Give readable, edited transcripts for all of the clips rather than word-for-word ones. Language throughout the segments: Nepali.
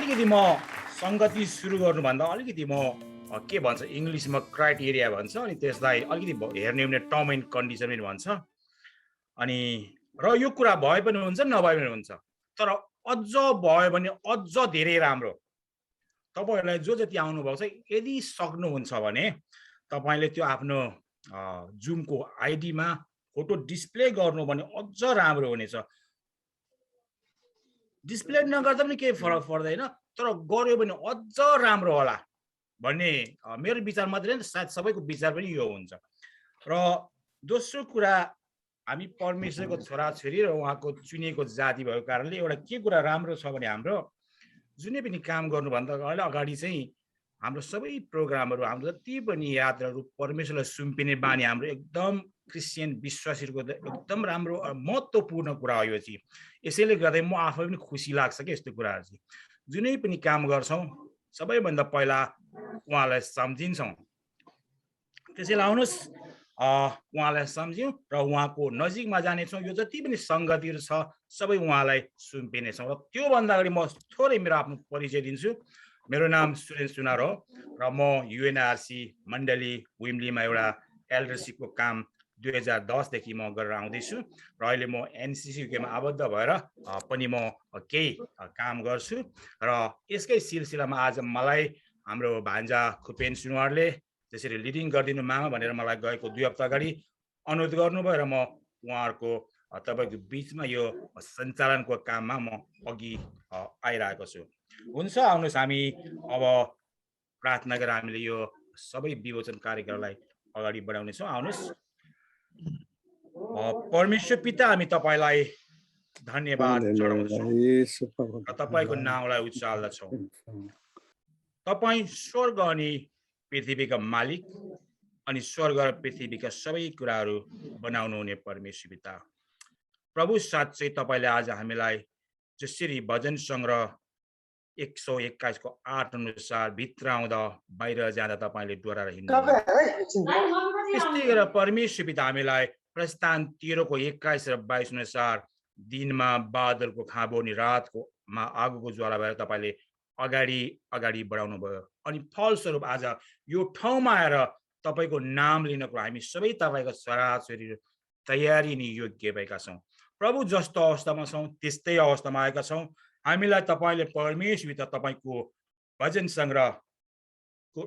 अलिकति म संगति सुरु गर्नुभन्दा अलिकति म के भन्छ इङ्ग्लिसमा क्राइटेरिया भन्छ अनि त्यसलाई अलिकति हेर्ने हो भने टर्म एन्ड कन्डिसन पनि भन्छ अनि र यो कुरा भए पनि हुन्छ नभए पनि हुन्छ तर अझ भयो भने अझ धेरै राम्रो तपाईहरुलाई जो जति आउनु भएको छ यदि सक्नुहुन्छ भने तपाईले त्यो आफ्नो जुमको आइडीमा फोटो डिस्प्ले गर्नु भने अझ राम्रो हुनेछ डिस्प्ले नगर्दा पनि केही फरक पर्दैन तर गर्यो भने अझ राम्रो होला भन्ने मेरो विचार मात्रै हैन सायद सबैको विचार पनि यो हुन्छ र दोस्रो कुरा हामी परमेश्वरको छोराछोरी र उहाँको चुनिएको जाति भएको कारणले एउटा के कुरा राम्रो छ भने हाम्रो जुनै पनि काम गर्नुभन्दा अगाडि चाहिँ हाम्रो सबै प्रोग्रामहरु हाम्रो जति पनि यात्राहरु परमेश्वरलाई सुम्पिने बानी हाम्रो एकदम क्रिस्चियन विश्वासीहरुको एकदम राम्रो महत्त्वपूर्ण कुरा हो यो चाहिँ यसैले गर्दा म आफै पनि खुसी लाग्छ के यस्तो कुराहरु चाहिँ जुनै पनि काम गर्छौं सबैभन्दा पहिला उहाँलाई सम्झिन्छौं त्यसैले आउनुस् उहाँलाई सम्झ्यौं र उहाँको नजिकमा जानेछौं यो जति पनि संगतिहरु छ सबै उहाँलाई सुम्पिनेछौं र त्यो भन्दा अगाडि म थोरै मेरो आफ्नो परिचय दिन्छु मेरो नाम सुरेन सुनार हो र म युएनआरसी मण्डली विमलीमा एउटा एल्डरशिपको काम 2010 देखि म गरेर आउँदैछु र अहिले म एनसीसीमा आबद्ध भएर पनि म केही काम गर्छु र यसकै सिलसिलामा आज मलाई हाम्रो भान्जा खुपेन सुनवारले त्यसरी लिडिङ गर्दिनु मामा भनेर मलाई गएको 2 हप्ता अगाडि अनुरोध गर्नुभयो र म उहाँहरुको तपाईको बीचमा यो सञ्चालनको काममा म अघि आइरहेको छु हुन्छ आउनुस् हामी अब प्रार्थना गरेर हामीले यो सबै विमोचन कार्यक्रमलाई अगाडि बढाउने छौं आउनुस् परमेश्वर पिता हामी तपाईलाई धन्यवाद चढाउँछौं र तपाईको नामलाई उचाल्दछौं तपाई स्वर्ग अनि पृथ्वीका मालिक अनि स्वर्ग र पृथ्वीका सबै कुराहरु बनाउनु हुने परमेश्वर पिता प्रभु साच्चै तपाईले आज हामीलाई जसरी भजन संग्रह 121 को 8 अनुसार भित्र आउँदा बाहिर जाँदा तपाईले डोराएर हिँड्नु त्यस्तै गरेर परमेश्वर पिता हामीलाई प्रस्थान 13 को 21 र 22 अनुसार दिनमा बादलको खाँबो अनि रातको आगोको ज्वाला भएर तपाईले अगाडि अगाडि बढाउनु भयो अनि फलस्वरूप आज यो ठाउँमा आएर तपाईको नाम लिनको हामी सबै तपाईको छोराछोरी तयारी नि योग्य भएका छौं प्रभु जस्तो अवस्थामा छौं त्यस्तै अवस्थामा आएका छौं हामीलाई तपाईले परमेश्वर पिता तपाईको भजन संग्रहको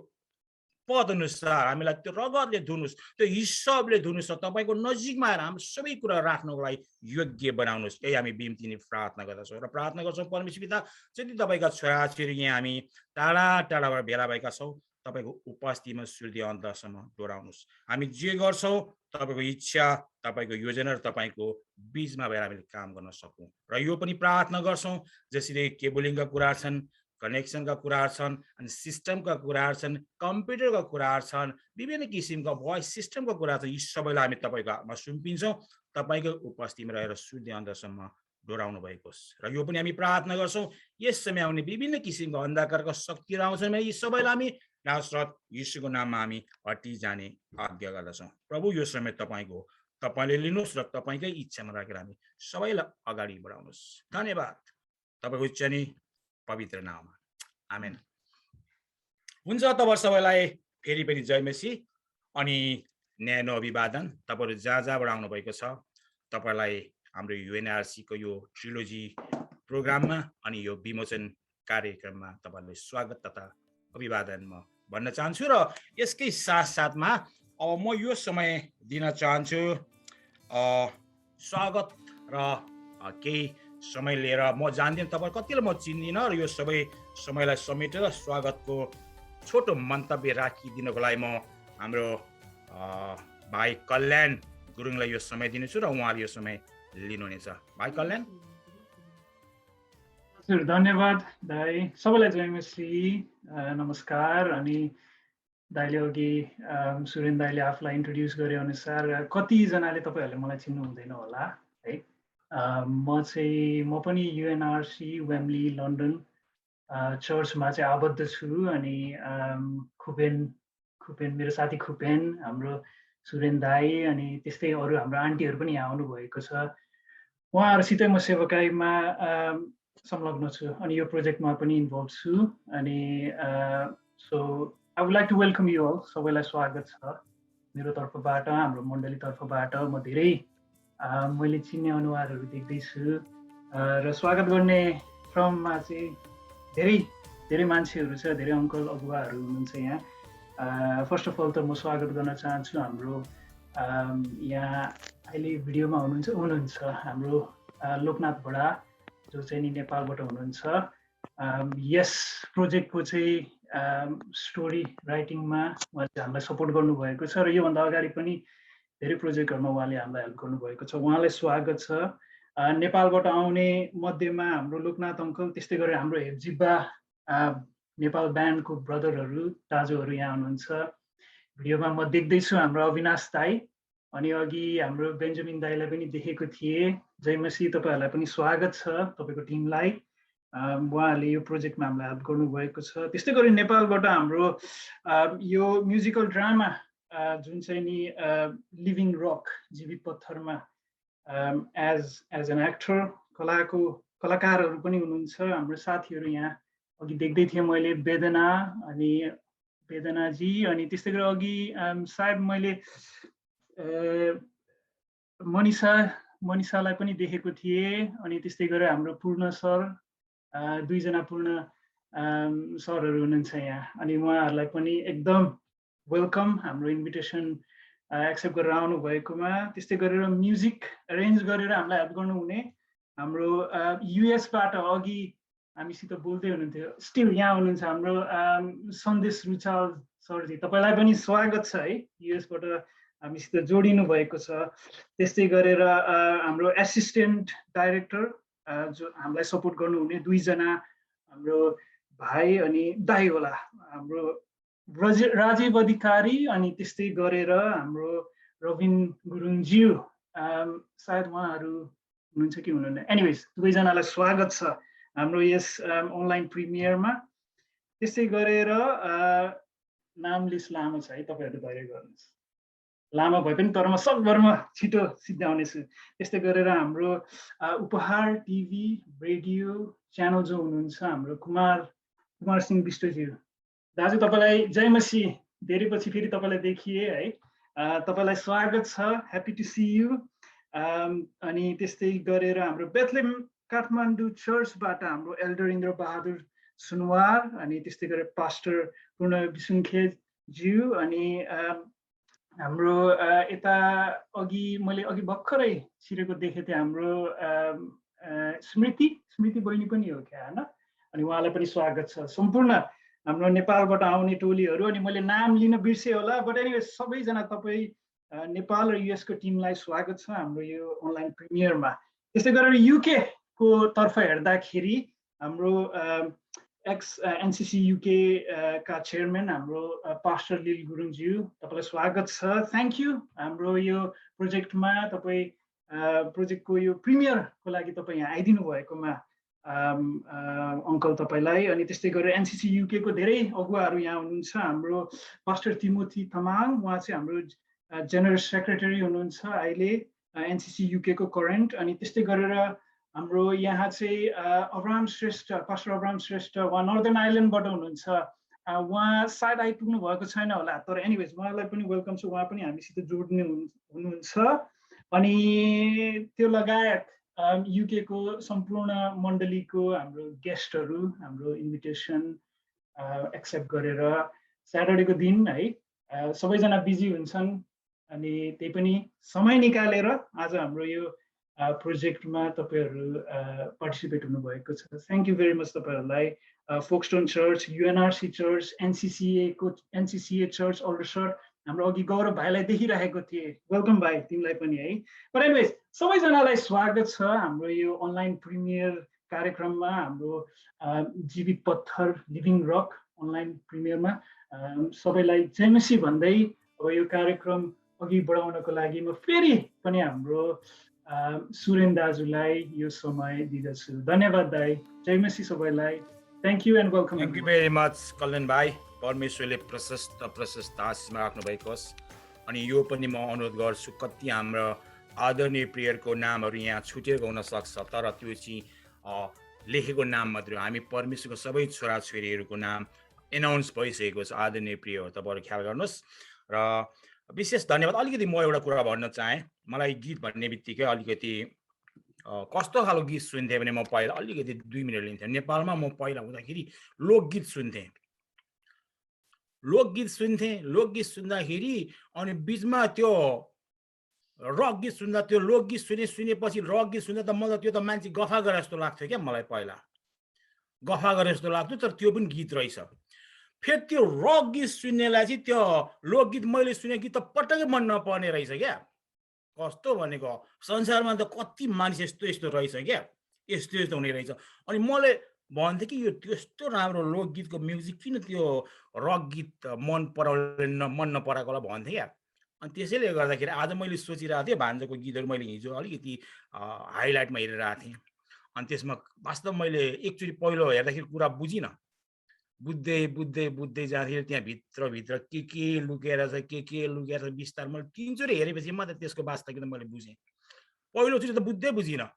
पद अनुसार हामीलाई त्यो रगतले धुनुस् त्यो हिसाबले धुनुस् तपाईको नजिकमा आएर हामी सबै कुरा राख्नको लागि योग्य बनाउनुस् यही हामी बिन्ती नि प्रार्थना गर्दछौं र प्रार्थना गर्छौं परमेश्वर पिता जति तपाईका छोराछोरी यहाँ हामी टाढा टाढाबाट भेला भएका छौं तपाईको उपस्थितिमा सुर्दी अन्तसम्म डोराउनुस् हामी जे गर्छौं तपाईको इच्छा तपाईको योजना र तपाईको बीचमा भएर हामीले काम गर्न सकौं र यो पनि प्रार्थना गर्छौं जसरी केबलिङका कुरा छन् कनेक्सनका कुराहरु छन् अनि सिस्टमका कुराहरु छन् कम्प्युटरका कुराहरु छन् विभिन्न किसिमका भोइस सिस्टमका कुराहरु छ यी सबैलाई हामी तपाईको हातमा सुम्पिन्छौं तपाईको उपस्थितिमा रहेर सुर्दी अन्तसम्म डोराउनु भएको र यो पनि हामी प्रार्थना गर्छौं यस समय आउने विभिन्न किसिमका अन्धकारका शक्तिहरु आउँछन् यी सबैलाई हामी नासरत येशूको नाममा हामी हटी जाने आज्ञा गर्दछौं प्रभु यो समय तपाईको तपाईले लिनुस् र तपाईकै इच्छामा राखेर हामी सबैलाई अगाडि बढाउनुस् धन्यवाद तपाईको इच्छा नि पवित्र नाममा आमेन हुन्छ तपाईहरु सबैलाई फेरि पनि जय मसी अनि न्यानो अभिवादन तपाईहरु जहाँ जहाँबाट आउनु भएको छ तपाईलाई हाम्रो युएनआरसी को यो ट्रिलोजी प्रोग्राममा अनि यो विमोचन कार्यक्रममा तपाईलाई स्वागत तथा अभिवादन म भन्न चाहन्छु र यसकै साथसाथमा अब म यो समय दिन चाहन्छु स्वागत र केही समय लिएर म जान्दिन तपाईहरु कतिले म चिन्दिन र यो सबै समयलाई समेटेर स्वागतको छोटो मन्तव्य राखिदिनको लागि म हाम्रो भाइ कल्याण गुरुङलाई यो समय दिनेछु र उहाँले यो समय लिनुहुनेछ भाइ कल्याण धन्यवाद दाइ सबैलाई जय मसी नमस्कार अनि दाइले अघि सुरेन दाइले आफूलाई इन्ट्रोड्युस गरे अनुसार कतिजनाले तपाईहरुले मलाई चिन्नु हुँदैन होला है म पनि युएनआरसी वेम्बली लन्डन चर्चमा चाहिँ आबद्ध छु अनि खुपेन मेरो साथी खुपेन हाम्रो सुरेन दाइ अनि त्यस्तै अरु हाम्रो आन्टीहरु पनि यहाँ आउनु भएको छ उहाँहरुसितै म सेवाकाईमा संलग्न छु अनि यो प्रोजेक्टमा पनि इन्भल्भ छु अनि so I would like to welcome you all सबैलाई स्वागत छ मेरो तर्फबाट हाम्रो मण्डली तर्फबाट म धेरै मैले चिन्ने अनुहारहरू देख्दैछु र स्वागत गर्ने क्रममा चाहिँ धेरै धेरै मान्छेहरू छ धेरै अङ्कल अगुवाहरू हुनुहुन्छ यहाँ फर्स्ट अफ अल त म स्वागत गर्न चाहन्छु हाम्रो यहाँ अहिले भिडियोमा हुनुहुन्छ हाम्रो लोकनाथ बडा जो चाहिँ नि नेपालबाट हुनुहुन्छ यस प्रोजेक्टको चाहिँ स्टोरी राइटिङमा उहाँले हामीलाई सपोर्ट गर्नुभएको छ र योभन्दा अगाडि पनि धेरै प्रोजेक्टहरूमा उहाँले हामीलाई हेल्प गर्नुभएको छ उहाँलाई स्वागत छ नेपालबाट आउने मध्येमा हाम्रो लोकनाथ अङ्कल त्यस्तै गरेर हाम्रो हेप्जिब्बा नेपाल ब्यान्डको ब्रदरहरू दाजुहरू यहाँ हुनुहुन्छ भिडियोमा म देख्दैछु हाम्रो अविनाश दाई अनि अघि हाम्रो बेन्जामिन दाईलाई पनि देखेको थिएँ जयमसी तपाईँहरूलाई पनि स्वागत छ तपाईँको टिमलाई उहाँहरूले यो प्रोजेक्टमा हामीलाई हेल्प गर्नुभएको छ त्यस्तै गरी नेपालबाट हाम्रो यो म्युजिकल ड्रामा जुन चाहिँ नि लिभिङ रक जीवित पत्थरमा एज एन एक्टर कलाकारहरू पनि हुनुहुन्छ हाम्रो साथीहरू यहाँ अघि देख्दै थिएँ मैले वेदनाजी अनि त्यस्तै गरी अघि सायद मैले मनिषालाई पनि देखेको थिएँ अनि त्यस्तै गरेर हाम्रो पूर्ण सर दुईजना पूर्ण सरहरू हुनुहुन्छ यहाँ अनि उहाँहरूलाई पनि एकदम वेलकम हाम्रो इन्भिटेसन एक्सेप्ट गरेर आउनु भएकोमा त्यस्तै गरेर म्युजिक एरेन्ज गरेर हामीलाई हेल्प गर्नुहुने हाम्रो युएसबाट अघि हामीसित बोल्दै हुनुहुन्थ्यो स्टिल यहाँ हुनुहुन्छ हाम्रो सन्देश रुचाल सरजी तपाईँलाई पनि स्वागत छ है युएसबाट हामीसित जोडिनु भएको छ त्यस्तै गरेर हाम्रो एसिस्टेन्ट डाइरेक्टर जो हामीलाई सपोर्ट गर्नुहुने दुईजना हाम्रो भाइ अनि दाइ होला हाम्रो राजीव अधिकारी अनि त्यस्तै गरेर हाम्रो रविन गुरुङज्यू सायद उहाँहरू हुनुहुन्छ कि हुनुहुन्न एनिवेज दुवैजनालाई स्वागत छ हाम्रो यस अनलाइन प्रिमियरमा त्यस्तै गरेर नाम लिस्ट लामो छ है तपाईँहरू धैर्य गर्नुहोस् लामो भए पनि तर म सकभरमा छिटो सिद्ध्याउनेछु त्यस्तै गरेर हाम्रो उपहार टिभी रेडियो च्यानल जो हुनुहुन्छ हाम्रो कुमार सिंह विष्टज्यू दाजु तपाईँलाई जयमसी धेरै पछि फेरि तपाईँलाई देखिए है तपाईँलाई स्वागत छ ह्याप्पी टु सी यु अनि त्यस्तै गरेर हाम्रो बेथलेम काठमाडौँ चर्चबाट हाम्रो एल्डर इन्द्र बहादुर सुनवार अनि त्यस्तै गरेर पास्टर पूर्ण विसुङखेज्यू अनि हाम्रो यता मैले अघि भर्खरै छिरेको देखेको थिएँ हाम्रो स्मृति बहिनी पनि हो क्या होइन अनि उहाँलाई पनि स्वागत छ सम्पूर्ण हाम्रो नेपालबाट आउने टोलीहरू अनि मैले नाम लिन बिर्सेँ होला बट एनिवे सबैजना तपाईँ नेपाल र युएसको टिमलाई स्वागत छ हाम्रो यो अनलाइन प्रिमियरमा त्यस्तै गरेर युके को तर्फ हेर्दाखेरि हाम्रो एनसीसी युके का चेयरम्यान हाम्रो पास्टर लिल गुरुङज्यू तपाईँलाई स्वागत छ थ्याङ्क यू हाम्रो यो प्रोजेक्टमा तपाईँ प्रोजेक्टको यो प्रिमियरको लागि तपाईँ यहाँ आइदिनु भएकोमा अङ्कल तपाईँलाई अनि त्यस्तै गरेर एनसीसी युके को धेरै अगुवाहरू यहाँ हुनुहुन्छ हाम्रो पास्टर तिमोथी तमाङ उहाँ चाहिँ हाम्रो जेनरल सेक्रेटरी हुनुहुन्छ अहिले एनसीसी युके को करेन्ट अनि त्यस्तै गरेर हाम्रो यहाँ चाहिँ पास्टर अब्राम श्रेष्ठ उहाँ नर्दर्न आइल्यान्डबाट हुनुहुन्छ उहाँ सायद आइपुग्नु भएको छैन होला तर एनिवेज उहाँलाई पनि वेलकम छ उहाँ पनि हामीसित जोड्ने हुनुहुन्छ अनि त्यो लगायत युके को सम्पूर्ण मण्डलीको हाम्रो गेस्टहरू हाम्रो इन्भिटेसन एक्सेप्ट गरेर स्याटरडेको दिन है सबैजना बिजी हुन्छन् अनि त्यही पनि समय निकालेर आज हाम्रो यो प्रोजेक्टमा तपाईँहरू पार्टिसिपेट हुनुभएको छ थ्याङ्क यू भेरी मच तपाईँहरूलाई फोक्सटोन चर्च युएनआरसी चर्च एनसिसिए चर्च अल्डरसट हाम्रो अघि गौरव भाइलाई देखिरहेको थिएँ वेलकम भाइ तिमीलाई पनि है बट एनिवेज सबैजनालाई स्वागत छ हाम्रो यो अनलाइन प्रिमियर कार्यक्रममा हाम्रो जीवित पत्थर लिभिङ रक अनलाइन प्रिमियरमा सबैलाई जयमसी भन्दै अब यो कार्यक्रम अघि बढाउनको लागि म फेरि पनि हाम्रो सुरेन दाजुलाई यो समय दिदछु धन्यवाद दाइ जयमसी सबैलाई thank you and welcome thank you very much Kalyan भाइ परमेश्वरले प्रशस्त आशीषमा राख्नुभएको होस् अनि यो पनि म अनुरोध गर्छु कति हाम्रो आदरणीय प्रियरको नामहरू यहाँ छुटेको हुन सक्छ तर त्यो चाहिँ लेखेको नाम मात्र हो, हामी परमेश्वरको सबै छोराछोरीहरूको नाम एनाउन्स भइसकेको छ। आदरणीय प्रिय हो, तपाईँहरू ख्याल गर्नुहोस्। र विशेष धन्यवाद। अलिकति म एउटा कुरा भन्न चाहेँ। मलाई गीत भन्ने बित्तिकै अलिकति कस्तो खालको गीत सुन्थेँ भने म पहिला अलिकति 2 मिनट लिन्थेँ। नेपालमा म पहिला हुँदाखेरि लोकगीत सुन्थेँ। लोकगीत सुन्दाखेरि अनि बिचमा त्यो रक गीत सुन्दा, त्यो लोकगीत सुनेपछि रक गीत सुन्दा त मलाई त्यो त मान्छे गफा गरे जस्तो लाग्थ्यो क्या। मलाई पहिला गफा गरे जस्तो लाग्थ्यो, तर त्यो पनि गीत रहेछ। फेरि त्यो रक गीत सुन्नेलाई चाहिँ त्यो लोकगीत मैले सुनेको गीत त पटक्कै मन नपर्ने रहेछ क्या। कस्तो भनेको, संसारमा त कति मानिस यस्तो रहेछ क्या, यस्तो हुने रहेछ। अनि मैले भन्थेँ कि यो त्यस्तो राम्रो लोकगीतको म्युजिक किन त्यो रक गीत मन नपराएको होला भन्थेँ क्या। अनि त्यसैले गर्दाखेरि आज मैले सोचिरहेको थिएँ भान्जोको गीतहरू मैले हिजो अलिकति हाइलाइटमा हेरिरहेको थिएँ। अनि त्यसमा वास्तव मैले एकचोटि पहिलो हेर्दाखेरि कुरा बुझिनँ। बुझ्दै जाँदाखेरि त्यहाँ भित्र के लुकेर छ, के लुकेर छ, बिस्तार मैले 3 चोटि हेरेपछि मात्रै त्यसको वास्तविकता मैले बुझेँ। पहिलोचोटि त बुझ्दै बुझिनँ,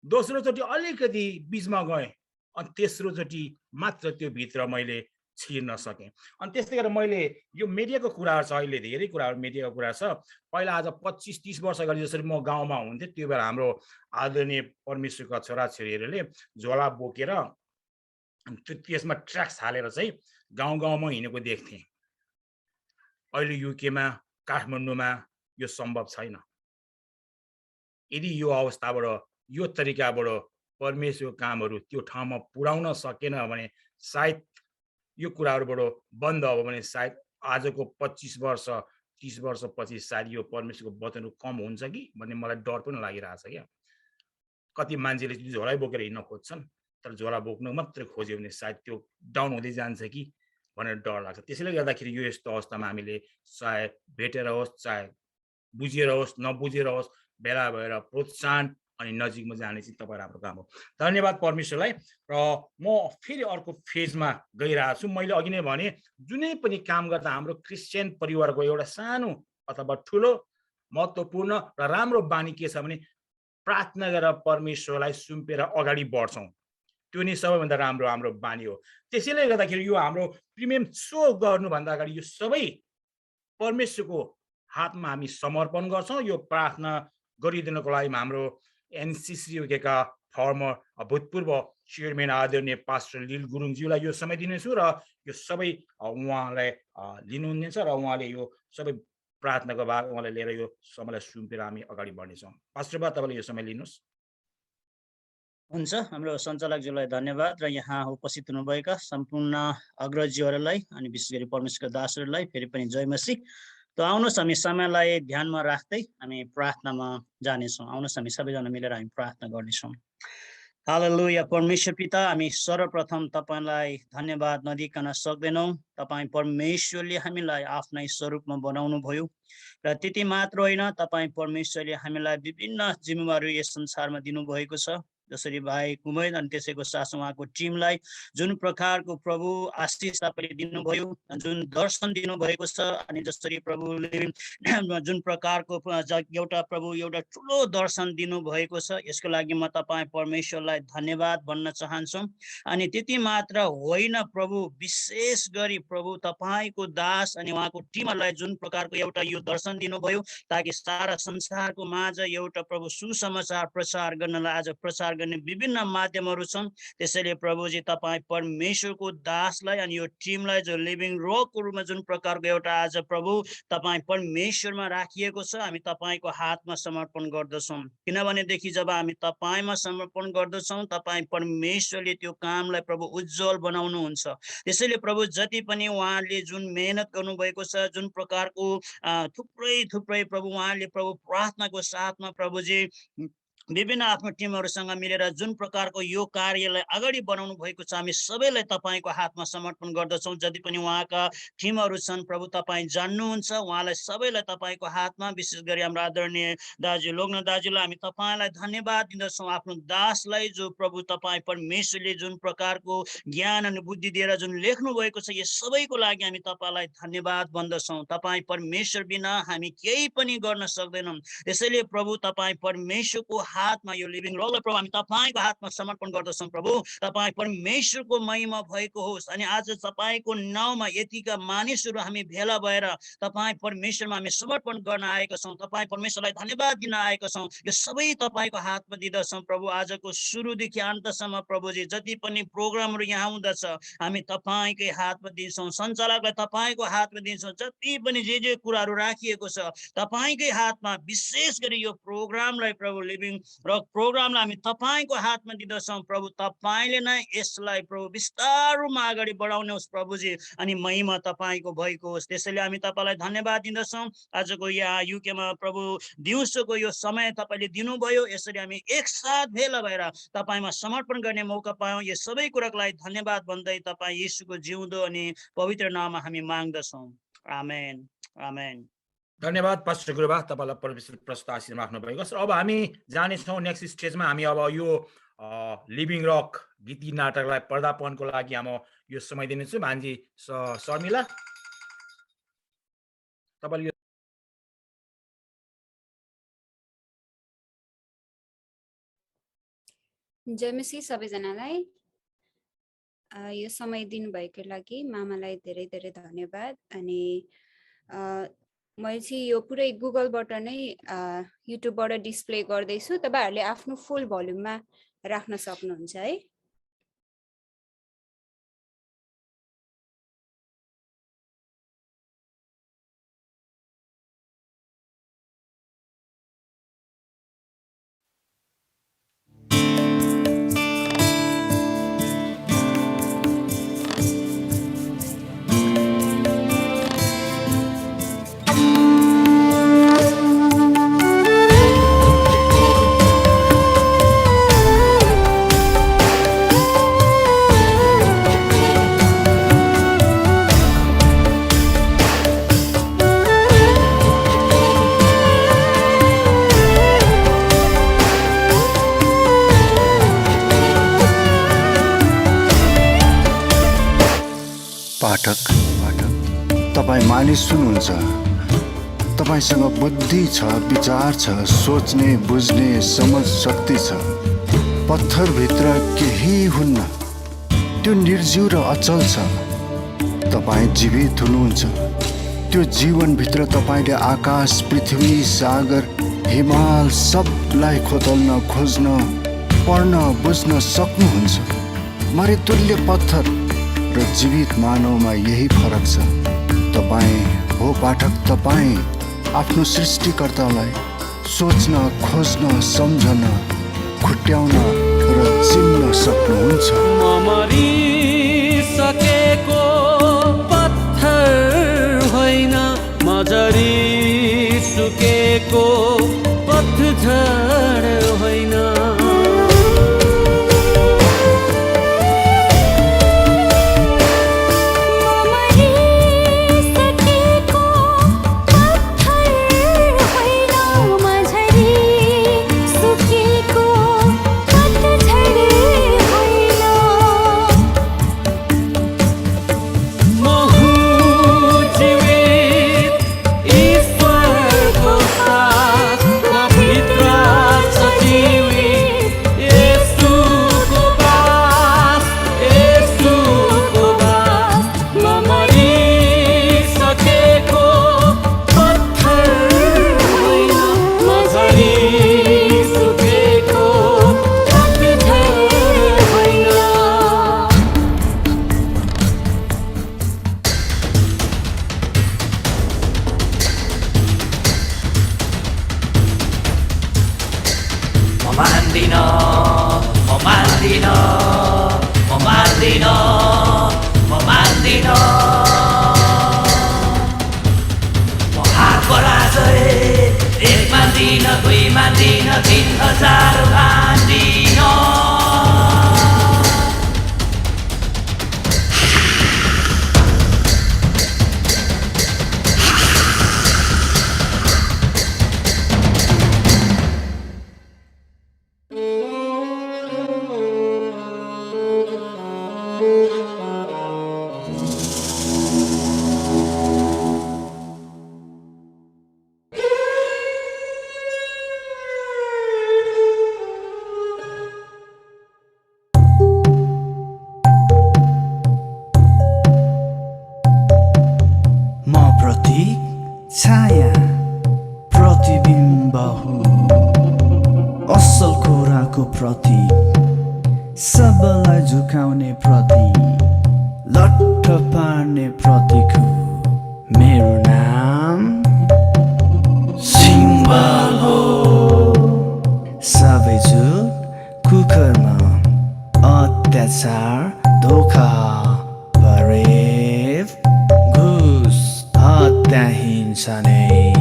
दोस्रोचोटि अलिकति बिचमा गएँ, अनि तेस्रोचोटि मात्र त्यो भित्र मैले छिर्न सकेँ। अनि त्यस्तै गरेर मैले यो मिडियाको कुराहरू छ, अहिले धेरै कुराहरू मिडियाको कुरा छ। पहिला आज 25-30 वर्ष अगाडि जसरी म गाउँमा हुन्थेँ, त्यो बेला हाम्रो आदरणीय परमेश्वरका छोराछोरीहरूले झोला बोकेर त्यसमा ट्र्याक्स हालेर चाहिँ गाउँमा हिँडेको देख्थेँ। अहिले युकेमा, काठमाडौँमा यो सम्भव छैन। यदि यो अवस्थाबाट, यो तरिकाबाट परमेश्वरको कामहरू त्यो ठाउँमा पुर्याउन सकेन भने, सायद यो कुराहरूबाट बन्द हो भने सायद आजको 25 वर्ष 30 वर्षपछि सायद यो परमेश्वरको वचनहरू कम हुन्छ कि भन्ने मलाई डर पनि लागिरहेछ क्या। कति मान्छेले झोला बोकेर हिँड्न खोज्छन्, तर झोला बोक्नु मात्रै खोज्यो भने सायद त्यो डाउन हुँदै जान्छ कि भनेर डर लाग्छ। त्यसैले गर्दाखेरि यो यस्तो अवस्थामा हामीले चाहे भेटेर होस्, चाहे बुझेर होस्, नबुझेर होस्, भेला भएर प्रोत्साहन अनि नजिकमा जाने चाहिँ तपाईँ हाम्रो काम हो। धन्यवाद परमेश्वरलाई। र म फेरि अर्को फेजमा गइरहेको छु। मैले अघि नै भने जुनै पनि काम गर्दा हाम्रो क्रिस्चियन परिवारको एउटा सानो अथवा ठुलो महत्त्वपूर्ण र राम्रो बानी के छ भने प्रार्थना गरेर परमेश्वरलाई सुम्पेर अगाडि बढ्छौँ। त्यो नै सबैभन्दा राम्रो हाम्रो बानी हो। त्यसैले गर्दाखेरि यो हाम्रो प्रिमियम सो गर्नुभन्दा अगाडि यो सबै परमेश्वरको हातमा हामी समर्पण गर्छौँ। यो प्रार्थना गरिदिनको लागि हाम्रो एनसिसीका फर्मर भूतपूर्व चेयरम्यान आदरणीय पास्टर लील गुरुङज्यूलाई यो समय दिनेछु र यो सबै उहाँलाई लिनुहुनेछ र उहाँले यो सबै प्रार्थनाको भाग उहाँले लिएर यो समयलाई सुम्पेर हामी अगाडि बढ्नेछौँ। पास्टर बा, तपाईँले यो समय लिनुहोस्। हुन्छ, हाम्रो सञ्चालकज्यूलाई धन्यवाद र यहाँ उपस्थित हुनुभएका सम्पूर्ण अग्रजहरूलाई अनि विशेष गरी परमेश्वरका दासहरूलाई फेरि पनि जय मसीह। त आउनुहोस् हामी समयलाई ध्यानमा राख्दै हामी प्रार्थनामा जानेछौँ। आउनुहोस् हामी सबैजना मिलेर हामी प्रार्थना गर्नेछौँ। हालेलुया। परमेश्वर पिता, हामी सर्वप्रथम तपाईँलाई धन्यवाद नदिकन सक्दैनौँ। तपाईँ परमेश्वरले हामीलाई आफ्नै स्वरूपमा बनाउनु भयो र त्यति मात्र होइन, तपाईँ परमेश्वरले हामीलाई विभिन्न जिम्मेवारी यस संसारमा दिनुभएको छ। जसरी भाइ कुमैद अनि त्यसैको साथ उहाँको टिमलाई जुन प्रकारको प्रभु आशिष तपाईँले दिनुभयो, जुन दर्शन दिनुभएको छ, अनि जसरी प्रभुले जुन प्रकारको एउटा प्रभु एउटा ठुलो दर्शन दिनुभएको छ, यसको लागि म तपाईँ परमेश्वरलाई धन्यवाद भन्न चाहन्छु। अनि त्यति मात्र होइन प्रभु, विशेष गरी प्रभु तपाईँको दास अनि उहाँको टिमलाई जुन प्रकारको एउटा यो दर्शन दिनुभयो, ताकि सारा संसारको माझ एउटा प्रभु सुसमाचार प्रचार गर्नलाई आज प्रचार गर्ने विभिन्न माध्यमहरू छन्। त्यसैले प्रभुजी तपाईँ परमेश्वरको दासलाई अनि यो टिमलाई जो लिभिङ रोकको रूपमा जुन प्रकारको एउटा आज प्रभु तपाईँ परमेश्वरमा राखिएको छ, हामी तपाईँको हातमा समर्पण गर्दछौँ। किनभनेदेखि जब हामी तपाईँमा समर्पण गर्दछौँ, तपाईँ परमेश्वरले त्यो कामलाई प्रभु उज्जवल बनाउनुहुन्छ। त्यसैले प्रभु जति पनि उहाँले जुन मेहनत गर्नुभएको छ, जुन प्रकारको थुप्रै प्रभु उहाँले प्रभु प्रार्थनाको साथमा प्रभुजी विभिन्न आफ्नो टिमहरूसँग मिलेर जुन प्रकारको यो कार्यलाई अगाडि बढाउनु भएको छ, हामी सबैलाई तपाईँको हातमा समर्पण गर्दछौँ। जति पनि उहाँका टिमहरू छन् प्रभु तपाईँ जान्नुहुन्छ, उहाँलाई सबैलाई तपाईँको हातमा, विशेष गरी हाम्रो आदरणीय दाजु लोग्न दाजुलाई हामी तपाईँलाई धन्यवाद दिँदछौँ। आफ्नो दासलाई जो प्रभु तपाईँ परमेश्वरले जुन प्रकारको ज्ञान अनि बुद्धि दिएर जुन लेख्नु भएको छ, यस सबैको लागि हामी तपाईँलाई धन्यवाद भन्दछौँ। तपाईँ परमेश्वर बिना हामी केही पनि गर्न सक्दैनौँ। त्यसैले प्रभु तपाईँ परमेश्वरको हातमा यो लिभिङ रकलाई प्रभु हामी तपाईँको हातमा समर्पण गर्दछौँ प्रभु। तपाईँ परमेश्वरको महिमा भएको होस्। अनि आज तपाईँको नाउँमा यतिका मानिसहरू हामी भेला भएर तपाईँ परमेश्वरमा हामी समर्पण गर्न आएका छौँ। तपाईँ परमेश्वरलाई धन्यवाद दिन आएका छौँ। यो सबै तपाईँको हातमा दिँदछौँ प्रभु। आजको सुरुदेखि अन्तसम्म प्रभुजी जति पनि प्रोग्रामहरू यहाँ हुँदछ हामी तपाईँकै हातमा दिन्छौँ। सञ्चालकलाई तपाईँको हातमा दिन्छौँ। जति पनि जे कुराहरू राखिएको छ तपाईँकै हातमा, विशेष गरी यो प्रोग्रामलाई प्रभु लिभिङ र प्रोग्रामलाई हामी तपाईँको हातमा दिँदछौँ प्रभु। तपाईँले नै यसलाई प्रभु विस्तारमा अगाडि बढाउनुहोस् प्रभुजी, अनि महिमा तपाईँको भएको होस्। त्यसैले हामी तपाईँलाई धन्यवाद दिँदछौँ। आजको यहाँ युकेमा प्रभु दिउँसोको यो समय तपाईँले दिनुभयो। यसरी हामी एकसाथ भेला भएर तपाईँमा समर्पण गर्ने मौका पायौँ। यो सबै कुराको लागि धन्यवाद भन्दै तपाईँ येशूको जिउँदो अनि पवित्र नाममा हामी माग्दछौँ। आमेन आमेन। धन्यवाद पास्टर गुरुबा, तपाईँलाई परमेश्वर प्रशस्त आशीष राख्नु भएको छ। अब हामी जानेछौँ नेक्स्ट स्टेजमा। हामी अब यो लिभिङ रक गीति नाटकलाई पर्दापनको लागि हामी यो समय दिनेछौँ। भान्जी शर्मिला, तपाईँले जयमसी सबैजनालाई। यो समय दिनुभएको लागि मामालाई धेरै धेरै धन्यवाद। अनि मैले चाहिँ यो पुरै गुगलबाट नै युट्युबबाट डिस्प्ले गर्दैछु। तपाईँहरूले आफ्नो फुल भोल्युममा राख्न सक्नुहुन्छ है। पाठक, तपाईँ मानिस हुनुहुन्छ। तपाईँसँग बुद्धि छ, विचार छ, सोच्ने बुझ्ने समझ शक्ति छ। पत्थरभित्र केही हुन्न, त्यो निर्जीव र अचल छ। तपाईँ जीवित हुनुहुन्छ। त्यो जीवनभित्र तपाईँले आकाश, पृथ्वी, सागर, हिमाल सबलाई खोतल्न, खोज्न, पढ्न, बुझ्न सक्नुहुन्छ। मरेतुल्य पत्थर र जीवित मानवमा यही फरक छ। तपाईँ हो पाठक, तपाईँ आफ्नो सृष्टिकर्तालाई सोच्न, खोज्न, सम्झन, खुट्याउन र चिन्न सक्नुहुन्छ। मरिसकेको पत्थर होइन, मरिसकेको पतझड होइन। प्रतीक छाया प्रतिबिम्ब हुँ असल कुराको प्रतीक सबलाई झुकाउने प्रतीक लट्ठ पार्ने प्रतीक हुँ मेरो नाम सिम्बल हो सबै झुट कुकरमा अत्याचार धोका रेप घुस हत्या हिंसा नै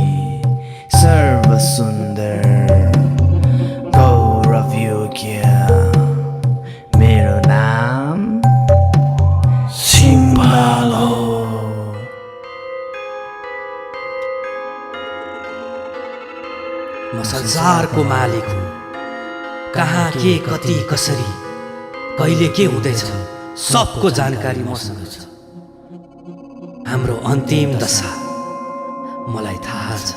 सर्वसुन्दर गौरव योग्य मेरो नाम सिम्बल हो म संसारको मालिक हुँ कहाँ के कति कसरी कहिले के हुँदैछ सबको जानकारी मसँग छ हाम्रो अन्तिम दशा मलाई थाहा छ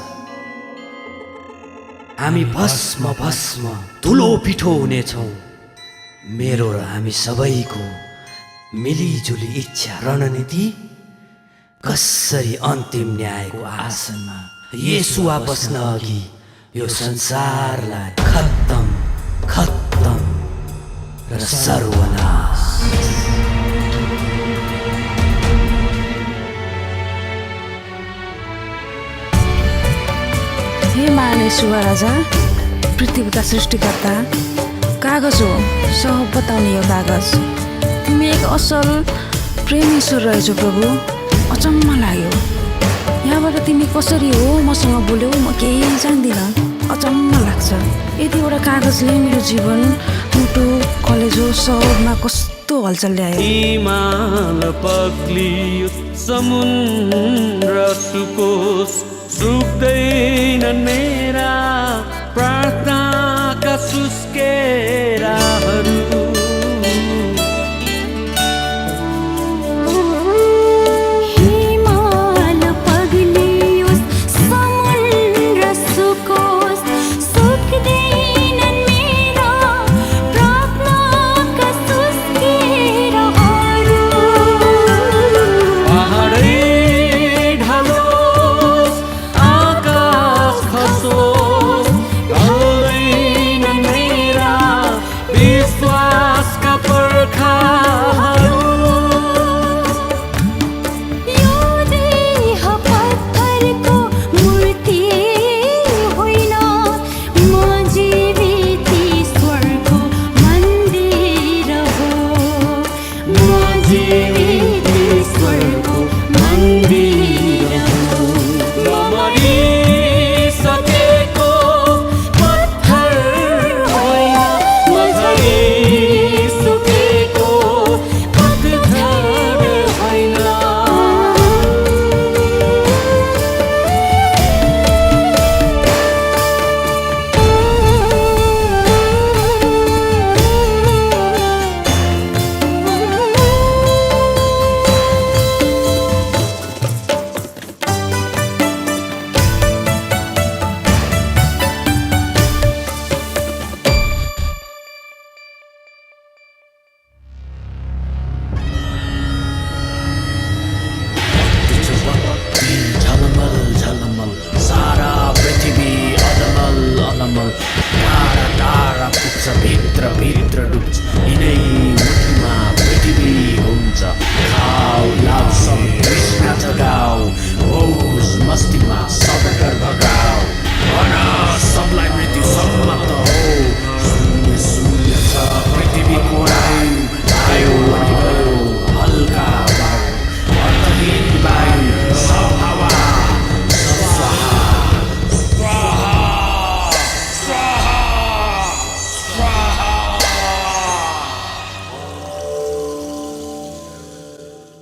हामी भस्म भस्म धुलो पिठो हुनेछौँ मेरो र हामी सबैको मिलिजुली इच्छा रणनीति कसरी अन्तिम न्यायको आसनमा येशुवा बस्न अघि यो संसारलाई खत्तम खत्तम र सर्वनाश हे महानेश्वर राजा पृथ्वीका सृष्टिकर्ता कागज हो सब बताउने यो कागज तिमी एक असल प्रेमीश्वर रहेछौ प्रभु अचम्म लाग्यो यहाँबाट तिमी कसरी हो मसँग बोल्यौ म केही जान्दिनँ अचम्म लाग्छ यतिवटा कागजले मेरो जीवन मुटु कलेजो सबमा कस्तो हलचल ल्यायो हिमाल पग्लियो समुद्र सुकोस् सुक्दैनन् मेरा प्रार्थनाका सुस्केराहरू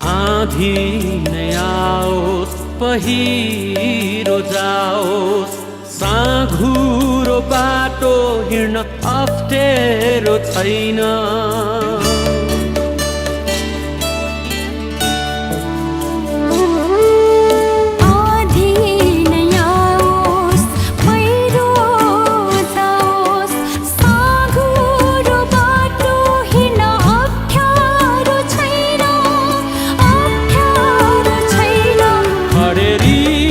आँधी नै आओस् पहिरो जाओस् साँघुरो बाटो हिँड्न अप्ठ्यारो छैन Hare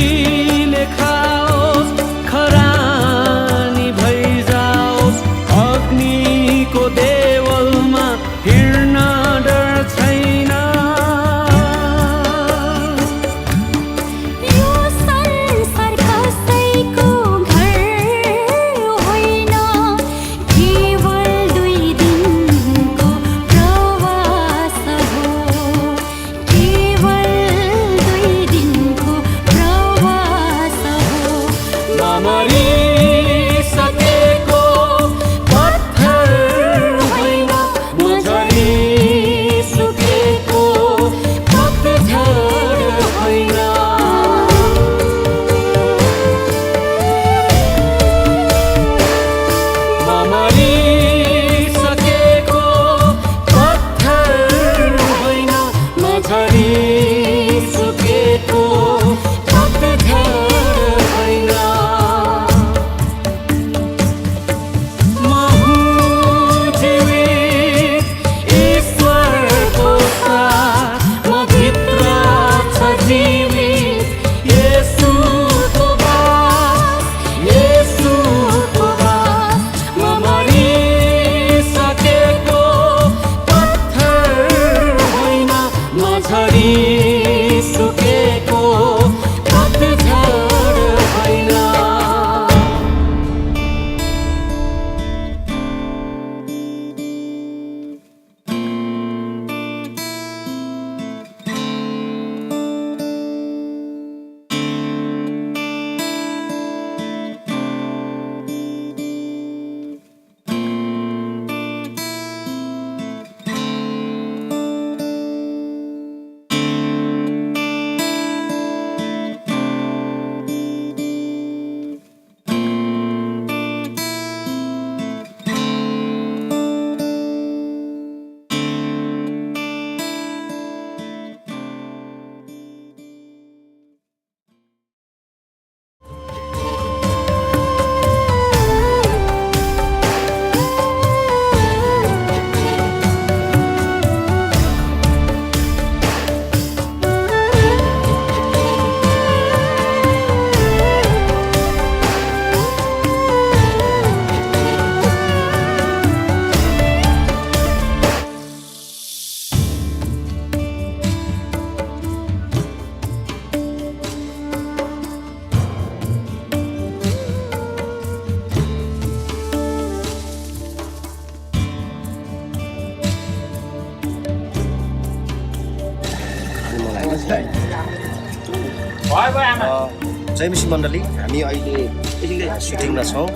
जयमसी मण्डली हामी अहिले सुटिङमा छौँ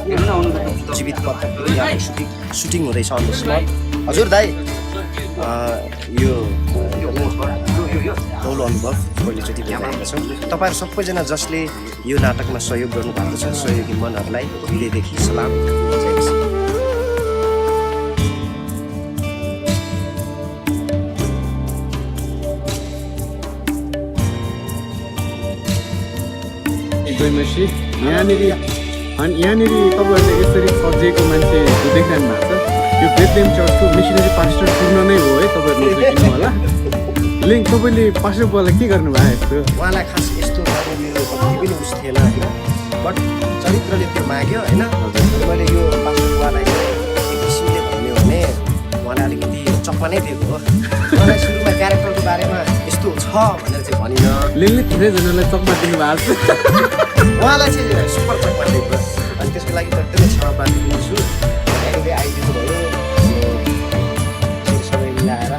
जीवित सुटिङ हुँदैछ अन द स्पट हजुर दाइ यो नौलो अनुभव पहिलोचोटि भइरहेको छौँ तपाईँहरू सबैजना जसले यो नाटकमा सहयोग गर्नुभएको छ सहयोगी मनहरूलाई हृदयदेखि सलाम जयमसी जयमसी यहाँनिर तपाईँहरूले यसरी सजिएको मान्छे देखिरहनु भएको छ यो बेथलेम चर्चको मिसनरी पास्टर पूर्ण नै हो है तपाईँहरू नदेखिनु होला लिङ्क तपाईँले पास्टर बुवालाई के गर्नुभयो यस्तो उहाँलाई खास यस्तो मेरो कति पनि उस थिएन बट चरित्रले त्यो माग्यो होइन मैले यो पास्टर बुवालाई एक किसिमले भन्यो भने उहाँलाई अलिकति चप्पा नै दिएको हो उहाँलाई सुरुमा क्यारेक्टरको बारेमा यस्तो छ भनेर चाहिँ भनिन लिङ्कले धेरैजनालाई चप्पा दिनुभएको छ उहाँलाई चाहिँ सुपर चप्पा दिएको अनि त्यसको लागि त एकदमै क्षमा दिन्छु अहिले आइदिनु भयो सबै मिलाएर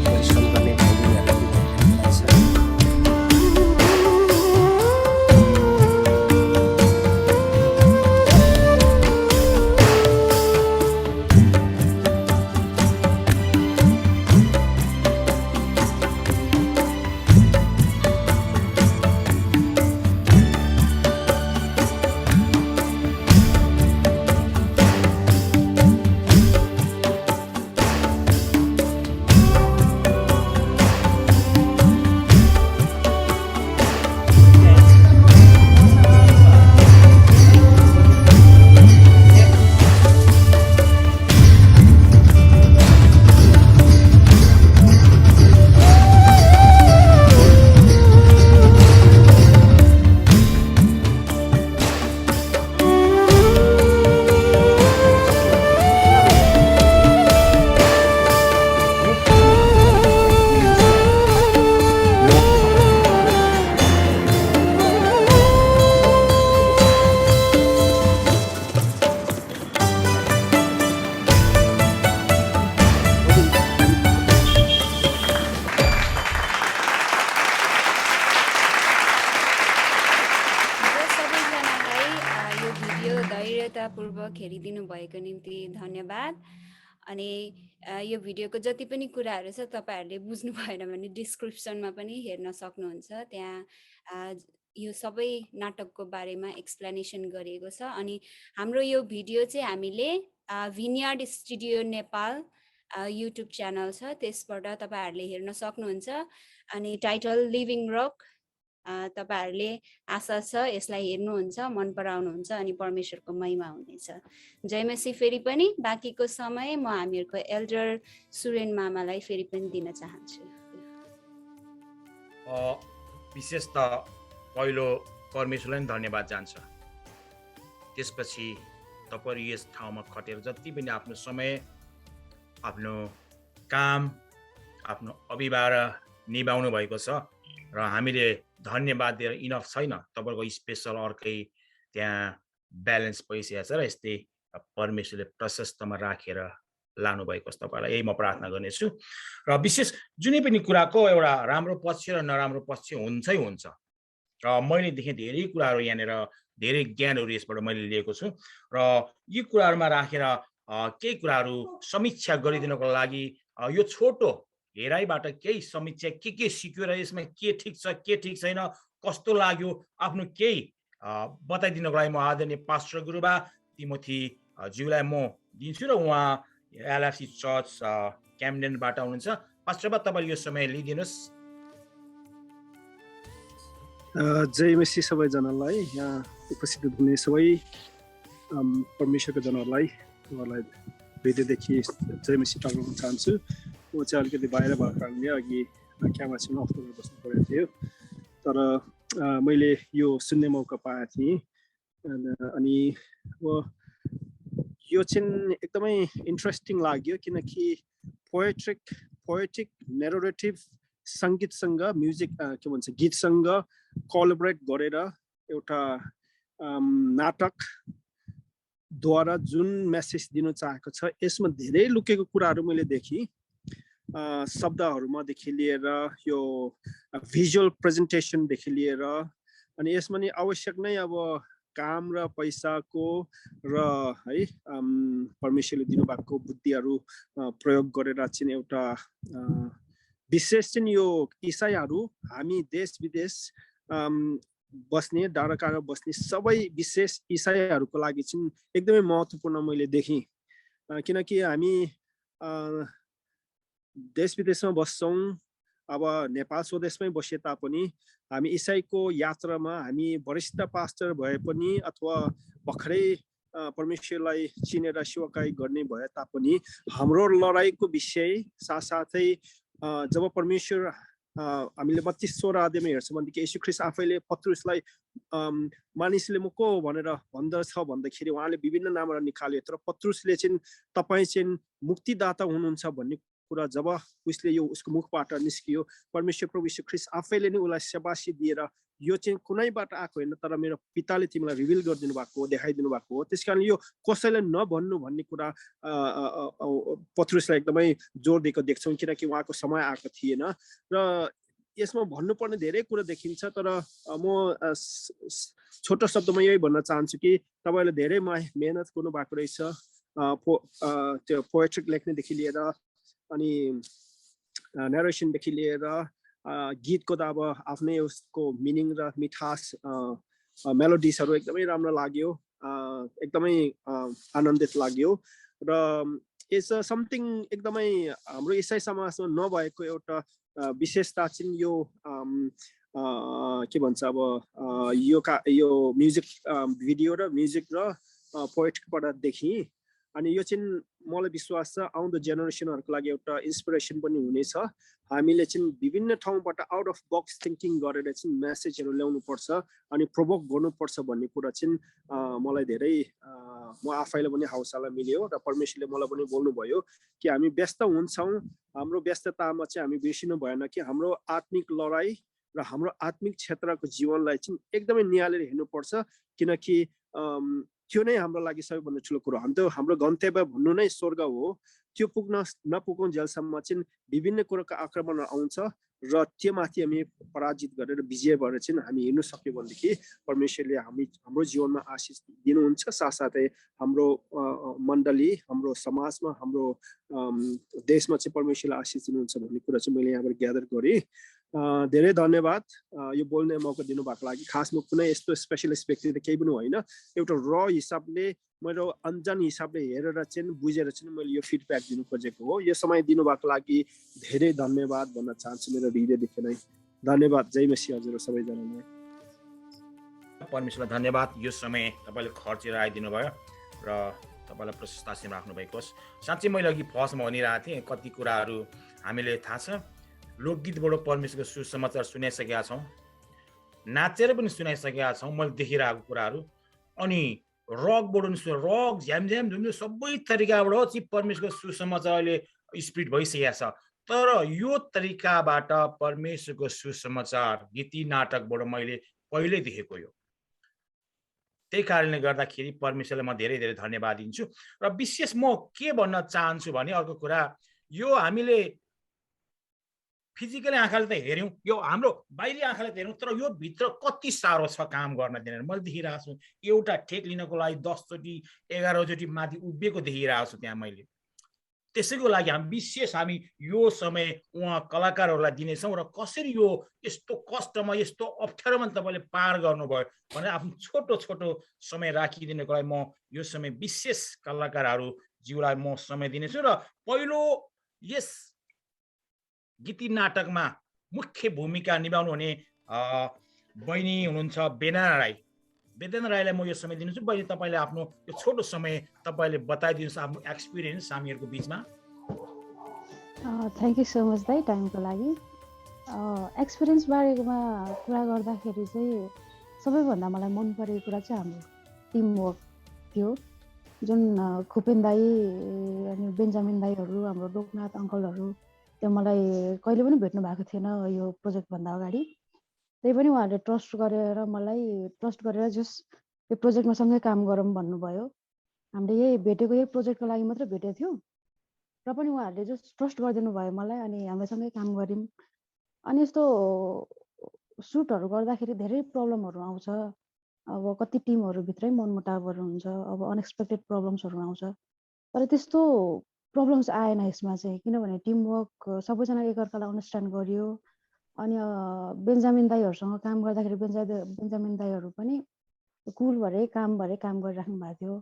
परिश्रम गर्ने धैर्यतापूर्वक हेरिदिनु भएको निम्ति धन्यवाद अनि यो भिडियोको जति पनि कुराहरू छ तपाईहरुले बुझ्नु भएन भने डिस्क्रिप्सनमा पनि हेर्न सक्नुहुन्छ त्यहाँ यो सबै नाटकको बारेमा एक्सप्लेनेसन गरिएको छ अनि हाम्रो यो भिडियो चाहिँ हामीले भिनयार्ड स्टुडियो नेपाल युट्युब च्यानल छ त्यसबाट तपाईहरुले हेर्न सक्नुहुन्छ अनि टाइटल लिभिङ रक तपाईहरुले आशा छ यसलाई हेर्नुहुन्छ मन पराउनुहुन्छ अनि परमेश्वरको महिमा हुनेछ जयमसी फेरि पनि बाँकीको समय म हामीहरुको एल्डर सुरेन मामालाई फेरि पनि दिन चाहन्छु विशेष त पहिलो परमेश्वरलाई नै धन्यवाद जान्छ त्यसपछि तपाईहरु यस ठाउँमा खटेर जति पनि आफ्नो समय आफ्नो काम आफ्नो अभिभार निभाउनु भएको छ र हामीले धन्यवाद दिएर इनफ छैन तपाईहरुको स्पेशल अर्कै त्यहाँ ब्यालेन्स पैसा छ र यस्तै परमेश्वरले प्रशस्तमा राखेर लानु भएको छ तपाईहरुलाई यही म प्रार्थना गर्नेछु र विशेष जुनै पनि कुराको एउटा राम्रो पक्ष र नराम्रो पक्ष हुन्छै हुन्छ र मैले देखे धेरै कुराहरू यहाँनिर धेरै ज्ञानहरू यसबाट मैले लिएको छु र यी कुराहरुमा राखेर केही कुराहरू समीक्षा गरिदिनको लागि यो छोटो हेराइबाट केही समीक्षा के सिक्यो र यसमा के ठीक छ के ठीक छैन कस्तो लाग्यो आफ्नो केही बताइदिनको लागि म आदरणीय पास्टर गुरुबा तिमोथी ज्यूलाई म दिन्छु र उहाँ एलएफसी चर्च क्याम्डेनबाट हुनुहुन्छ पास्टरबा तपाईले यो समय लिदिनुस् जयमसी सबैजनालाई यहाँ उपस्थित हुने सबै परमेश्वरको जनहरूलाई उहाँलाई हृदयदेखि जयमसी टाग्न चाहन्छु म चाहिँ अलिकति बाहिर भएको कारणले अघि क्यामेरा छेउमा अफ गरेर बस्नु परेको थियो तर मैले यो सुन्ने मौका पाएको थिएँ अनि यो चाहिँ एकदमै इन्ट्रेस्टिङ लाग्यो किनकि पोएटिक नेरेटिभ सङ्गीतसँग म्युजिक के भन्छ गीतसँग कोलाबोरेट गरेर एउटा नाटकद्वारा जुन मेसेज दिन चाहेको छ यसमा धेरै लुकेको कुराहरू मैले देखेँ शब्दहरूमादेखि लिएर यो भिजुअल प्रेजेन्टेसनदेखि लिएर अनि यसमा नि आवश्यक नै अब काम र पैसाको र है परमेश्वरले दिनुभएको बुद्धिहरू प्रयोग गरेर चाहिँ एउटा विशेष चाहिँ यो इसाईहरू हामी देश विदेश बस्ने डाँडा काँडा बस्ने सबै विशेष इसाईहरूको लागि चाहिँ एकदमै महत्त्वपूर्ण मैले देखेँ किनकि हामी देश विदेशमा बस्छौँ अब नेपाल स्वदेशमै बसे तापनि हामी इसाईको यात्रामा हामी वरिष्ठ पास्टर भए पनि अथवा भर्खरै परमेश्वरलाई चिनेर सेवाकाई गर्ने भए तापनि हाम्रो लडाइँको विषय साथसाथै जब परमेश्वर हामीले 32 अध्यायमा हेर्छौँ भनेदेखि येशू ख्रीष्ट आफैले पत्रुसलाई मानिसले म को भनेर भन्दछ भन्दाखेरि उहाँले विभिन्न नामहरू निकाल्यो तर पत्रुसले चाहिँ तपाईँ चाहिँ मुक्तिदाता हुनुहुन्छ भन्ने कुरा जब उसले यो उसको मुखबाट निस्कियो परमेश्वर प्रभु येशू ख्रीष्ट आफैले नै उसलाई शाबासी दिएर यो चाहिँ कुनैबाट आएको होइन तर मेरो पिताले तिमीलाई रिभिल गरिदिनु भएको हो देखाइदिनु भएको हो त्यसकारण यो कसैलाई नभन्नु भन्ने कुरा पत्रुसलाई एकदमै जोड दिएको देख्छौँ किनकि उहाँको समय आएको थिएन र यसमा भन्नुपर्ने धेरै कुरा देखिन्छ तर म छोटो शब्दमा यही भन्न चाहन्छु कि तपाईँले धेरै मेहनत गर्नुभएको रहेछ त्यो पोएट्रिक लेख्नेदेखि लिएर अनि नरेसनदेखि लिएर गीतको त अब आफ्नै उसको मिनिङ र मिठास मेलोडिजहरू एकदमै राम्रो लाग्यो एकदमै आनन्दित लाग्यो र इट्स समथिङ एकदमै हाम्रो इसाई समाजमा नभएको एउटा विशेषता चाहिँ यो के भन्छ अब यो म्युजिक भिडियो र म्युजिक र पोएट्रीबाट देखेँ अनि यो चाहिँ मलाई विश्वास छ आउँदो जेनेरेसनहरूको लागि एउटा इन्सपिरेसन पनि हुनेछ हामीले चाहिँ विभिन्न ठाउँबाट आउट अफ बक्स थिङ्किङ गरेर चाहिँ मेसेजहरू ल्याउनु पर्छ अनि प्रोभोक गर्नुपर्छ भन्ने कुरा चाहिँ मलाई धेरै म आफैलाई पनि हौसला मिल्यो र परमेश्वरले मलाई पनि बोल्नुभयो कि हामी व्यस्त हुन्छौँ हाम्रो व्यस्ततामा चाहिँ हामी बिर्सिनु भएन कि हाम्रो आत्मिक लडाइँ र हाम्रो आत्मिक क्षेत्रको जीवनलाई चाहिँ एकदमै निहालेर हेर्नुपर्छ किनकि त्यो नै हाम्रो लागि सबैभन्दा ठुलो कुरो हाम्रो गन्तव्य भन्नु नै स्वर्ग हो त्यो नपुग्नु जेलसम्म चाहिँ विभिन्न कुराको आक्रमण आउँछ र त्यो माथि हामी पराजित गरेर विजय भएर चाहिँ हामी हिँड्नु सक्यो भनेदेखि परमेश्वरले हाम्रो जीवनमा आशिष दिनुहुन्छ साथसाथै हाम्रो मण्डली हाम्रो समाजमा हाम्रो देशमा चाहिँ परमेश्वरले आशिष दिनुहुन्छ भन्ने कुरा चाहिँ मैले यहाँबाट ग्यादर गरेँ धेरै धन्यवाद यो बोल्ने मौका दिनुभएको लागि खासमा कुनै यस्तो स्पेसलिस्ट व्यक्ति त केही पनि होइन एउटा र हिसाबले मेरो अन्जान हिसाबले हेरेर चाहिँ बुझेर चाहिँ मैले यो फिडब्याक दिनु खोजेको हो यो समय दिनुभएको लागि धेरै धन्यवाद भन्न चाहन्छु मेरो हृदयदेखि नै धन्यवाद जय मसीह हजुर सबैजनालाई परमेश्वरलाई धन्यवाद यो समय तपाईँले खर्चेर आइदिनु भयो र तपाईँलाई प्रशस्त आशीष राख्नु भएको होस् साँच्चै मैले अघि फर्स्टमा भनिरहेको थिएँ कति कुराहरू हामीले थाहा छ लोकगीतबाट परमेश्वरको सुसमाचार सुनाइसकेका छौँ नाचेर पनि सुनाइसकेका छौँ मैले देखिरहेको कुराहरू अनि रकबाट पनि रक झ्यामझ्याम झुम्झुम सबै तरिकाबाट चाहिँ परमेश्वरको सुसमाचार अहिले स्प्रिड भइसकेको छ तर यो तरिकाबाट परमेश्वरको सुसमाचार गीति नाटकबाट मैले पहिल्यै देखेको यो त्यही कारणले गर्दाखेरि परमेश्वरलाई म धेरै धेरै धन्यवाद दिन्छु र विशेष म के भन्न चाहन्छु भने अर्को कुरा यो हामीले फिजिकली आँखाले त हेऱ्यौँ यो हाम्रो बाहिरी आँखाले त हेऱ्यौँ तर यो भित्र कति साह्रो छ काम गर्न दिने मैले देखिरहेको छु एउटा ठेक लिनको लागि 10 चोटि 11 चोटि माथि उभिएको देखिरहेको छु त्यहाँ मैले त्यसैको लागि हामी यो समय उहाँ कलाकारहरूलाई दिनेछौँ र कसरी यो यस्तो कष्टमा यस्तो अप्ठ्यारोमा तपाईँले पार गर्नुभयो भनेर आफ्नो छोटो छोटो समय राखिदिनको लागि म यो समय विशेष कलाकारहरूज्यूलाई म समय दिनेछु र पहिलो यस गीति नाटकमा मुख्य भूमिका निभाउनु हुने बहिनी हुनुहुन्छ वेदना राईलाई म यो समय दिन्छु बहिनी तपाईँले आफ्नो यो छोटो समय तपाईँले बताइदिनुहोस् आफ्नो एक्सपिरियन्स हामीहरूको बिचमा थ्याङ्क यू सो मच दाइ टाइमको लागि एक्सपिरियन्स बारेमा कुरा गर्दाखेरि चाहिँ सबैभन्दा मलाई मन परेको कुरा चाहिँ हाम्रो टिमवर्क थियो जुन खुपेन दाई अनि बेन्जामिन दाईहरू हाम्रो लोकनाथ अङ्कलहरू त्यो मलाई कहिले पनि भेट्नु भएको थिएन यो प्रोजेक्टभन्दा अगाडि त्यही पनि उहाँहरूले ट्रस्ट गरेर जस्ट यो प्रोजेक्टमा सँगै काम गरौँ भन्नुभयो हामीले यही भेटेको यही प्रोजेक्टको लागि मात्रै भेटेको थियौँ र पनि उहाँहरूले जस्ट ट्रस्ट गरिदिनु भयो मलाई अनि हामी सँगै काम गऱ्यौँ अनि यस्तो सुटहरू गर्दाखेरि धेरै प्रब्लमहरू आउँछ। अब कति टिमहरूभित्रै मनमुटावहरू हुन्छ, अब अनएक्सपेक्टेड प्रब्लम्सहरू आउँछ। तर त्यस्तो प्रब्लम्स आएन यसमा चाहिँ, किनभने टिमवर्क सबैजना एकअर्कालाई अन्डरस्ट्यान्ड गरियो। अनि बेन्जामिन दाईहरूसँग काम गर्दाखेरि बेन्जामिन दाईहरू पनि कुल भरे काम गरिराख्नु भएको थियो।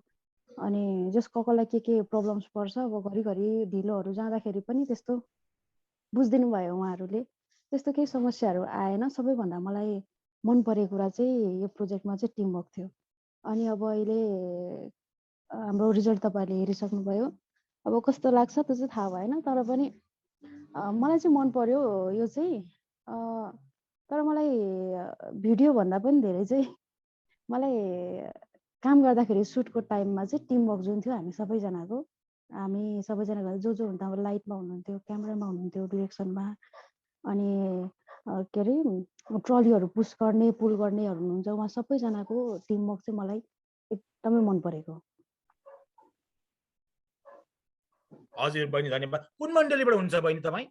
अनि जस कसलाई के प्रब्लम्स पर्छ, अब घरिघरि ढिलोहरू जाँदाखेरि पनि त्यस्तो बुझिदिनु भयो उहाँहरूले। त्यस्तो केही समस्याहरू आएन। सबैभन्दा मलाई मन परेको कुरा चाहिँ यो प्रोजेक्टमा चाहिँ टिमवर्क थियो। अनि अब अहिले हाम्रो रिजल्ट तपाईँहरूले हेरिसक्नुभयो। अब कस्तो लाग्छ त्यो चाहिँ थाहा भएन, तर पनि मलाई चाहिँ मन पर्यो यो चाहिँ। तर मलाई भिडियो भन्दा पनि धेरै चाहिँ मलाई काम गर्दाखेरि सुटको टाइममा चाहिँ टिमवर्क जुन थियो हामी सबैजनाको जो हुन्थ्यो, अब लाइटमा हुनुहुन्थ्यो, क्यामेरामा हुनुहुन्थ्यो, डिरेक्सनमा, अनि के अरे ट्रलीहरू पुस गर्ने पुल गर्नेहरू हुनुहुन्छ, उहाँ सबैजनाको टिमवर्क चाहिँ मलाई एकदमै मन परेको। हजुर बहिनी धन्यवाद। कुन मण्डलीबाट हुन्छ बहिनी तपाईँ?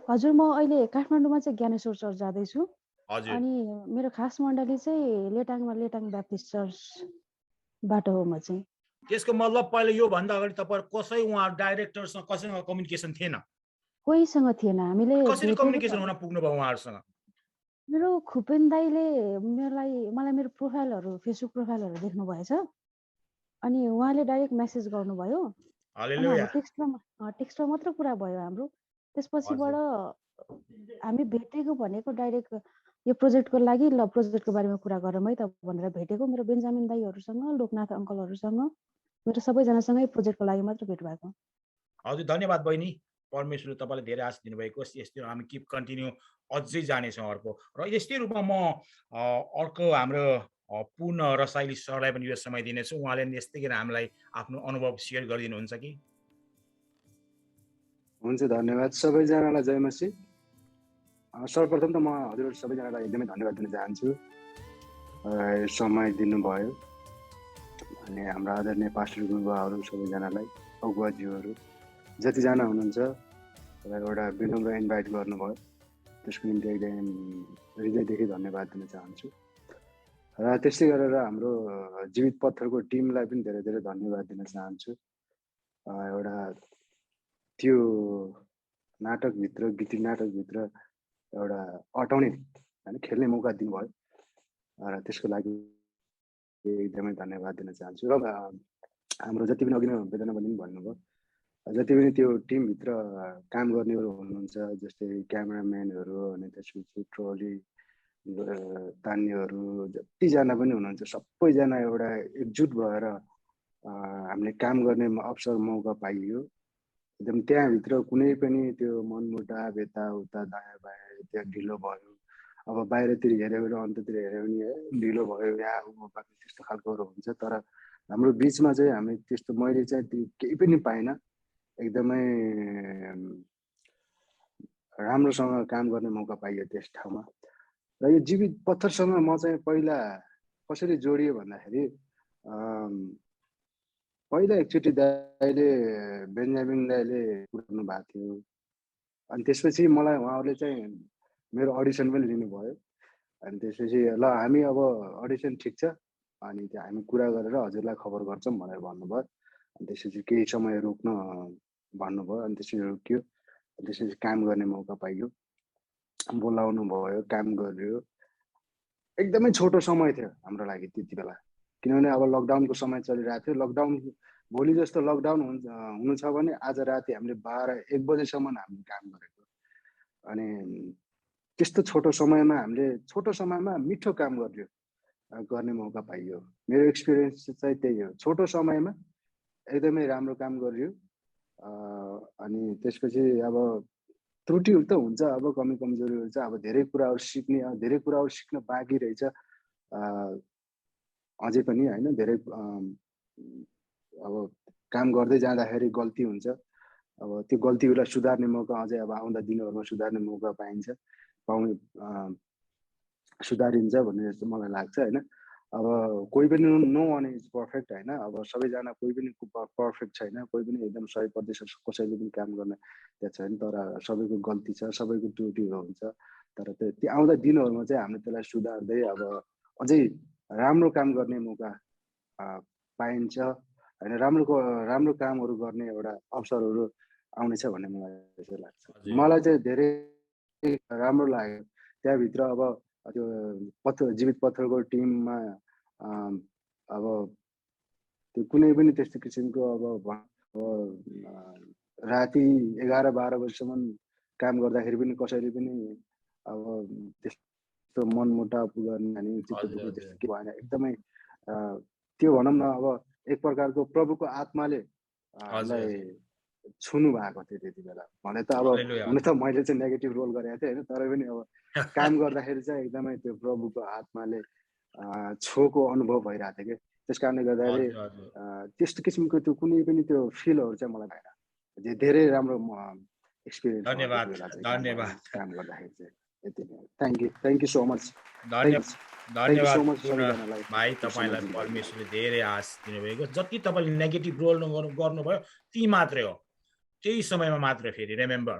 हजुर, म अहिले काठमाडौँमा चाहिँ ज्ञानेश्वर चर्च जाँदैछु। हजुर। अनि मेरो खास मण्डली चाहिँ लेटाङ ब्याप्टिस्ट चर्चबाट हो म चाहिँ। त्यसको मतलब पहिले यो भन्दा अगाडि तपाईहरु उहाँ डाइरेक्टरसँग कसैसँग कम्युनिकेसन थिएन? कोहीसँग थिएन। हामीले कसरी कम्युनिकेसन हुन पुग्नु भयो उहाँहरुसँग? मेरो खुपेन दाइले मलाई मेरो प्रोफाइलहरु, फेसबुक प्रोफाइलहरु देख्नु भएछ। अनि उहाँले डाइरेक्ट मेसेज गर्नुभयो। हालेलुया। टेक्स्टमा मात्र कुरा भयो हाम्रो। त्यसपछिबाट हामी भेटेको भनेको डाइरेक्ट यो प्रोजेक्टको लागि, ल प्रोजेक्टको बारेमा कुरा गरौँ है त भनेर भेटेको। मेरो बेन्जामिन दाइहरुसँग, लोकनाथ अंकलहरुसँग, मेरो सबैजनासँगै प्रोजेक्टको लागि मात्र भेट भएको। हजुर धन्यवाद बहिनी। परमेश्वरले तपाईलाई धेरै आशीष दिनुभएको। यस्तै हामी किप कन्टिन्यू अझै जानेछौँ अर्को। र यस्तै रूपमा म अर्को हाम्रो पूर्ण रसाइली सरलाई पनि यो समय दिनेछु। उहाँले यस्तै गरी हामीलाई आफ्नो अनुभव शेयर गरिदिनुहुन्छ कि? हुन्छ, धन्यवाद सबैजनालाई। जय मसीह। सर्वप्रथम त म हजुरहरु सबैजनालाई एकदमै धन्यवाद दिन चाहन्छु, समय दिनुभयो। अनि हाम्रो आदरणीय पास्टर गुरुबाहरू सबैजनालाई, अगुवाज्यूहरू जतिजना हुनुहुन्छ एउटा विनम्र इन्भाइट गर्नुभयो, त्यसको निम्ति एकदम हृदयदेखि धन्यवाद दिन चाहन्छु। र त्यस्तै गरेर हाम्रो जीवित पत्थरको टिमलाई पनि धेरै धेरै धन्यवाद दिन चाहन्छु। एउटा त्यो नाटकभित्र, गीत नाटकभित्र एउटा अटाउने हैन खेल्ने मौका दिनुभयो, र त्यसको लागि एकदमै धन्यवाद दिन चाहन्छु। र हाम्रो जति पनि अघि नै वेदना पनि भन्नुभयो, जति पनि त्यो टिमभित्र काम गर्नेहरू हुनुहुन्छ, जस्तै क्यामेराम्यानहरू, अनि त्यसपछि ट्रली तान्नेहरू, जतिजना पनि हुनुहुन्छ, सबैजना एउटा एकजुट भएर हामीले काम गर्ने अवसर मौका पाइयो। एकदम त्यहाँभित्र कुनै पनि त्यो मनमुटाव यताउता दायाँ बायाँ त्यहाँ ढिलो भयो, अब बाहिरतिर हेऱ्यो भने अन्ततिर हेऱ्यो भने ढिलो भयो या त्यस्तो खालकोहरू हुन्छ। तर हाम्रो बिचमा चाहिँ हामी त्यस्तो, मैले चाहिँ त्यो केही पनि पाइनँ। एकदमै राम्रोसँग काम गर्ने मौका पाइयो त्यस ठाउँमा। र यो जीवित पत्थरसँग म चाहिँ पहिला कसरी जोडियो भन्दाखेरि, पहिला एकचोटि दाइले बेन्जामिन दाइले पुर्याउनु भएको थियो। अनि त्यसपछि मलाई उहाँहरूले चाहिँ मेरो अडिसन पनि लिनुभयो। अनि त्यसपछि ल हामी अब अडिसन ठिक छ, अनि त्यो हामी कुरा गरेर हजुरलाई खबर गर्छौँ भनेर भन्नुभयो। अनि त्यसपछि केही समय रोक्न भन्नुभयो। अनि त्यसपछि रोकियो। त्यसपछि काम गर्ने मौका पाइयो, बोलाउनु भयो, काम गर्यो। एकदमै छोटो समय थियो हाम्रो लागि त्यति बेला, किनभने अब लकडाउनको समय चलिरहेको थियो। लकडाउन भोलि जस्तो लकडाउन हुनु छ भने आज राति हामीले 12-1 बजेसम्म हामीले काम गरेको। अनि त्यस्तो छोटो समयमा मिठो काम गर्ने मौका पाइयो। मेरो एक्सपिरियन्स चाहिँ त्यही हो, छोटो समयमा एकदमै राम्रो काम गरियो। अनि त्यसपछि अब त्रुटिहरू त हुन्छ, अब कमी कमजोरीहरू चाहिँ, अब धेरै कुराहरू सिक्न बाँकी रहेछ अझै पनि हैन। धेरै अब काम गर्दै जाँदाखेरि गल्ती हुन्छ। अब त्यो गल्तीहरूलाई सुधार्ने मौका अझै अब आउँदा दिनहरूमा सुधार्ने मौका सुधारिन्छ भन्ने जस्तो मलाई लाग्छ हैन। अब कोही पनि नो वान इज पर्फेक्ट होइन, अब सबैजना कोही पनि पर्फेक्ट छैन, कोही पनि एकदम 100% कसैले पनि काम गर्न त्यहाँ छैन, तर सबैको गल्ती छ, सबैको त्रुटिहरू हुन्छ। तर त्यो आउँदा दिनहरूमा चाहिँ हामीले त्यसलाई सुधार्दै अब अझै राम्रो काम गर्ने मौका पाइन्छ होइन, राम्रो कामहरू गर्ने एउटा अवसरहरू आउनेछ भन्ने मलाई चाहिँ लाग्छ। मलाई चाहिँ धेरै राम्रो लाग्यो त्यहाँभित्र। अब त्यो जीवित पत्थरको टिममा अब त्यो कुनै पनि त्यस्तो किसिमको अब राति 11-12 बजीसम्म काम गर्दाखेरि पनि कसैले पनि अब त्यस्तो मनमुटाव गर्ने अनि चित्त दुख्ने त्यस्तो के भएन। एकदमै त्यो भनौँ न अब एक प्रकारको प्रभुको आत्माले हामीलाई छुनु भएको थियो त्यति बेला। भने त अब हुन त मैले चाहिँ नेगेटिभ रोल गरेको थिएँ होइन, तर पनि अब काम गर्दाखेरि चाहिँ एकदमै त्यो प्रभुको आत्माले छोको अनुभव भइरहेको थियो कि, त्यस कारणले गर्दाखेरि त्यस्तो किसिमको त्यो कुनै पनि त्यो फिलहरू चाहिँ मलाई भएन। धेरै राम्रो एक्सपिरियन्स। धन्यवाद काम गर्दाखेरि चाहिँ यति नै। Thank you so much. धन्यवाद भाइ, तपाईँलाई परमेश्वरले धेरै आशिष दिनुभएको। जति तपाईँले नेगेटिभ रोल गर्नुभयो ती मात्रै हो, त्यही समयमा मात्रै। फेरि रिमेम्बर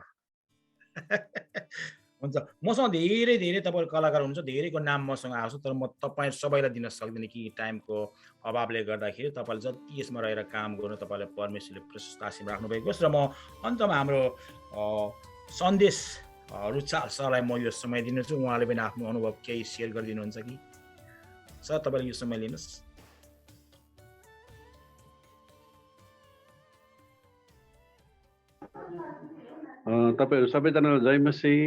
हुन्छ, मसँग धेरै धेरै तपाईँहरू कलाकार हुन्छ, धेरैको नाम मसँग आउँछ, तर म तपाईँ सबैलाई दिन सक्दिनँ कि टाइमको अभावले गर्दाखेरि। तपाईँले जति यसमा रहेर काम गर्नु, तपाईँलाई परमेश्वरले प्रशस्त आशीष राख्नुभएको छ। र म अन्तमा हाम्रो सन्देश रुचाल सरलाई म यो समय दिन्छु, उहाँले पनि आफ्नो अनुभव केही सेयर गरिदिनुहुन्छ कि? सर तपाईँले यो समय लिनुहोस्। तपाईँहरू सबैजनालाई जय मसीह।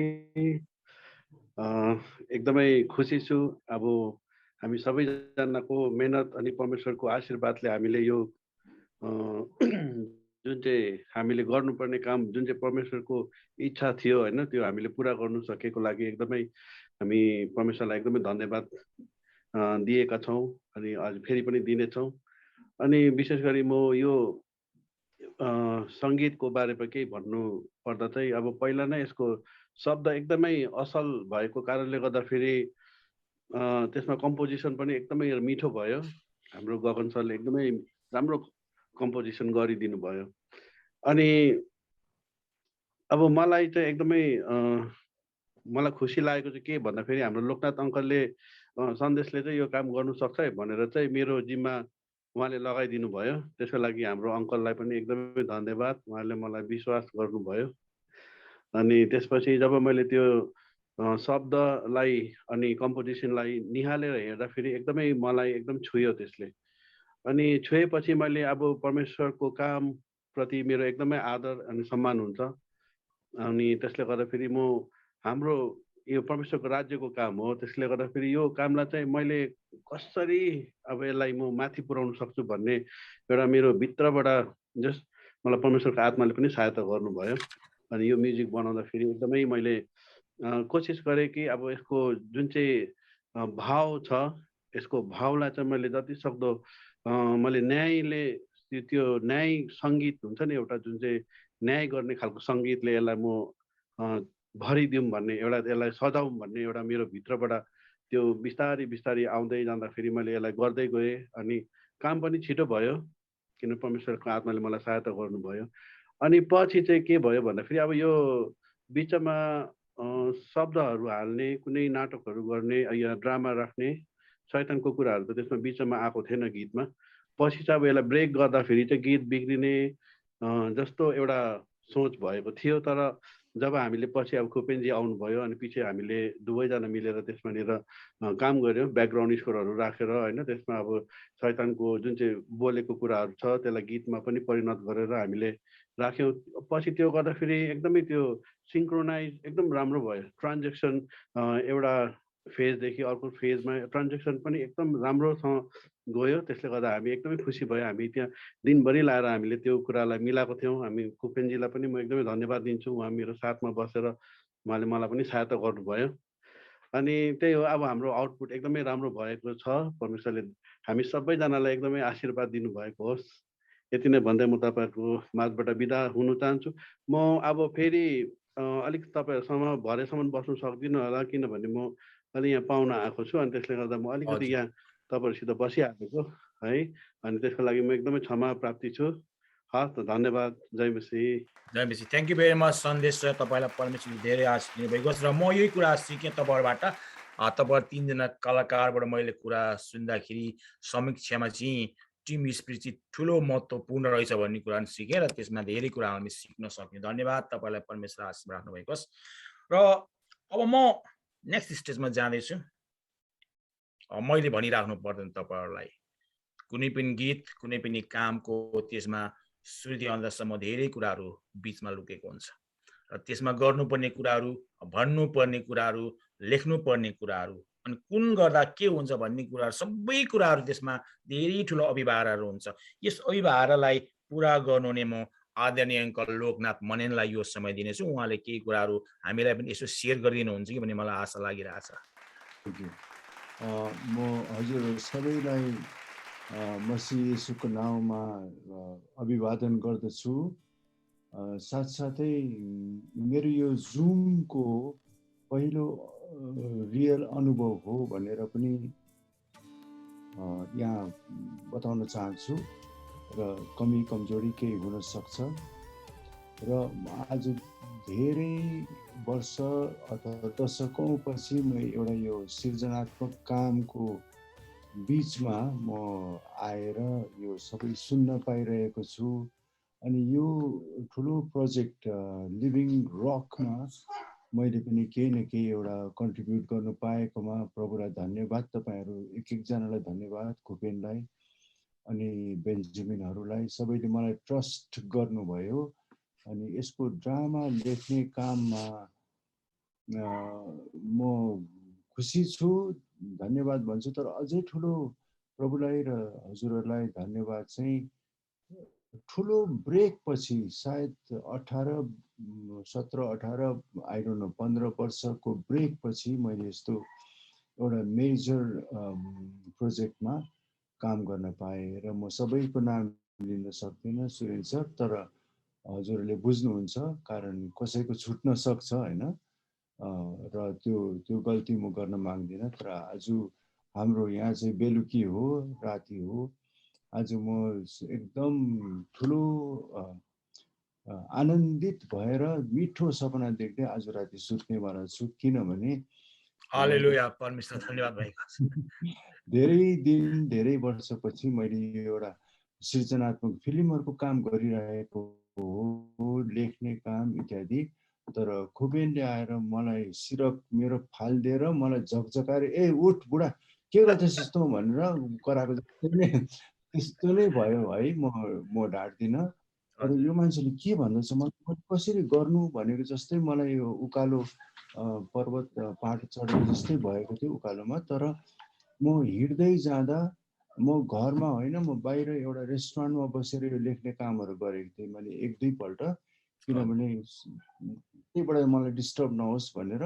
एकदमै खुसी छु। अब हामी सबैजनाको मेहनत अनि परमेश्वरको आशीर्वादले हामीले यो जुन चाहिँ हामीले गर्नुपर्ने काम, जुन चाहिँ परमेश्वरको इच्छा थियो होइन, त्यो हामीले पुरा गर्नु सकेको लागि एकदमै हामी परमेश्वरलाई एकदमै धन्यवाद दिएका छौँ अनि आज फेरि पनि दिनेछौँ। अनि विशेष गरी म यो सङ्गीतको बारेमा केही भन्नु पर्दा चाहिँ अब पहिला नै यसको शब्द एकदमै असल भएको कारणले गर्दाखेरि त्यसमा कम्पोजिसन पनि एकदमै मिठो भयो। हाम्रो गगन सरले एकदमै राम्रो कम्पोजिसन गरिदिनु भयो। अनि अब मलाई चाहिँ एकदमै मलाई खुसी लागेको चाहिँ के भन्दाखेरि हाम्रो लोकनाथ अङ्कलले सन्देशले चाहिँ यो काम गर्नु सक्छ भनेर चाहिँ मेरो जिम्मा उहाँले लगाइदिनु भयो। त्यसको लागि हाम्रो अङ्कललाई पनि एकदमै धन्यवाद, उहाँले मलाई विश्वास गर्नुभयो। अनि त्यसपछि जब मैले त्यो शब्दलाई अनि कम्पोजिसनलाई निहालेर हेर्दाखेरि एकदमै मलाई एकदम छुयो त्यसले। अनि छुएपछि मैले अब परमेश्वरको काम प्रति मेरो एकदमै आदर अनि सम्मान हुन्छ। अनि त्यसले गर्दाखेरि म हाम्रो यो परमेश्वरको राज्यको काम हो, त्यसले गर्दाखेरि यो कामलाई चाहिँ मैले कसरी अब यसलाई म माथि पुर्याउन सक्छु भन्ने एउटा मेरो भित्रबाट जस्ट मलाई परमेश्वरको आत्माले पनि सहायता गर्नुभयो। अनि यो म्युजिक बनाउँदाखेरि एकदमै मैले कोसिस गरेँ कि अब यसको जुन चाहिँ भाव छ, यसको भावलाई चाहिँ मैले जति सक्दो मैले न्यायले त्यो न्याय सङ्गीत हुन्छ नि एउटा, जुन चाहिँ न्याय गर्ने खालको सङ्गीतले यसलाई म भरिदिउँ भन्ने एउटा, यसलाई सजाउँ भन्ने एउटा मेरो भित्रबाट त्यो बिस्तारै बिस्तारै आउँदै जाँदाखेरि मैले यसलाई गर्दै गएँ। अनि काम पनि छिटो भयो किन परमेश्वरको आत्माले मलाई सहायता गर्नुभयो। अनि पछि चाहिँ के भयो भन्दाखेरि अब यो बिचमा शब्दहरू हाल्ने, कुनै नाटकहरू गर्ने या ड्रामा राख्ने शैतानको कुराहरू त त्यसमा बिचमा आएको थिएन गीतमा। पछि चाहिँ अब यसलाई ब्रेक गर्दाखेरि चाहिँ गीत बिग्रिने जस्तो एउटा सोच भएको थियो। तर जब हामीले पछि अब खुपेनजी आउनुभयो अनि पछि हामीले दुवैजना मिलेर त्यसमानिर काम गऱ्यौँ, ब्याकग्राउन्ड स्कोरहरू राखेर होइन। त्यसमा अब शैतानको जुन चाहिँ बोलेको कुराहरू छ त्यसलाई गीतमा पनि परिणत गरेर हामीले राख्यौँ। पछि त्यो गर्दाखेरि एकदमै त्यो सिङ्क्रोनाइज एकदम राम्रो भयो। ट्रान्जेक्सन एउटा फेजदेखि अर्को फेजमा ट्रान्जेक्सन पनि एकदम राम्रोसँग गयो। त्यसले गर्दा हामी एकदमै खुसी भयो। हामी त्यहाँ दिनभरि लाएर हामीले त्यो कुरालाई मिलाएको थियौँ। हामी कुपेनजीलाई पनि म एकदमै धन्यवाद दिन्छु, उहाँ मेरो साथमा बसेर उहाँले मलाई पनि सहायता गर्नुभयो। अनि त्यही हो, अब हाम्रो आउटपुट एकदमै राम्रो भएको छ। परमेश्वरले हामी सबैजनालाई एकदमै आशीर्वाद दिनुभएको होस्। यति नै भन्दै म तपाईँहरूको माझबाट बिदा हुन चाहन्छु। म अब फेरि अलिक तपाईँहरूसँग भरेसम्म बस्नु सक्दिनँ होला, किनभने म अलि यहाँ पाहुना आएको छु। अनि त्यसले गर्दा म अलिकति यहाँ तपाईँहरूसित बसिहालेको है। अनि त्यसको लागि म एकदमै क्षमा प्राप्ति छु। हस्, धन्यवाद। जय मसीह। जय मसीह। थ्याङ्क यू भेरी मच सन्देश सर, तपाईँलाई परमेश्वरले धेरै आशिष दिनुभएको छ। र म यही कुरा सिकेँ तपाईँहरूबाट। तपाईँहरू तीनजना कलाकारबाट मैले कुरा सुन्दाखेरि समीक्षामा चाहिँ टिम स्पिरिट चाहिँ ठुलो महत्त्वपूर्ण रहेछ भन्ने कुरा सिकेँ र त्यसमा धेरै कुरा हामी सिक्न सक्यौँ। धन्यवाद, तपाईँलाई परमेश्वर आशिष राख्नुभएको होस्। र अब म नेक्स्ट स्टेजमा जाँदैछु। मैले भनिराख्नु पर्दैन तपाईँहरूलाई, कुनै पनि गीत, कुनै पनि कामको त्यसमा सुरुदेखि अन्तसम्म धेरै कुराहरू बिचमा लुकेको हुन्छ र त्यसमा गर्नुपर्ने कुराहरू, भन्नुपर्ने कुराहरू, लेख्नुपर्ने कुराहरू, अनि कुन गर्दा के हुन्छ भन्ने कुराहरू, सबै कुराहरू त्यसमा धेरै ठुलो अभिभावकहरू हुन्छ। यस अभिभावकलाई पुरा गर्नुहुने म आदरणीय अङ्कल लोकनाथ मनेनलाई यो समय दिनेछु। उहाँले केही कुराहरू हामीलाई पनि यसो सेयर गरिदिनुहुन्छ कि भन्ने मलाई आशा लागिरहेछ। म हजुर सबैलाई मसीह येशूको नाउँमा अभिवादन गर्दछु। साथसाथै मेरो यो जुमको पहिलो रियल अनुभव हो भनेर पनि यहाँ बताउन चाहन्छु र कमी कमजोरी केही हुन सक्छ। र आज धेरै वर्ष अथवा दशकौँ पछि म एउटा यो सृजनात्मक कामको बिचमा म आएर यो सबै सुन्न पाइरहेको छु। अनि यो ठुलो प्रोजेक्ट लिभिङ रकमा मैले पनि केही न केही एउटा कन्ट्रिब्युट गर्नु पाएकोमा प्रभुलाई धन्यवाद। तपाईँहरू एक एकजनालाई धन्यवाद, खुपेनलाई अनि बेन्जामिनहरूलाई, सबैले मलाई ट्रस्ट गर्नुभयो। अनि यसको ड्रामा लेख्ने काममा म खुसी छु, धन्यवाद भन्छु। तर अझै ठुलो प्रभुलाई र हजुरहरूलाई धन्यवाद चाहिँ ठुलो ब्रेक पछि, सायद 17-18 आई डोन्ट नो 15 वर्षको ब्रेक पछि मैले यस्तो एउटा मेजर प्रोजेक्टमा काम गर्न पाएँ। र म सबैको नाम लिन सक्दिनँ सुरेन सर, तर हजुरहरूले बुझ्नुहुन्छ, कारण कसैको छुट्न सक्छ होइन। र त्यो गल्ती म गर्न माग्दिनँ। तर आज हाम्रो यहाँ चाहिँ बेलुकी हो, राति हो। आज म एकदम ठुलो आनन्दित भएर मिठो सपना देख्दै आज राति सुत्नेवाला छु। किनभने हालेलुया, परमेश्वर धन्यवाद भएको छ। धेरै दिन धेरै वर्षपछि मैले एउटा सृजनात्मक फिल्महरूको काम गरिरहेको हो, लेख्ने काम इत्यादि। तर खुबेनले आएर मलाई सिरक मेरो फालिदिएर मलाई झकझकाएर ए उठ बुढा के गर्दैछ यस्तो भनेर कराएको त्यस्तो नै भयो है। म ढाट्दिनँ। तर यो मान्छेले के भन्दैछ मलाई कसरी गर्नु भनेको जस्तै मलाई यो उकालो पर्वत पहाड चढेको जस्तै भएको थियो उकालोमा। तर म हिँड्दै जाँदा म घरमा होइन, म बाहिर एउटा रेस्टुरेन्टमा बसेर यो लेख्ने कामहरू गरेको थिएँ मैले 1-2 पल्ट, किनभने त्यहीबाट मलाई डिस्टर्ब नहोस् भनेर।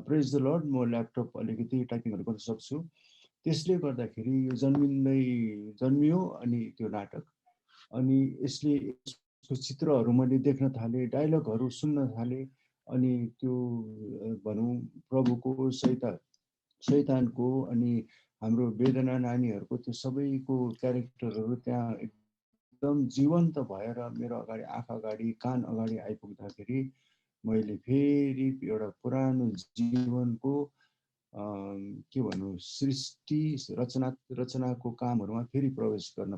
प्रेज द लर्ड, म ल्यापटप अलिकति टाइपिङहरू गर्न सक्छु। त्यसले गर्दाखेरि यो जन्मियो अनि त्यो नाटक। अनि यसको चित्रहरू मैले देख्न थालेँ, डायलगहरू सुन्न थालेँ। अनि त्यो भनौँ प्रभुको शैतानको अनि हाम्रो वेदना नानीहरूको त्यो सबैको क्यारेक्टरहरू त्यहाँ एकदम जीवन्त भएर मेरो अगाडि, आँखा अगाडि, कान अगाडि आइपुग्दाखेरि मैले फेरि एउटा पुरानो जीवनको के भनौँ सृष्टि रचनाको कामहरूमा फेरि प्रवेश गर्न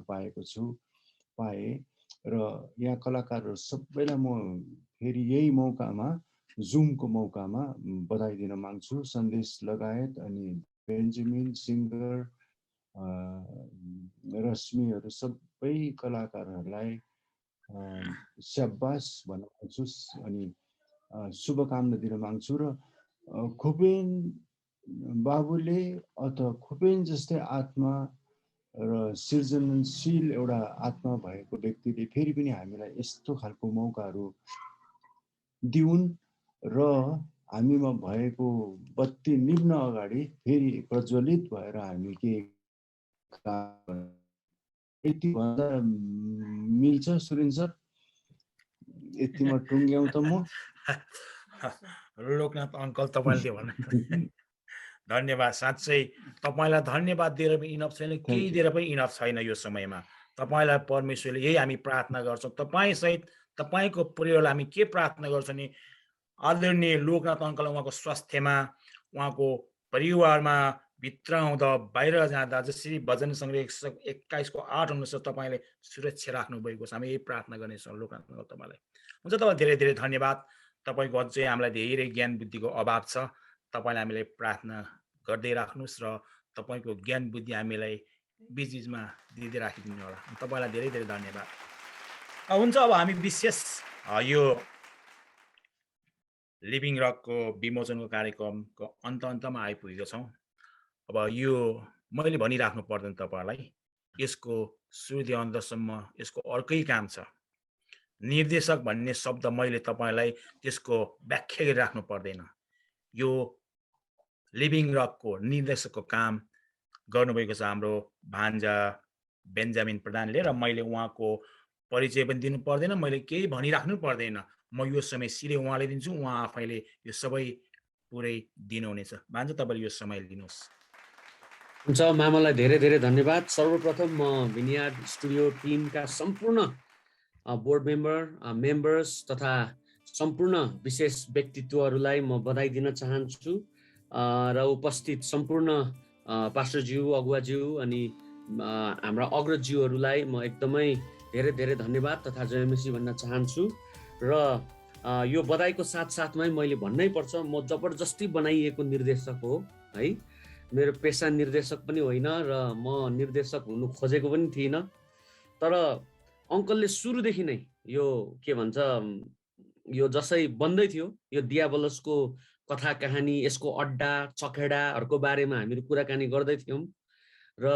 पाएँ। र यहाँ कलाकारहरू सबैलाई म फेरि यही मौकामा, जुमको मौकामा बधाई दिन माग्छु। सन्देश लगायत अनि बेन्जामिन, सिङ्गर, रश्मिहरू सबै कलाकारहरूलाई स्याबास भन्न चाहन्छु अनि शुभकामना दिन माग्छु। र खुपेन बाबुले अथवा खुपेन जस्तै आत्मा र सृजनशील एउटा आत्मा भएको व्यक्तिले फेरि पनि हामीलाई यस्तो खालको मौकाहरू दिउन् र हामीमा भएको बत्ती निभ्न अगाडि फेरि प्रज्वलित भएर हामी के यति भन्दा मिल्छ सुरेन सर? यतिमा टुङ्ग्याउँ त म? लोकनाथ अङ्कल तपाईँले भन्नु धन्यवाद। साँच्चै तपाईँलाई धन्यवाद दिएर पनि इनफ छैन, केही दिएर पनि इनफ छैन यो समयमा। तपाईँलाई परमेश्वरले यही हामी प्रार्थना गर्छौँ। तपाईँसहित तपाईँको परिवारलाई हामी के प्रार्थना गर्छौँ नि, आदरणीय लोकनाथ अङ्कल उहाँको स्वास्थ्यमा, उहाँको परिवारमा भित्र आउँदा बाहिर जाँदा जसरी भजन सङ्ग्रह 121 को 8 अनुसार तपाईँले सुरक्षा राख्नुभएको छ, हामी यही प्रार्थना गर्नेछौँ लोकनाथ अङ्कल तपाईँलाई। हुन्छ, तपाईँ धेरै धेरै धन्यवाद। तपाईँको अझै हामीलाई धेरै ज्ञान बुद्धिको अभाव छ, तपाईँले हामीलाई प्रार्थना गर्दै राख्नुहोस् र तपाईँको ज्ञान बुद्धि हामीलाई बिचबिचमा दिँदै राखिदिनु होला। तपाईँलाई धेरै धेरै धन्यवाद। हुन्छ, अब हामी विशेष यो लिभिङ रकको विमोचनको कार्यक्रमको अन्तमा आइपुगेका छौँ। अब यो मैले भनिराख्नु पर्दैन तपाईँलाई, यसको सुरुदेखि अन्तसम्म यसको अर्कै काम छ। निर्देशक भन्ने शब्द मैले तपाईँलाई त्यसको व्याख्या गरिराख्नु पर्दैन। यो लिभिङ रकको निर्देशकको काम गर्नुभएको छ हाम्रो भान्जा बेन्जामिन प्रधानले, र मैले उहाँको परिचय पनि दिनु पर्दैन, मैले केही भनिराख्नु पर्दैन। म यो समय सिधै उहाँले दिन्छु, उहाँ आफैले यो सबै पुरै दिनुहुनेछ। भान्जा तपाईँले यो समय लिनुहोस्। हुन्छ, मामालाई धेरै धेरै धन्यवाद। सर्वप्रथम म भिनियार्ड स्टुडियो टिमका सम्पूर्ण बोर्ड मेम्बर्स तथा सम्पूर्ण विशेष व्यक्तित्वहरूलाई म बधाई दिन चाहन्छु र उपस्थित सम्पूर्ण पास्टरज्यू, अगुवाज्यू अनि हाम्रा अग्रज्यूहरूलाई म एकदमै धेरै धेरै धन्यवाद तथा जयमसी भन्न चाहन्छु। र यो बधाईको साथसाथमै मैले भन्नै पर्छ, म जबरजस्ती बनाइएको निर्देशक हो है। मेरो पेसा निर्देशक पनि होइन र म निर्देशक हुनु खोजेको पनि थिइनँ, तर अङ्कलले सुरुदेखि नै यो के भन्छ, यो जसै बन्दै थियो यो दियाबलसको कथा कहानी, यसको अड्डा चखेडाहरूको बारेमा हामीहरू कुराकानी गर्दै थियौँ र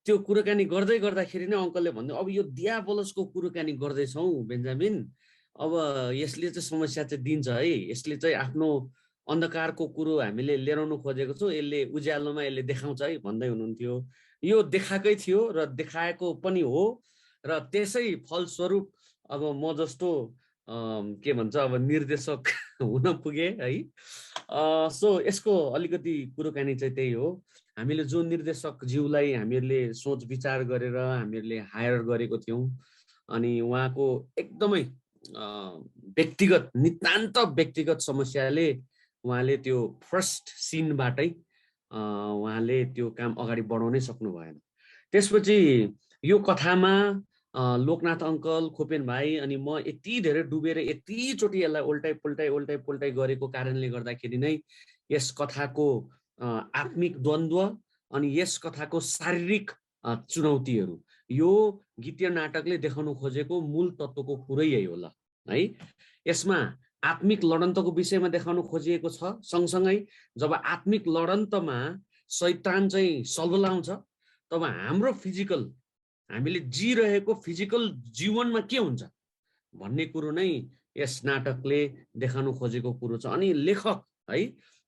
त्यो कुराकानी गर्दै गर्दाखेरि नै अङ्कलले भन्दै, अब यो दियाबलसको कुराकानी गर्दैछौँ बेन्जामिन, अब यसले चाहिँ समस्या चाहिँ दिन्छ है, यसले चाहिँ आफ्नो अन्धकारको कुरो हामीले लिएर आउनु खोजेको छौँ, यसले उज्यालोमा यसले देखाउँछ है भन्दै हुनुहुन्थ्यो। यो देखाएकै थियो र देखाएको पनि हो, र त्यसै फलस्वरूप अब म जस्तो के भन्छ अब निर्देशक हुन पुगे है। सो यसको अलिकति कुराकानी चाहिँ त्यही हो। हामीले जो निर्देशक ज्यूलाई हामीहरूले सोच विचार गरेर हामीहरूले हायर गरेको थियौँ, अनि उहाँको एकदमै व्यक्तिगत नितान्त व्यक्तिगत समस्याले उहाँले त्यो फर्स्ट सिनबाटै उहाँले त्यो काम अगाडि बढाउनै सक्नु भएन। त्यसपछि यो कथामा लोकनाथ अङ्कल, खोपेन भाइ अनि म यति धेरै डुबेर यतिचोटि यसलाई उल्टाइ पुल्टाइ गरेको कारणले गर्दाखेरि नै यस कथाको आत्मिक द्वन्द्व अनि यस कथाको शारीरिक चुनौतीहरू यो गीतीय नाटकले देखाउन खोजेको मूल तत्त्वको कुरै यही होला है। यसमा आत्मिक लडन्तको विषयमा देखाउन खोजिएको छ, सँगसँगै जब आत्मिक लडन्तमा शैतान चाहिँ सल्बलाउँछ तब हाम्रो फिजिकल, हामीले जिरहेको फिजिकल जीवनमा के हुन्छ भन्ने कुरो नै यस नाटकले देखाउन खोजेको कुरो छ। अनि लेखक है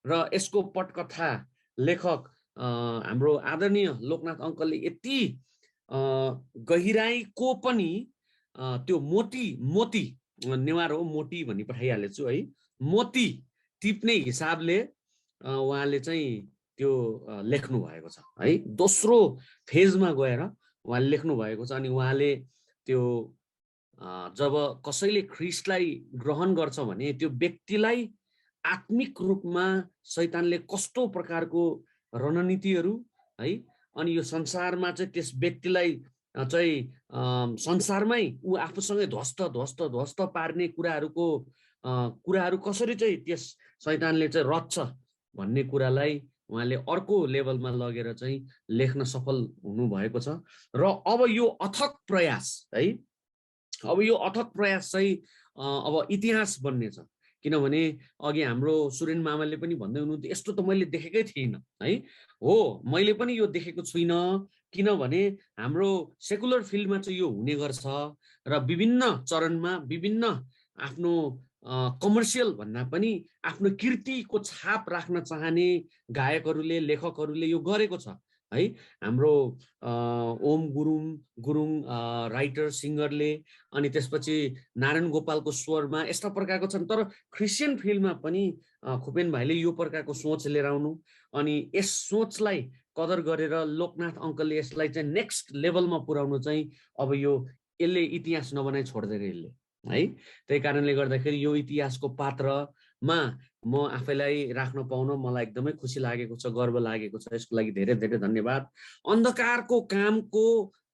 र यसको पटकथा लेखक हाम्रो आदरणीय लोकनाथ अङ्कलले यति गहिराईको पनि त्यो मोती नेवार हो, मोटी भनी पठाइहालेछु है, मोती टिप्ने हिसाबले उहाँले चाहिँ त्यो लेख्नु भएको छ है। दोस्रो फेजमा गएर उहाँले लेख्नु भएको छ। अनि उहाँले त्यो जब कसैले ख्रिस्टलाई ग्रहण गर्छ भने त्यो व्यक्तिलाई आत्मिक रूपमा शैतानले कस्तो प्रकारको रणनीतिहरू है, अनि यो संसारमा चाहिँ त्यस व्यक्तिलाई चाहिँ संसारमै ऊ आफूसँगै ध्वस्त पार्ने कुराहरू कसरी चाहिँ त्यस शैतानले चाहिँ रच्छ भन्ने कुरालाई उहाँले अर्को लेभलमा लगेर चाहिँ लेख्न सफल हुनुभएको छ। र अब यो अथक प्रयास है, अब यो अथक प्रयास चाहिँ अब इतिहास बन्ने छ। किनभने अघि हाम्रो सुरेन मामाले पनि भन्दै हुनुहुन्थ्यो यस्तो त मैले देखेकै थिइनँ है। हो, मैले पनि यो देखेको छुइनँ, किनभने हाम्रो सेकुलर फिल्डमा चाहिँ यो हुने गर्छ र विभिन्न चरणमा विभिन्न आफ्नो कमर्सियल भन्दा पनि आफ्नो कृतिको छाप राख्न चाहने गायकहरूले, लेखकहरूले यो गरेको छ है। हाम्रो ओम गुरुङ राइटर सिङ्गरले, अनि त्यसपछि नारायण गोपालको स्वरमा यस्ता प्रकारको छन्। तर क्रिस्चियन फिल्डमा पनि खोपेन भाइले यो प्रकारको सोच लिएर आउनु, अनि यस सोचलाई कदर गरेर लोकनाथ अङ्कलले यसलाई चाहिँ नेक्स्ट लेभलमा पुर्याउनु चाहिँ अब यो यसले इतिहास नबनाइ छोड्दैन यसले है। त्यही कारणले गर्दाखेरि यो इतिहासको पात्रमा म आफैलाई राख्न पाउन मलाई एकदमै खुसी लागेको छ, गर्व लागेको छ। यसको लागि धेरै धेरै धन्यवाद। अन्धकारको कामको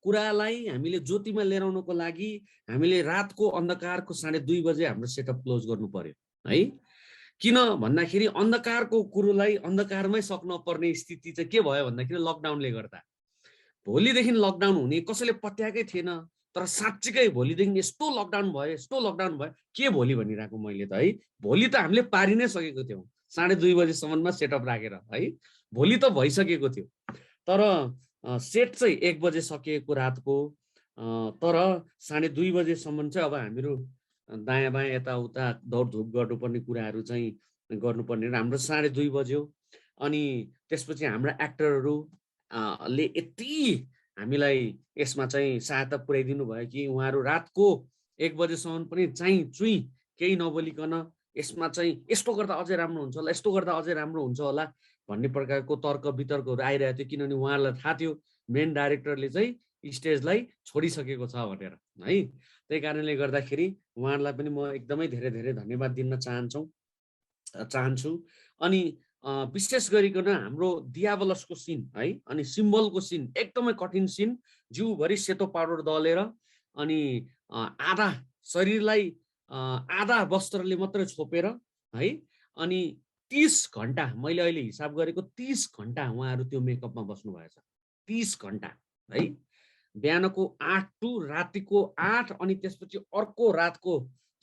कुरालाई हामीले ज्योतिमा लिएर आउनको लागि हामीले रातको अन्धकारको 2:30 बजे हाम्रो सेटअप क्लोज गर्नु पर्यो है। किन भन्दाखेरि अन्धकारको कुरोलाई अन्धकारमै सक्न पर्ने स्थिति चाहिँ के भयो भन्दाखेरि लकडाउनले गर्दा। भोलिदेखि लकडाउन हुने कसैले पत्याएकै थिएन, तर साँच्चीकै भोलिदेखि यस्तो लकडाउन भयो के भोलि भनिरहेको मैले त है। भोलि त हामीले पारि नै सकेको थियौँ 2:30 बजेसम्ममा सेटअप राखेर है, भोलि त भइसकेको थियो। तर सेट चाहिँ 1 बजे सकिएको रातको, तर 2:30 बजेसम्म चाहिँ अब हामीहरू दायाँ बायाँ यताउता दौडधुप गर्नुपर्ने कुराहरू चाहिँ गर्नुपर्ने। हाम्रो 2:30 बज्यो। अनि त्यसपछि हाम्रा एक्टरहरू ले यति हामीलाई यसमा चाहिँ सहायता पुर्याइदिनु भयो कि उहाँहरू रातको 1 बजेसम्म पनि चाहिँ चुई केही नबोलिकन यसमा चाहिँ यस्तो गर्दा अझै राम्रो हुन्छ होला, यस्तो गर्दा अझै राम्रो हुन्छ होला भन्ने प्रकारको तर्क वितर्कहरू आइरहेको थियो। किनभने उहाँहरूलाई थाहा थियो मेन डाइरेक्टरले चाहिँ स्टेजलाई छोडिसकेको छ भनेर है। त्यही कारणले गर्दाखेरि उहाँहरूलाई पनि म एकदमै धेरै धेरै धन्यवाद दिन चाहन्छु। अनि विशेष गरिकन हाम्रो दियावलसको सिन है, अनि सिम्बलको सिन एकदमै कठिन सिन, जिउभरि सेतो पाउडर दलेर अनि आधा शरीरलाई आधा वस्त्रले मात्रै छोपेर है, अनि 30 घन्टा मैले अहिले हिसाब गरेको 30 घन्टा उहाँहरू त्यो मेकअपमा बस्नु भएछ। 30 घन्टा है, बिहानको 8 टु रातिको 8 अनि त्यसपछि अर्को रातको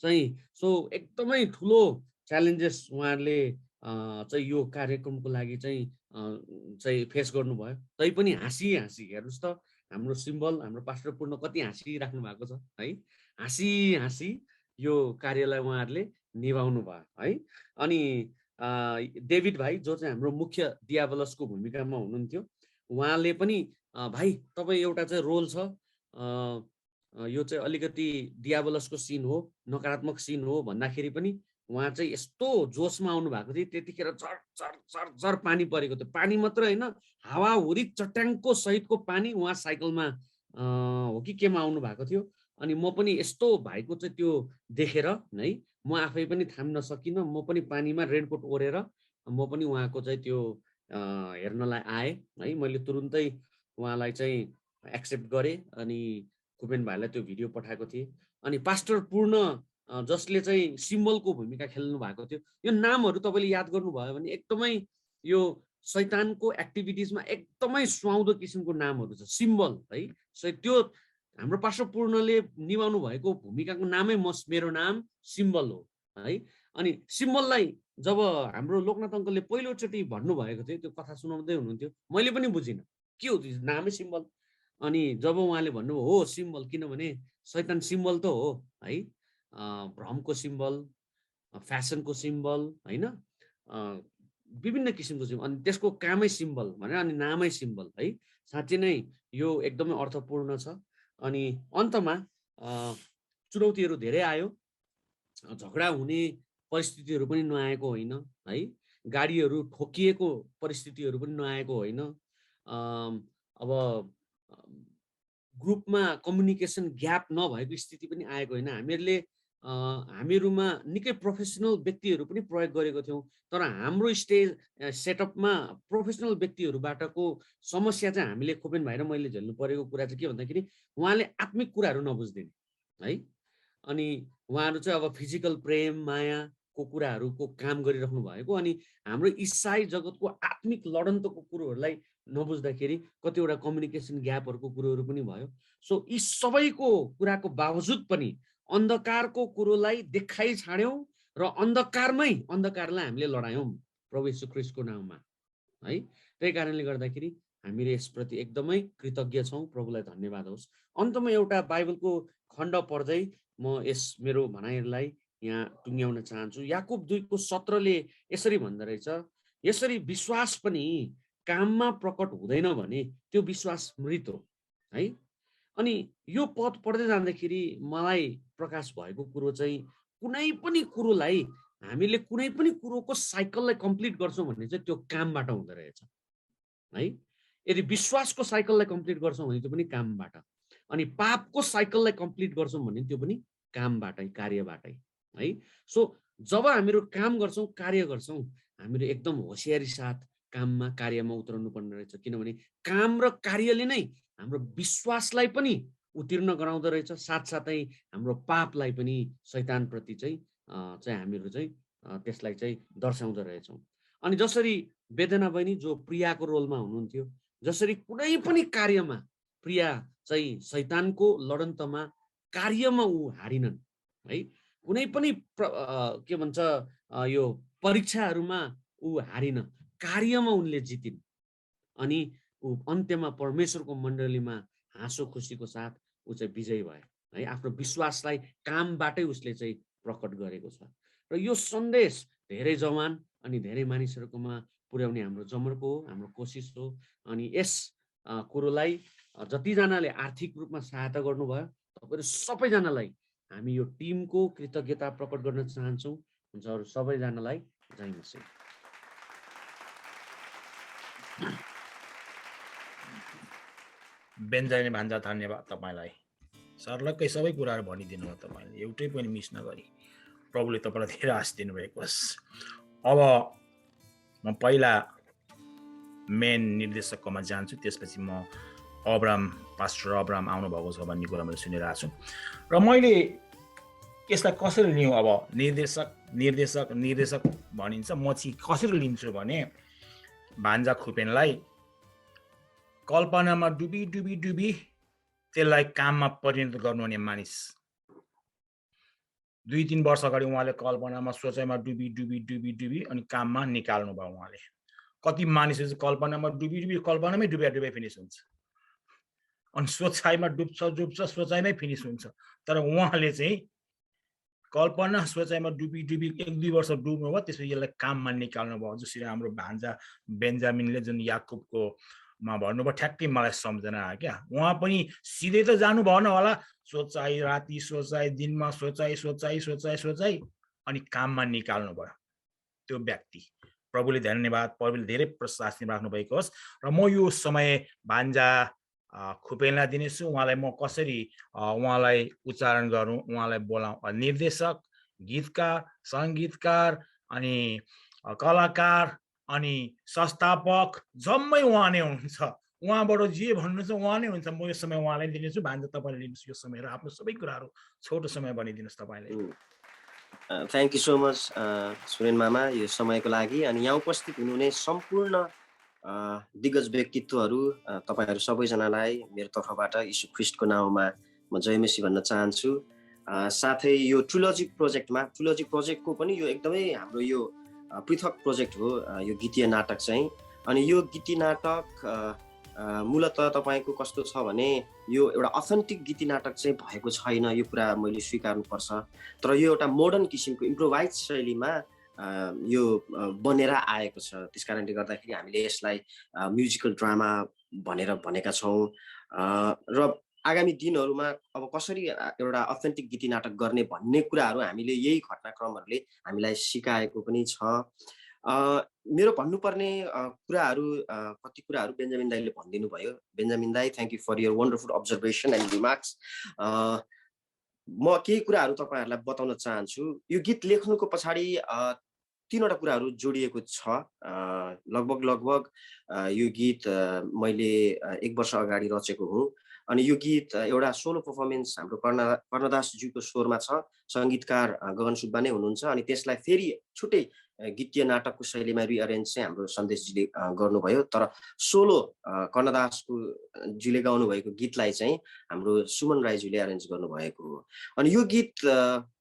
चाहिँ। सो एकदमै ठुलो च्यालेन्जेस उहाँहरूले चाहिँ यो कार्यक्रमको लागि चाहिँ फेस गर्नुभयो। तैपनि हाँसी हेर्नुहोस् त हाम्रो सिम्बल, हाम्रो पास्टर पूर्ण कति हाँसिराख्नु भएको छ है। हाँसी यो कार्यलाई उहाँहरूले निभाउनु भयो है। अनि डेभिड भाइ जो चाहिँ हाम्रो मुख्य दियावलसको भूमिकामा हुनुहुन्थ्यो, उहाँले पनि भाइ तपाईँ एउटा चाहिँ रोल छ, यो चाहिँ अलिकति दियावलसको सिन हो, नकारात्मक सिन हो भन्दाखेरि पनि उहाँ चाहिँ यस्तो जोसमा आउनु भएको थियो। त्यतिखेर झर पानी परेको थियो। पानी मात्र होइन, हावाहुरी चट्याङको सहितको पानी। उहाँ साइकलमा हो कि केमा आउनु भएको थियो। अनि म पनि यस्तो भाइको चाहिँ त्यो देखेर है म आफै पनि थाम्न सकिनँ। म पनि पानीमा रेनकोट ओढेर म पनि उहाँको चाहिँ त्यो हेर्नलाई आएँ है। मैले तुरुन्तै उहाँलाई चाहिँ एक्सेप्ट गरेँ अनि कुपेन भाइलाई त्यो भिडियो पठाएको थिएँ। अनि पास्टर पूर्ण जसले चाहिँ सिम्बलको भूमिका खेल्नु भएको थियो, यो नामहरू तपाईँले याद गर्नुभयो भने एकदमै यो शैतानको एक्टिभिटिजमा एकदमै सुहाउँदो किसिमको नामहरू छ, सिम्बल है। त्यो हाम्रो पास्टर पूर्णले निभाउनु भएको भूमिकाको नामै मेरो नाम सिम्बल हो है। अनि सिम्बललाई जब हाम्रो लोकनाथ अङ्कलले पहिलोचोटि भन्नुभएको थियो, त्यो कथा सुनाउँदै हुनुहुन्थ्यो, मैले पनि बुझिनँ के हो त्यो नामै सिम्बल। अनि जब उहाँले भन्नुभयो हो सिम्बल, किनभने शैतान सिम्बल त हो है, भ्रमको सिम्बल, फ्यासनको सिम्बल होइन, विभिन्न किसिमको सिम्बल, अनि त्यसको कामै सिम्बल भने अनि नामै सिम्बल है। साँच्चै नै यो एकदमै अर्थपूर्ण छ। अनि अन्तमा चुनौतीहरू धेरै आयो, झगडा हुने परिस्थितिहरू पनि नआएको होइन है, गाडीहरू ठोकिएको परिस्थितिहरू पनि नआएको होइन। अब ग्रुपमा कम्युनिकेसन ग्याप नभएको स्थिति पनि आएको होइन। हामीहरूमा निकै प्रोफेसनल व्यक्तिहरू पनि प्रयोग गरेको थियौँ, तर हाम्रो सेटअपमा प्रोफेसनल व्यक्तिहरूबाटको समस्या चाहिँ हामीले खोपेन भाइ र मैले झेल्नु परेको कुरा चाहिँ के भन्दाखेरि उहाँले आत्मिक कुराहरू नबुझ्दिने है। अनि उहाँहरू चाहिँ अब फिजिकल प्रेम मायाको कुराहरूको काम गरिराख्नु भएको, अनि हाम्रो इसाई जगतको आत्मिक लडन्तको कुरोहरूलाई नबुझ्दाखेरि कतिवटा कम्युनिकेसन ग्यापहरूको कुरोहरू पनि भयो। सो यी सबैको कुराको बावजुद पनि अन्धकारको कुरोलाई देखाइ छाड्यौँ र अन्धकारलाई हामीले लडायौँ प्रभु येशू ख्रीष्टको नाममा है। त्यही कारणले गर्दाखेरि हामीले यसप्रति एकदमै कृतज्ञ छौँ। प्रभुलाई धन्यवाद होस्। अन्तमा एउटा बाइबलको खण्ड पढ्दै म यस मेरो भनाइहरूलाई यहाँ टुङ्ग्याउन चाहन्छु। याकुब 2:17 यसरी भन्दो रहेछ, यसरी विश्वास पनि काममा प्रकट हुँदैन भने त्यो विश्वास मृत हो है। अनि यो पद पढ्दै जाँदाखेरि मलाई प्रकाश भएको कुरो चाहिँ कुनै पनि कुरोलाई हामीले कुनै पनि कुरोको साइकललाई कम्प्लिट गर्छौँ भने चाहिँ त्यो कामबाट हुँदो रहेछ है। यदि विश्वासको साइकललाई कम्प्लिट गर्छौँ भने त्यो पनि कामबाट, अनि पापको साइकललाई कम्प्लिट गर्छौँ भने त्यो पनि कामबाटै, कार्यबाटै है। सो जब हामीहरू काम गर्छौँ, कार्य गर्छौँ, हामीहरू एकदम होसियारी साथ काममा, कार्यमा उत्रनु पर्ने रहेछ, किनभने काम र कार्यले नै हाम्रो विश्वासलाई पनि उत्तीर्ण गराउँदो रहेछ, साथसाथै हाम्रो पापलाई पनि शैतानप्रति चाहिँ हामीहरू चाहिँ त्यसलाई चाहिँ दर्शाउँदो रहेछौँ। अनि जसरी वेदना बहिनी जो प्रियाको रोलमा हुनुहुन्थ्यो, जसरी कुनै पनि कार्यमा प्रिया चाहिँ शैतानको लडन्तमा कार्यमा ऊ हारिनन् है। कुनै पनि के भन्छ यो परीक्षाहरूमा ऊ हारिन, कार्यमा उनले जितिन्, अनि ऊ अन्त्यमा परमेश्वरको मण्डलीमा हाँसो खुसीको साथ ऊ चाहिँ विजयी भयो है। आफ्नो विश्वासलाई कामबाटै उसले चाहिँ प्रकट गरेको छ। र यो सन्देश धेरै जवान अनि धेरै मानिसहरूकोमा पुर्याउने हाम्रो जमर्को हो, हाम्रो कोसिस हो। अनि यस कुरोलाई जतिजनाले आर्थिक रूपमा सहायता गर्नुभयो, तपाईँहरू सबैजनालाई हामी यो टिमको कृतज्ञता प्रकट गर्न चाहन्छौँ। हुन्छ, अरू सबैजनालाई जय मसीह। बेन्जामिन भान्जा धन्यवाद तपाईँलाई। सर्लक्कै सबै कुराहरू भनिदिनु भयो तपाईँले, एउटै पनि मिस नगरी। प्रभुले तपाईँलाई धेरै आशिष दिनुभएको होस्। अब म पहिला मेन निर्देशककोमा जान्छु, त्यसपछि म पास्टर अब्राम आउनुभएको छ भन्ने कुरा मैले सुनिरहेको छु। र मैले यसलाई कसरी लिउँ, अब निर्देशक भनिन्छ, म चाहिँ कसरी लिन्छु भने भान्जा खुपेनलाई कल्पनामा डुबी त्यसलाई काममा परिणत गर्नुहुने मानिस। 2-3 वर्ष अगाडि उहाँले कल्पनामा सोचाइमा डुबी अनि काममा निकाल्नु भयो उहाँले। कति मानिसहरू चाहिँ कल्पनामा कल्पनामै डुबे फिनिस हुन्छ, अनि सोचाइमा डुब्छ सोचाइमै फिनिस हुन्छ। तर उहाँले चाहिँ कल्पना सोचाइमा डुबी 1-2 वर्ष डुब्नु भयो, त्यसपछि यसलाई काममा निकाल्नु भयो। जसरी हाम्रो भान्जा बेन्जामिनले जुन याकुबको मा भन्नुभयो, ठ्याक्कै मलाई सम्झना आयो क्या। उहाँ पनि सिधै त जानु भएन होला, सोचाइ राति सोचाइ, दिनमा सोचाइ अनि काममा निकाल्नु भयो त्यो व्यक्ति। प्रभुले धन्यवाद, प्रभुले धेरै प्रशंसा राख्नु भएको होस्। र म यो समय भान्जा खुपेनलाई दिनेछु। उहाँलाई म कसरी उहाँलाई उच्चारण गरौँ, उहाँलाई बोलाउँ। निर्देशक, गीतकार, सङ्गीतकार, अनि कलाकार, अनि संस्थापक, जम्मै उहाँ नै हुनुहुन्छ। उहाँबाट जे भन्नुहुन्छ उहाँ नै हुन्छ। म यो समय उहाँलाई दिनेछु। भान्जा तपाईँले लिनुहोस् यो समय र आफ्नो सबै कुराहरू छोटो समय भनिदिनुहोस् तपाईँले। Thank you so much Suren मामा यो समयको लागि। अनि यहाँ उपस्थित हुनुहुने सम्पूर्ण दिग्गज व्यक्तित्वहरू, तपाईँहरू सबैजनालाई मेरो तर्फबाट यीशु ख्रीष्टको नाममा म जयमसी भन्न चाहन्छु। साथै यो ट्रिलोजी प्रोजेक्टको पनि यो एकदमै हाम्रो यो पृथक प्रोजेक्ट हो यो गीतीय नाटक चाहिँ। अनि यो गीती नाटक मूलतः तपाईँको कस्तो छ भने यो एउटा अथेन्टिक गीती नाटक चाहिँ भएको छैन, यो कुरा मैले स्वीकार्नुपर्छ। तर यो एउटा मोडर्न किसिमको इम्प्रोभाइज शैलीमा यो बनेर आएको छ। त्यस कारणले गर्दाखेरि हामीले यसलाई म्युजिकल ड्रामा भनेर भनेका छौँ। र आगामी दिनहरूमा अब कसरी एउटा अथेन्टिक गीती नाटक गर्ने भन्ने कुराहरू हामीले यही घटनाक्रमहरूले हामीलाई सिकाएको पनि छ। मेरो भन्नुपर्ने कुराहरू कति कुराहरू बेन्जामिन दाईले भनिदिनु भयो। बेन्जामिन दाई, thank you for your wonderful observation and remarks. म केही कुराहरू तपाईँहरूलाई बताउन चाहन्छु। यो गीत लेख्नुको पछाडि 3वटा कुराहरू जोडिएको छ। लगभग यो गीत मैले 1 वर्ष अगाडि रचेको हुँ। अनि यो गीत एउटा सोलो पर्फर्मेन्स हाम्रो कर्णदासज्यूको स्वरमा छ, सङ्गीतकार गगन सुब्बा नै हुनुहुन्छ। अनि त्यसलाई फेरि छुट्टै गीतीय नाटकको शैलीमा रिअरेन्ज चाहिँ हाम्रो सन्देशजीले गर्नुभयो। तर सोलो कर्णदासको ज्यूले गाउनु भएको गीतलाई चाहिँ हाम्रो सुमन राईज्यूले एरेन्ज गर्नुभएको हो। अनि यो गीत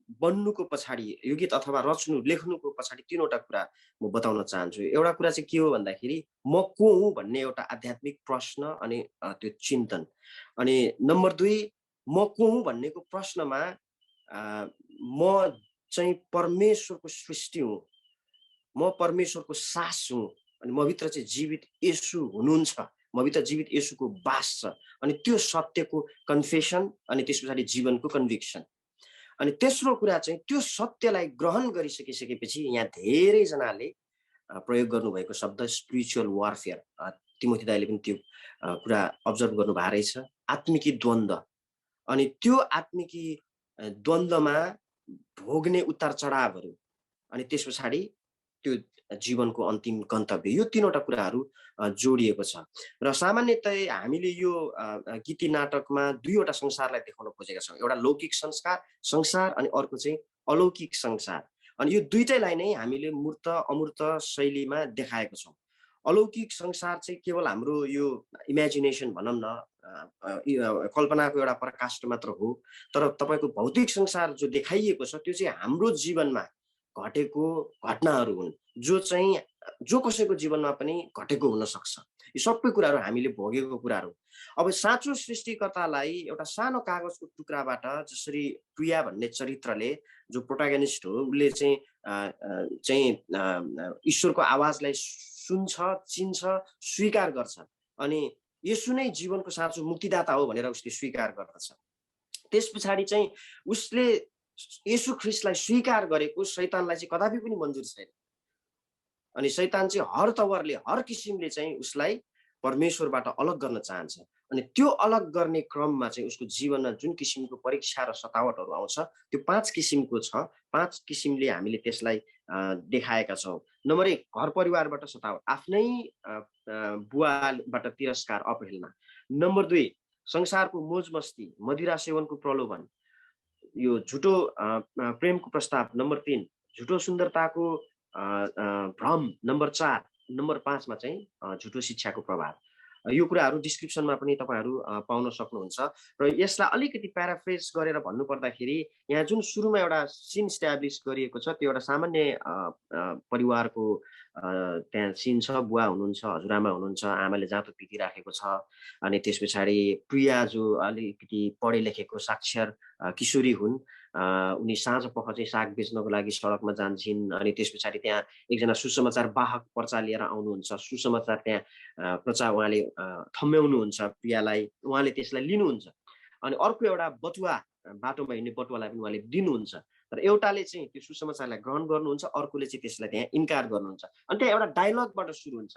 बन्नुको पछाडि, यो गीत अथवा लेख्नुको पछाडि 3वटा कुरा म बताउन चाहन्छु। एउटा कुरा चाहिँ के हो भन्दाखेरि म को हुँ भन्ने एउटा आध्यात्मिक प्रश्न अनि त्यो चिन्तन। अनि नम्बर 2, म को हुँ भन्नेको प्रश्नमा म चाहिँ परमेश्वरको सृष्टि हुँ, म परमेश्वरको सास हुँ, अनि म भित्र चाहिँ जीवित येशू हुनुहुन्छ, म भित्र जीवित येशूको बास छ। अनि त्यो सत्यको कन्फेसन अनि त्यस पछाडि जीवनको कन्भिक्सन। अनि तेस्रो कुरा चाहिँ त्यो सत्यलाई ग्रहण गरिसकेपछि यहाँ धेरैजनाले प्रयोग गर्नुभएको शब्द स्पिरिचुअल वारफेयर, तिमोथी दाइले पनि त्यो कुरा अब्जर्भ गर्नुभएको रहेछ, आत्मिकी द्वन्द्व। अनि त्यो आत्मिकी द्वन्द्वमा भोग्ने उतार चढावहरू, अनि त्यस पछाडि त्यो जीवनको अन्तिम गन्तव्य, यो तीनवटा कुराहरू जोडिएको छ। र सामान्यतया हामीले यो गीति नाटकमा दुईवटा संसारलाई देखाउन खोजेका छौँ, एउटा लौकिक संसार अनि अर्को चाहिँ अलौकिक संसार। अनि यो दुईटैलाई नै हामीले मूर्त अमूर्त शैलीमा देखाएको छौँ। अलौकिक संसार चाहिँ केवल हाम्रो यो इमेजिनेसन भनौँ न, कल्पनाको एउटा प्रकाष्ठ मात्र हो, तर तपाईँको भौतिक संसार जो देखाइएको छ त्यो चाहिँ हाम्रो जीवनमा घटेको घटनाहरू हुन्, जो कसैको जीवनमा पनि घटेको हुन सक्छ। यो सबै कुराहरू हामीले भोगेको कुराहरू। अब साँचो सृष्टिकर्तालाई एउटा सानो कागजको टुक्राबाट, जसरी प्रिया भन्ने चरित्रले जो प्रोटागनिस्ट हो उसले चाहिँ ईश्वरको आवाजलाई सुन्छ, चिन्छ, स्वीकार गर्छ, अनि यसो नै जीवनको साँचो मुक्तिदाता हो भनेर उसले स्वीकार गर्दछ। त्यस पछाडि चाहिँ उसले येशू ख्रिस्टलाई स्वीकार गरेको शैतानलाई चाहिँ कदापि पनि मन्जुर छैन। अनि शैतान चाहिँ हर तवरले हर किसिमले चाहिँ उसलाई परमेश्वरबाट अलग गर्न चाहन्छ। अनि त्यो अलग गर्ने क्रममा चाहिँ उसको जीवनमा जुन किसिमको परीक्षा र सतावटहरू आउँछ त्यो 5 किसिमको छ। 5 किसिमले हामीले त्यसलाई देखाएका छौँ। नम्बर 1, घर परिवारबाट सतावट, आफ्नै बुवाबाट तिरस्कार, अपहेलना। नम्बर 2, संसारको मोज मस्ती, मदिरा सेवनको प्रलोभन, यो झुटो प्रेमको प्रस्ताव। नम्बर 3, झुटो सुन्दरताको भ्रम। नम्बर 4, नम्बर 5 मा चाहिँ झुटो शिक्षाको प्रभाव। यो कुराहरू डिस्क्रिप्सनमा पनि तपाईहरु पाउन सक्नुहुन्छ। र यसलाई अलिकति प्याराफ्रेज गरेर भन्नु पर्दाखेरि यहाँ जुन सुरुमा एउटा सिन एस्टाब्लिश गरिएको छ त्यो एउटा सामान्य परिवारको त्यहाँ सिन छ। बुवा हुनुहुन्छ, हजुरआमा हुनुहुन्छ, आमाले जाँतो पिटी राखेको छ, अनि त्यसपछि प्रिया जो अलिकति पढे लेखेको साक्षर किशोरी हुन्, उनी साँझ पख चाहिँ साग बेच्नको लागि सडकमा जान्छिन्। अनि त्यसपछि त्यहाँ एकजना सुसमाचार वाहक पर्चा लिएर आउनुहुन्छ। सुसमाचार त्यहाँ पर्चा उहाँले थम्याउनुहुन्छ प्रियालाई, उहाँले त्यसलाई लिनुहुन्छ। अनि अर्को एउटा बटुवा, बाटोमा हिँड्ने बटुवालाई पनि उहाँले दिनुहुन्छ। तर एउटाले चाहिँ त्यो सुसमाचारलाई ग्रहण गर्नुहुन्छ, अर्कोले चाहिँ त्यसलाई त्यहाँ इन्कार गर्नुहुन्छ। अनि त्यहाँ एउटा डायलगबाट सुरु हुन्छ,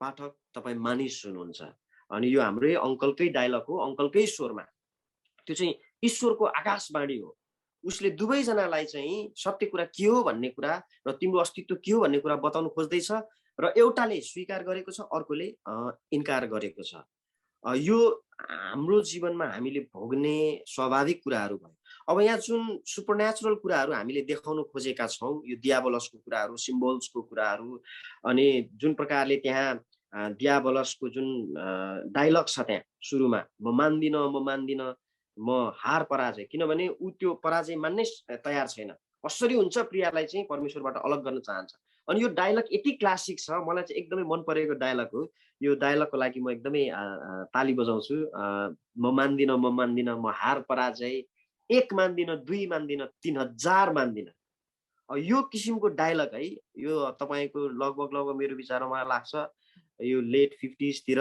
पाठक तपाईँ मानिस हुनुहुन्छ। अनि यो हाम्रै अङ्कलकै डायलग हो, अङ्कलकै स्वरमा। त्यो चाहिँ ईश्वरको आकाशवाणी हो। उसले दुवैजनालाई चाहिँ सत्य कुरा के हो भन्ने कुरा र तिम्रो अस्तित्व के हो भन्ने कुरा बताउन खोज्दैछ, र एउटाले स्वीकार गरेको छ, अर्कोले इन्कार गरेको छ। यो हाम्रो जीवनमा हामीले भोग्ने स्वाभाविक कुराहरू भयो। अब यहाँ जुन सुपरन्याचुरल कुराहरू हामीले देखाउन खोजेका छौँ, यो दियाबलसको कुराहरू, सिम्बल्सको कुराहरू, अनि जुन प्रकारले त्यहाँ दियाबलसको जुन डायलग छ त्यहाँ सुरुमा, म मान्दिन, म हार पराजय, किनभने ऊ त्यो पराजय मान्नै तयार छैन। कसरी हुन्छ प्रियालाई चाहिँ परमेश्वरबाट अलग गर्न चाहन्छ। अनि यो डायलग यति क्लासिक छ, मलाई चाहिँ एकदमै मन परेको डायलग हो। यो डायलगको लागि म एकदमै ताली बजाउँछु। म मान्दिन, म हार पराजय, 1 मान्दिन, 2 मान्दिन, 3000 मान्दिन। यो किसिमको डायलग है, यो तपाईँको लगभग मेरो विचारमा लाग्छ यो लेट 50s तिर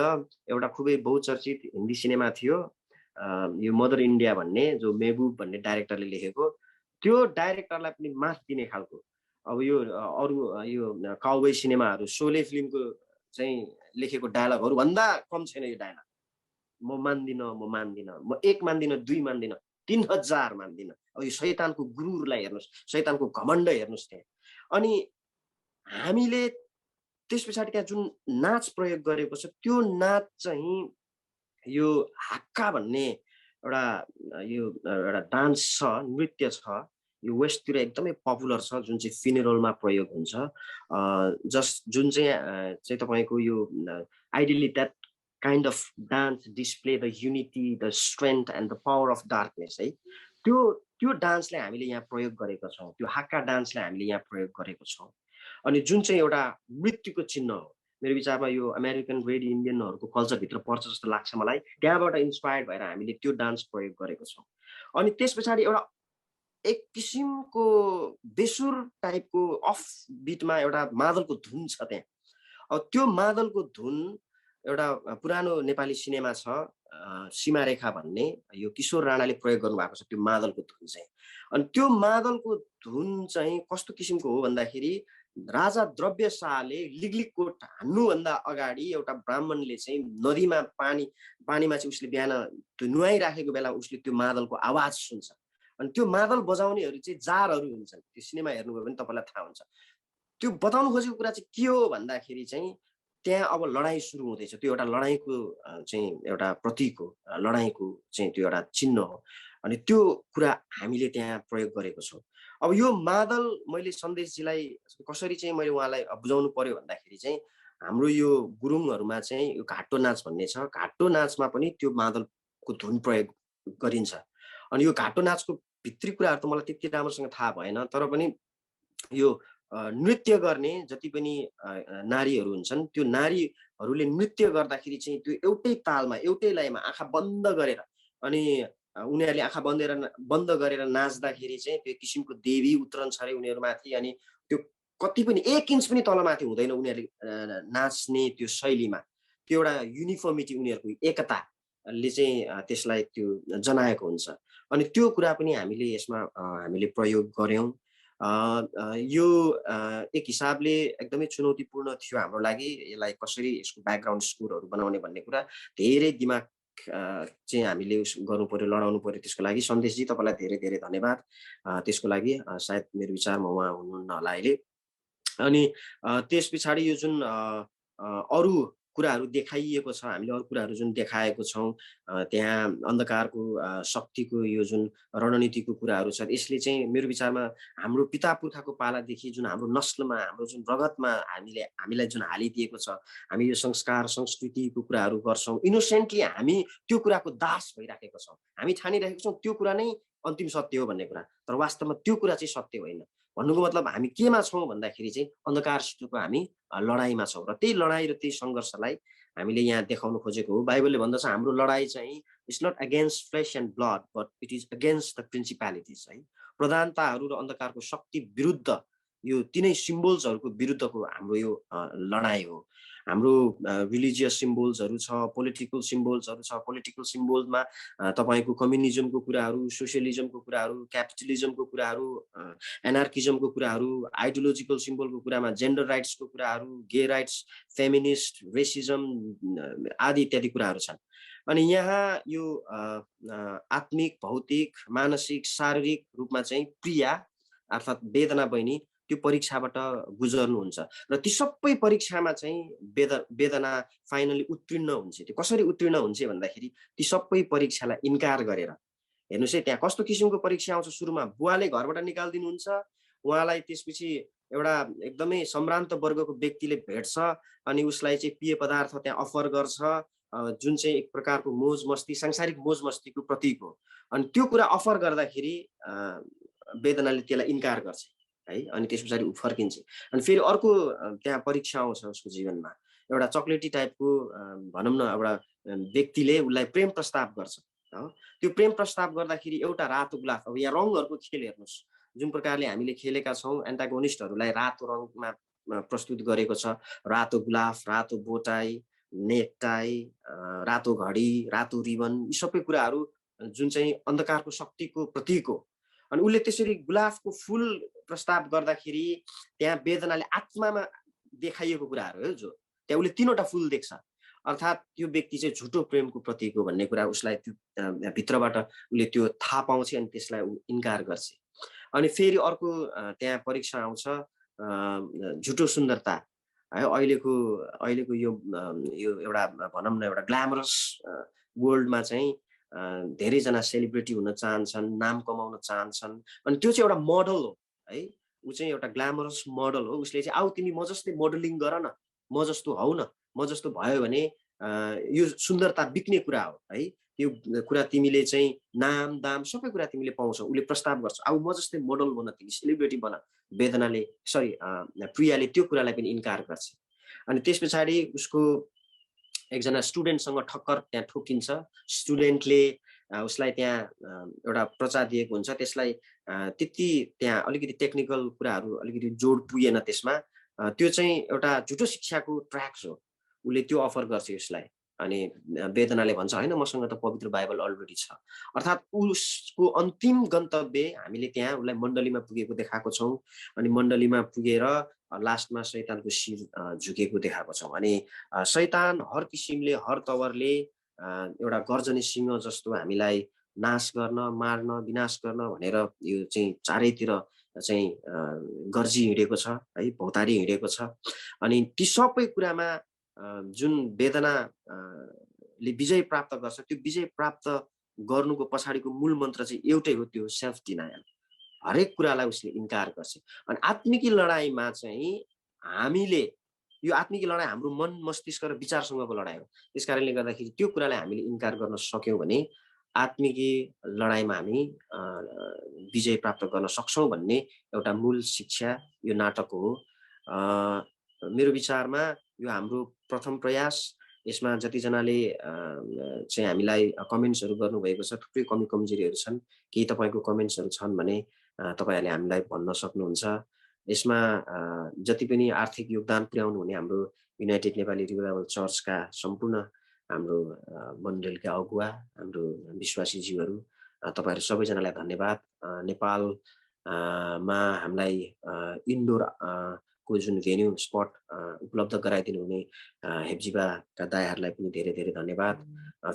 एउटा खुबै बहुचर्चित हिन्दी सिनेमा थियो, यो मदर इन्डिया भन्ने, जो मेहबुब भन्ने डाइरेक्टरले लेखेको। त्यो डाइरेक्टरलाई पनि माफ दिने खालको। अब यो अरू यो काउबोय सिनेमाहरू, शोले फिल्मको चाहिँ लेखेको डायलगहरू भन्दा कम छैन यो डायलग। म मान्दिन, म 1 मान्दिन, 2 मान्दिन, 3000 मान्दिन। अब यो शैतानको गुरुरलाई हेर्नुहोस्, शैतानको घमण्ड हेर्नुहोस् त्यहाँ। अनि हामीले त्यस पछाडि त्यहाँ जुन नाच प्रयोग गरेको छ, त्यो नाच चाहिँ यो हाक्का भन्ने एउटा डान्स छ, नृत्य छ। यो वेस्टतिर एकदमै पपुलर छ, जुन चाहिँ फिनेरलमा प्रयोग हुन्छ। जुन चाहिँ तपाईँको यो ideally that kind of dance display the unity, the strength and the power of darkness है। त्यो डान्सलाई हामीले यहाँ प्रयोग गरेका छौँ, त्यो हाक्का डान्सलाई हामीले यहाँ प्रयोग गरेको छौँ। अनि जुन चाहिँ एउटा मृत्युको चिन्ह हो, मेरो विचारमा यो अमेरिकन रेड इन्डियनहरूको कल्चरभित्र पर्छ जस्तो लाग्छ मलाई। त्यहाँबाट इन्सपायर्ड भएर हामीले त्यो डान्स प्रयोग गरेको छौँ। अनि त्यस पछाडि एउटा एक किसिमको बेसुर टाइपको अफ बिटमा एउटा मादलको धुन छ त्यहाँ। अब त्यो मादलको धुन एउटा पुरानो नेपाली सिनेमा छ, सीमारेखा भन्ने यो किशोर राणाले प्रयोग गर्नुभएको छ त्यो मादलको धुन चाहिँ। अनि त्यो मादलको धुन चाहिँ कस्तो किसिमको हो भन्दाखेरि राजा द्रव्य शाहले लिग्लिकोट हान्नुभन्दा अगाडि एउटा ब्राह्मणले चाहिँ नदीमा पानीमा चाहिँ उसले बिहान त्यो नुहाइराखेको बेला उसले त्यो मादलको आवाज सुन्छ। अनि त्यो मादल बजाउनेहरू चाहिँ जारहरू हुन्छन्। त्यो सिनेमा हेर्नुभयो भने तपाईँलाई थाहा हुन्छ। त्यो बताउनु खोजेको कुरा चाहिँ के हो भन्दाखेरि चाहिँ त्यहाँ अब लडाइँ सुरु हुँदैछ। त्यो एउटा लडाइँको चाहिँ एउटा प्रतीक हो, लडाइँको चाहिँ त्यो एउटा चिन्ह हो। अनि त्यो कुरा हामीले त्यहाँ प्रयोग गरेको छौँ। अब यो मादल मैले सन्देशजीलाई कसरी चाहिँ मैले उहाँलाई बुझाउनु पर्यो भन्दाखेरि चाहिँ हाम्रो यो गुरुङहरूमा चाहिँ यो घाटो नाच भन्ने छ। घाटो नाचमा पनि त्यो मादलको धुन प्रयोग गरिन्छ। अनि यो घाटो नाचको भित्री कुराहरू त मलाई त्यति राम्रोसँग थाहा भएन, तर पनि यो नृत्य गर्ने जति पनि नारीहरू हुन्छन् त्यो नारीहरूले नृत्य गर्दाखेरि चाहिँ त्यो एउटै तालमा एउटै लयमा आँखा बन्द गरेर अनि उनीहरूले आँखा बन्द गरेर नाच्दाखेरि चाहिँ त्यो किसिमको देवी उत्रन्छ अरे उनीहरूमाथि। अनि त्यो कति पनि 1 इन्च पनि तलमाथि हुँदैन उनीहरूले नाच्ने त्यो शैलीमा। त्यो एउटा युनिफर्मिटी उनीहरूको एकताले चाहिँ त्यसलाई त्यो जनाएको हुन्छ। अनि त्यो कुरा पनि हामीले यसमा हामीले प्रयोग गर्यौं। यो एक हिसाबले एकदमै चुनौतीपूर्ण थियो हाम्रो लागि। यसलाई कसरी यसको ब्याकग्राउन्ड स्कोरहरू बनाउने भन्ने कुरा धेरै दिमाग चाहिँ हामीले गर्नु पर्यो, लडाउनु पर्यो। त्यसको लागि सन्देशजी तपाईलाई धेरै धेरै धन्यवाद त्यसको लागि। सायद मेरो विचारमा उहाँ हुनुहुन्न होला अहिले। अनि त्यस पछाडि यो जुन अरू कुराहरू देखाइएको छ, हामीले अरू कुराहरू जुन देखाएको छौँ त्यहाँ अन्धकारको शक्तिको यो जुन रणनीतिको कुराहरू छ, यसले चाहिँ मेरो विचारमा हाम्रो पिता पुर्खाको पालादेखि जुन हाम्रो नस्लमा हाम्रो जुन रगतमा हामीलाई जुन हालिदिएको छ, हामी यो संस्कार संस्कृतिको कुराहरू गर्छौँ इनोसेन्टली, हामी त्यो कुराको दास भइराखेको छौँ। हामी ठानिरहेको छौँ त्यो कुरा नै अन्तिम सत्य हो भन्ने कुरा, तर वास्तवमा त्यो कुरा चाहिँ सत्य होइन। भन्नुको मतलब हामी केमा छौँ भन्दाखेरि चाहिँ अन्धकारसितको हामी लडाइँमा छौँ र त्यही लडाइँ र त्यही सङ्घर्षलाई हामीले यहाँ देखाउन खोजेको हो। बाइबलले भन्दछ हाम्रो लडाइँ चाहिँ it's not against flesh and blood but it is against the principalities. है, प्रधानताहरू र अन्धकारको शक्ति विरुद्ध, यो तीनै सिम्बोल्सहरूको विरुद्धको हाम्रो यो लडाइँ हो। हाम्रो रिलिजियस सिम्बोल्सहरू छ, पोलिटिकल सिम्बोल्सहरू छ। पोलिटिकल सिम्बोल्समा तपाईको कम्युनिजमको कुराहरू, सोसियलिजमको कुराहरू, क्यापिटलिजमको कुराहरू, एनार्किजमको कुराहरू, आइडियोलोजिकल सिम्बोलको कुरामा जेन्डर राइट्सको कुराहरू, गे राइट्स, फेमिनिस्ट, रेसिजम आदि इत्यादि कुराहरू छन्। अनि यहाँ यो आत्मिक, भौतिक, मानसिक, शारीरिक रूपमा चाहिँ प्रिया अर्थात् वेदना बहिनी त्यो परीक्षाबाट गुजर्नुहुन्छ र ती सबै परीक्षामा चाहिँ वेदना फाइनली उत्तीर्ण हुन्छ। त्यो कसरी उत्तीर्ण हुन्छ भन्दाखेरि ती सबै परीक्षालाई इन्कार गरेर, हेर्नुहोस् है त्यहाँ कस्तो किसिमको परीक्षा आउँछ। सुरुमा बुवाले घरबाट निकालिदिनुहुन्छ उहाँलाई, त्यसपछि एउटा एकदमै सम्भ्रान्त वर्गको व्यक्तिले भेट्छ अनि उसलाई चाहिँ पेय पदार्थ त्यहाँ अफर गर्छ, जुन चाहिँ एक प्रकारको मोज मस्ती, सांसारिक मोज मस्तीको प्रतीक हो। अनि त्यो कुरा अफर गर्दाखेरि वेदनाले त्यसलाई इन्कार गर्छ है। अनि त्यस पछाडि ऊ फर्किन्छ। अनि फेरि अर्को त्यहाँ परीक्षा आउँछ उसको जीवनमा, एउटा चक्लेटी टाइपको भनौँ न एउटा व्यक्तिले उसलाई प्रेम प्रस्ताव गर्छ। त्यो प्रेम प्रस्ताव गर्दाखेरि एउटा रातो गुलाफ, अब यहाँ रङहरूको खेल हेर्नुहोस् जुन प्रकारले हामीले खेलेका छौँ, एन्टागोनिस्टहरूलाई रातो रङमा प्रस्तुत गरेको छ। रातो गुलाफ, रातो बोटाई, नेकटाई, रातो घडी, रातो रिबन, यी सबै कुराहरू जुन चाहिँ अन्धकारको शक्तिको प्रतीक हो। अनि उसले त्यसरी गुलाफको फुल प्रस्ताव गर्दाखेरि त्यहाँ वेदनाले आत्मामा देखाइएको कुराहरू हो, जो त्यहाँ उसले 3वटा फुल देख्छ, अर्थात् त्यो व्यक्ति चाहिँ झुटो प्रेमको प्रतीक हो भन्ने कुरा उसलाई त्यो भित्रबाट उसले त्यो थाहा पाउँछ अनि त्यसलाई ऊ इन्कार गर्छ। अनि फेरि अर्को त्यहाँ परीक्षा आउँछ झुटो सुन्दरता है। अहिलेको यो एउटा भनौँ न एउटा ग्ल्यामरस वर्ल्डमा चाहिँ धेरैजना सेलिब्रिटी हुन चाहन्छन्, नाम कमाउन चाहन्छन्। अनि त्यो चाहिँ एउटा मोडल हो है, ऊ चाहिँ एउटा ग्ल्यामरस मोडल हो। उसले चाहिँ आऊ तिमी म जस्तै मोडलिङ गर न, म जस्तो हौ न, म जस्तो भयो भने यो सुन्दरता बिक्ने कुरा हो है। यो कुरा तिमीले चाहिँ नाम दाम सबै कुरा तिमीले पाउँछौ। उसले प्रस्ताव गर्छ आऊ म जस्तै मोडल बन, तिमी सेलिब्रिटी बन। वेदनाले प्रियाले त्यो कुरालाई पनि इन्कार गर्छ। अनि त्यस पछाडि उसको एकजना स्टुडेन्टसँग ठक्कर त्यहाँ ठोकिन्छ। स्टुडेन्टले उसलाई त्यहाँ एउटा प्रचार दिएको हुन्छ, त्यसलाई त्यति त्यहाँ अलिकति टेक्निकल कुराहरू अलिकति जोड पुगेन त्यसमा। त्यो चाहिँ एउटा झुटो शिक्षाको ट्र्याक्स हो। उसले त्यो अफर गर्छ उसलाई अनि वेदनाले भन्छ होइन मसँग त पवित्र बाइबल अलरेडी छ, अर्थात् उसको अन्तिम गन्तव्य हामीले त्यहाँ उसलाई मण्डलीमा पुगेको देखाएको छौँ अनि मण्डलीमा पुगेर लास्टमा शैतानको शिर झुकेको देखाएको छौँ। अनि शैतान हर किसिमले हर तवरले एउटा गर्जने सिंह जस्तो हामीलाई नाश गर्न मार्न विनाश गर्न भनेर यो चाहिँ चारैतिर चाहिँ गर्जी हिँडेको छ है, भौतारी हिँडेको छ। अनि ती सबै कुरामा जुन वेदनाले विजय प्राप्त गर्छ त्यो विजय प्राप्त गर्नुको पछाडिको मूल मन्त्र चाहिँ एउटै हो, त्यो सेल्फ डिनायल। हरेक कुरालाई उसले इन्कार गर्छ। अनि आत्मिकी लडाइँमा चाहिँ हामीले यो आत्मिकी लडाइँ हाम्रो मन मस्तिष्क र विचारसँगको लडाइँ हो। त्यस कारणले गर्दाखेरि त्यो कुरालाई हामीले इन्कार गर्न सक्यौँ भने आत्मिकी लडाइँमा हामी विजय प्राप्त गर्न सक्छौँ भन्ने एउटा मूल शिक्षा यो नाटक हो। मेरो विचारमा यो हाम्रो प्रथम प्रयास। यसमा जतिजनाले चाहिँ हामीलाई कमेन्ट्सहरू गर्नुभएको छ, थुप्रै कमी कमजोरीहरू छन्। केही तपाईँको कमेन्ट्सहरू छन् भने तपाईँहरूले हामीलाई भन्न सक्नुहुन्छ। यसमा जति पनि आर्थिक योगदान पुर्याउनु हुने हाम्रो युनाइटेड नेपाली रिभाइभल चर्चका सम्पूर्ण हाम्रो मण्डलका अगुवा, हाम्रो विश्वासीजीहरू, तपाईँहरू सबैजनालाई धन्यवाद। नेपालमा हामीलाई इन्डोर को जुन भेन्यू स्पट उपलब्ध गराइदिनु हुने हेप्जिबाका दायाहरूलाई पनि धेरै धेरै धन्यवाद।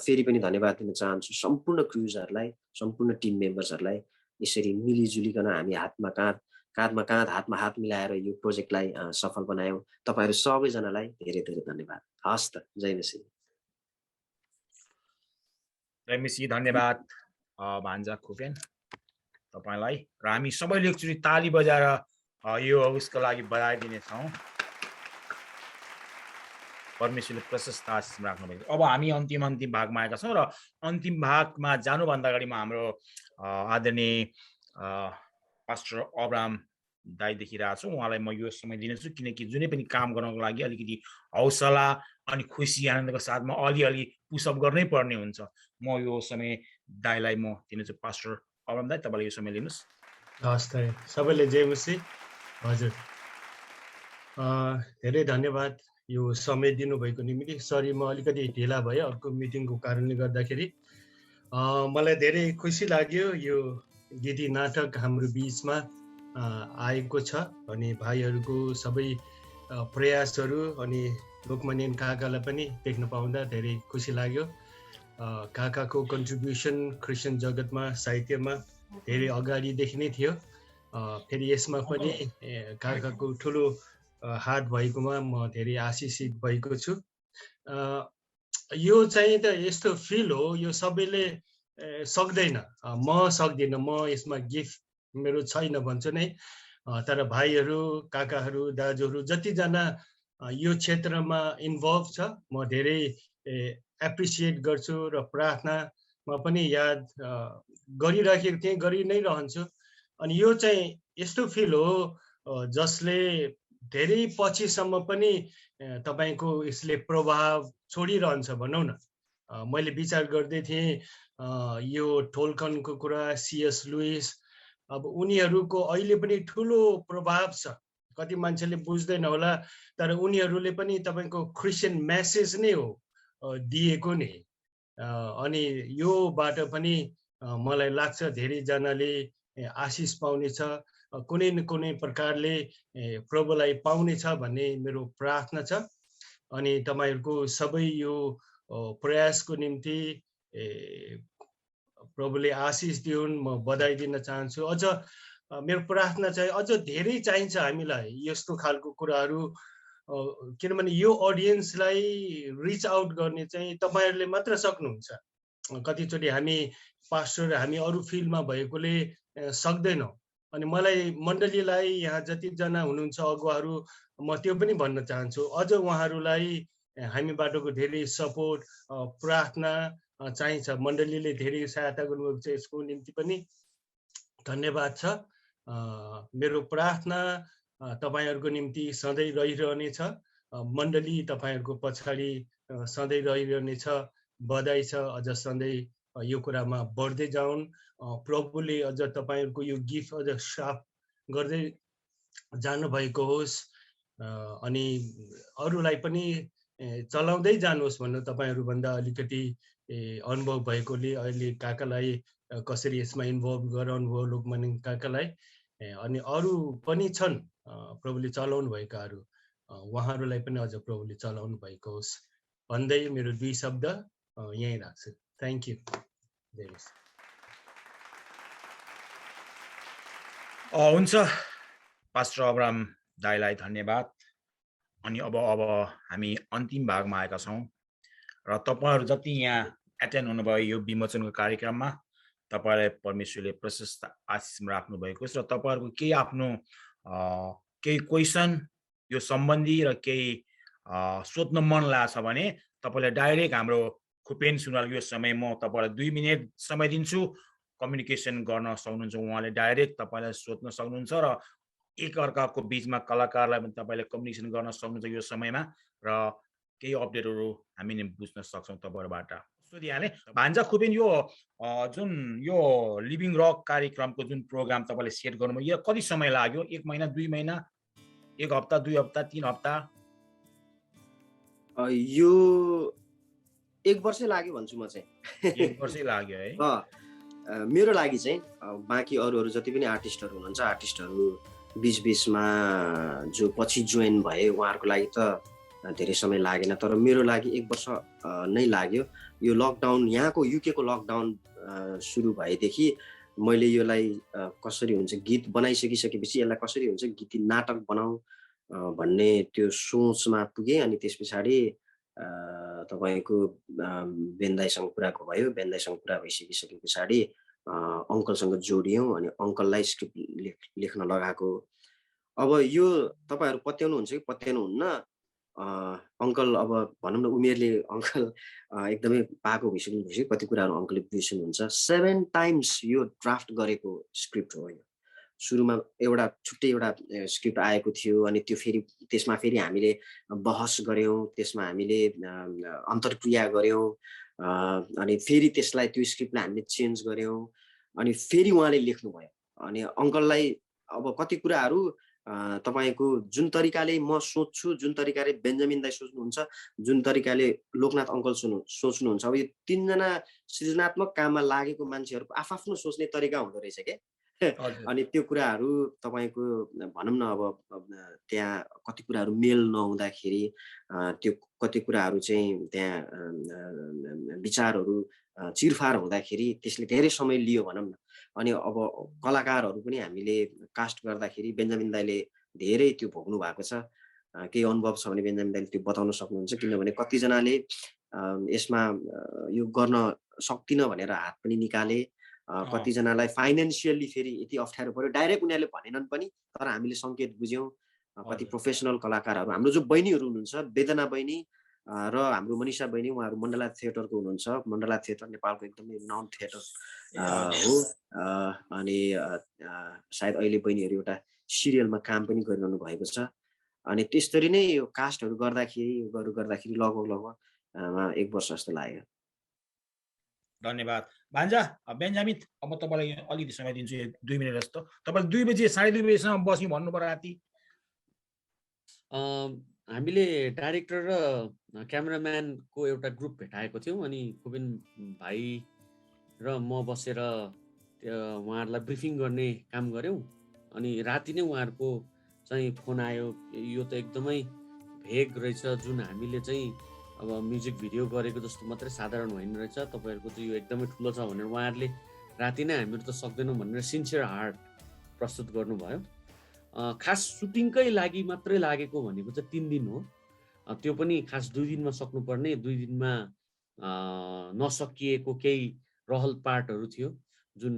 फेरि पनि धन्यवाद दिन चाहन्छु सम्पूर्ण क्रुजहरूलाई, सम्पूर्ण टिम मेम्बर्सहरूलाई। यसरी मिलिजुलिकन हामी काँधमा काँध हातमा हात मिलाएर यो प्रोजेक्टलाई सफल बनायौँ। तपाईँहरू सबैजनालाई धेरै धेरै धन्यवाद। हस् त, जय मसी। जय मसी, धन्यवाद भान्जा खुपेन तपाईँलाई। र हामी सबैले एकचोटि ताली बजाएर यो उसको लागि बधाई दिनेछौँ। परमेश्वरले प्रशस्त आशीष राख्नुभएको। अब हामी अन्तिम भागमा आएका छौँ र अन्तिम भागमा जानुभन्दा अगाडि म हाम्रो आदरणीय पास्टर अब्राहम दाई देखिरहेको छु। उहाँलाई म यो समय दिनेछु किनकि जुनै पनि काम गर्नको लागि अलिकति हौसला अनि खुसी आनन्दको साथमा अलिअलि पुसअप गर्नै पर्ने हुन्छ। म यो समय दाईलाई म दिनेछु। पास्टर अब्राहम दाई, तपाईँले यो समय लिनुहोस्। हस् त, सबैले जय मसी। हजुर, धेरै धन्यवाद यो समय दिनुभएको निम्ति। सरी म अलिकति ढिला भयो अर्को मिटिङको कारणले गर्दाखेरि। मलाई धेरै खुसी लाग्यो यो गीति नाटक हाम्रो बिचमा आएको छ अनि भाइहरूको सबै प्रयासहरू अनि लोकमान्य काकालाई पनि देख्न पाउँदा धेरै खुसी लाग्यो। काकाको कन्ट्रिब्युसन क्रिस्चियन जगतमा साहित्यमा धेरै अगाडिदेखि नै थियो। फेरि यसमा पनि काकाको ठुलो हात भएकोमा म धेरै आशिषित भएको छु। यो चाहिँ त यस्तो फिल हो, यो सबैले सक्दैन, म सक्दिनँ, म यसमा गिफ्ट मेरो छैन भन्छु नै। तर भाइहरू काकाहरू दाजुहरू जतिजना यो क्षेत्रमा इन्भल्भ छ म धेरै एप्रिसिएट गर्छु र प्रार्थनामा पनि याद गरिराखेको थिएँ, गरि नै रहन्छु। अनि यो चाहिँ यस्तो फिल हो जसले धेरै पछिसम्म पनि तपाईँको यसले प्रभाव छोडिरहन्छ भनौँ न। मैले विचार गर्दै थिएँ यो टोल्कनको कुरा, सिएस लुइस, अब उनीहरूको अहिले पनि ठुलो प्रभाव छ। कति मान्छेले बुझ्दैन होला, तर उनीहरूले पनि तपाईँको क्रिस्चियन मेसेज नै हो दिएको नि। अनि योबाट पनि मलाई लाग्छ धेरैजनाले आशिष पाउनेछ, कुनै न कुनै प्रकारले प्रभुलाई पाउनेछ भन्ने मेरो प्रार्थना छ। अनि तपाईँहरूको सबै यो प्रयासको निम्ति प्रभुले आशिष दिउन्, म बधाई दिन चाहन्छु। अझ मेरो प्रार्थना चाहिँ अझ धेरै चाहिन्छ हामीलाई यस्तो खालको कुराहरू, किनभने यो अडियन्सलाई रिच आउट गर्ने चाहिँ तपाईँहरूले मात्र सक्नुहुन्छ। कतिचोटि हामी पास्टर हामी अरू फिल्डमा भएकोले सक्दैनौँ। अनि मलाई मण्डलीलाई यहाँ जतिजना हुनुहुन्छ अगुवाहरू, म त्यो पनि भन्न चाहन्छु, अझ उहाँहरूलाई हामीबाटको धेरै सपोर्ट प्रार्थना चाहिन्छ। मण्डलीले धेरै सहायता गर्नुभएको छ, यसको निम्ति पनि धन्यवाद छ। मेरो प्रार्थना तपाईँहरूको निम्ति सधैँ रहिरहनेछ। मण्डली तपाईँहरूको पछाडि सधैँ रहिरहनेछ। बधाई छ, अझ सधैँ यो कुरामा बढ्दै जाउन्। प्रभुले अझ तपाईँहरूको यो गिफ्ट अझ साफ गर्दै जानुभएको होस्। अनि अरूलाई पनि चलाउँदै जानुहोस् भन्नु तपाईँहरूभन्दा अलिकति अनुभव भएकोले अहिले काकालाई कसरी यसमा इन्भल्भ गराउनुभयो लोकमान्य काकालाई अनि अरू पनि छन् प्रभुले चलाउनु भएकाहरू उहाँहरूलाई पनि अझ प्रभुले चलाउनु भएको होस् भन्दै मेरो 2 शब्द यहीँ राख्छु। Thank you. हुन्छ पास्टर अब्राहम दाइलाई धन्यवाद। अनि अब हामी अन्तिम भागमा आएका छौँ र तपाईहरु जति यहाँ एटेन्ड हुनुभयो यो विमोचनको कार्यक्रममा तपाईलाई परमेश्वरले प्रशस्त आशिष राख्नु भएको छ र तपाईहरुको केही आफ्नो केही क्वेशन यो सम्बन्धी र केही सोध्न मन लाग्छ भने तपाईले डाइरेक्ट हाम्रो खुपेन सुनालको यो समय म तपाईलाई 2 मिनेट समय दिन्छु कम्युनिकेसन गर्न सक्नुहुन्छ। उहाँले डाइरेक्ट तपाईलाई सोध्न सक्नुहुन्छ र एक अर्काको बीचमा कलाकारलाई पनि तपाईले कम्युनिकेसन गर्न सक्नुहुन्छ यो समयमा र केही अपडेटहरु हामीले बुझ्न सक्छौं तपाईहरुबाट। सोधिहाले भान्जा खुपेन यो जुन यो लिभिङ रक कार्यक्रमको जुन प्रोग्राम तपाईले सेट गर्नुभयो यो कति समय लाग्यो? 1 महिना 2 महिना 1 हप्ता 2 हप्ता 3 हप्ता? यो 1 वर्षै लाग्यो भन्छु म चाहिँ। 1 वर्षै लाग्यो है? मेरो लागि चाहिँ बाँकी अरूहरु जति पनि आर्टिस्टहरु हुनुहुन्छ आर्टिस्टहरु बीच-बीचमा जो पछि जोइन भए उहाँहरुको लागि त धेरै समय लागेन तर मेरो लागि 1 वर्ष नै लाग्यो। यो लकडाउन यहाँको युके को लकडाउन सुरु भएदेखि मैले योलाई कसरी हुन्छ गीत बनाइसकिसकेपछि यसलाई कसरी हुन्छ गीत नाटक बनाऊ भन्ने त्यो सोचमा पुगे। अनि त्यसपछि तपाईको बेन्दाइसँग कुराको भयो। बेन्दाइसँग कुरा भइसकिसकेपछि अंकलसँग जोडियौं अनि अंकललाई स्क्रिप्ट लेख्न लगाएको। अब यो तपाईहरु पत्याउनुहुन्छ कि पत्याउनुहुन्न अंकल अब भनौं न उमेरले अंकल एकदमै पाको भइसक्नुहुन्छ कति कुराहरु अंकलले बुझ्नुहुन्छ। 7 टाइम्स यो ड्राफ्ट गरेको स्क्रिप्ट हो यो। सुरुमा एउटा छुट्टै एउटा स्क्रिप्ट आएको थियो अनि त्यो फेरि त्यसमा फेरि हामीले बहस गर्यौं त्यसमा हामीले अन्तर्क्रिया गर्यौं अनि फेरि त्यसलाई त्यो स्क्रिप्टलाई हामीले चेन्ज गर्यौं अनि फेरि उहाँले लेख्नु भयो। अनि अंकललाई अब कति कुराहरु तपाईको जुन तरिकाले म सोच्छु जुन तरिकाले बेन्जामिन दाइ सोच्नुहुन्छ जुन तरिकाले लोकनाथ अंकल सोच्नुहुन्छ अब यो 3 जना सृजनात्मक काममा लागेको मान्छेहरुको आफआफ्नो सोच्ने तरिका हुँदो रहेछ के। अनि त्यो कुराहरु तपाईको भनौं न अब त्यहाँ कति कुराहरु मेल नहुँदाखेरि त्यो कति कुराहरु चाहिँ त्यहाँ विचारहरु चिरफार हुँदाखेरि त्यसले धेरै समय लियो भनौं न। अनि अब कलाकारहरु पनि हामीले कास्ट गर्दाखेरि बेन्जामिन दाइले धेरै त्यो भोग्नु भएको छ। केही अनुभव छ भने बेन्जामिन दाइले त्यो बताउन सक्नुहुन्छ किनभने कति जनाले यसमा यो गर्न सक्दिन भनेर हात पनि निकाले। कति जनालाई फाइनान्शियली फेरि यति अप्ठ्यारो पर्यो डाइरेक्ट उनीहरुले भनेनन् पनि तर हामीले संकेत बुझ्यौं। कति प्रोफेसनल कलाकारहरु हाम्रो जो बहिनीहरु हुनुहुन्छ वेदना बहिनी र हाम्रो मनिषा बहिनी उहाँहरु मण्डला थिएटरको हुनुहुन्छ। मण्डला थिएटर नेपालको एकदमै नाउन थिएटर हो। अनि सायद अहिले बहिनीहरु एउटा सिरियलमा काम पनि गरिरहनु भएको छ। अनि त्यसरी नै यो कास्टहरु गर्दाखेरि लगभग 1 वर्ष जस्तो लाग्यो। धन्यवाद भान्जा। बेन्जामिन अब तपाईलाई अलिकति समय दिन्छु 2 मिनेट जस्तो। तपाईले 2 बजे 2:30 बजेसम्म बस्नु भन्नु पर्यो राति। हामीले डाइरेक्टर र क्यामेराम्यानको एउटा ग्रुप भेटाएको थियौं अनि खुपेन भाइ र म बसेर उहाँहरुलाई ब्रिफिङ गर्ने काम गर्यौं। अनि राति नै उहाँहरुको चाहिँ फोन आयो यो त एकदमै भेग रहेछ जुन हामीले चाहिँ अब म्युजिक भिडियो गरेको जस्तो मात्रै साधारण होइन रहेछ तपाईहरुको चाहिँ यो एकदमै ठुलो छ भनेर उहाँहरुले राति नै हामीहरु त सक्दैनौं भनेर सिन्सियर हार्ट प्रस्तुत गर्नुभयो। खास सुटिङकै लागि मात्रै लागेको भनेको चाहिँ 3 दिन हो। त्यो पनि खास 2 दिनमा सक्नुपर्ने 2 दिनमा नसकिएको केही रहल पार्टहरु थियो जुन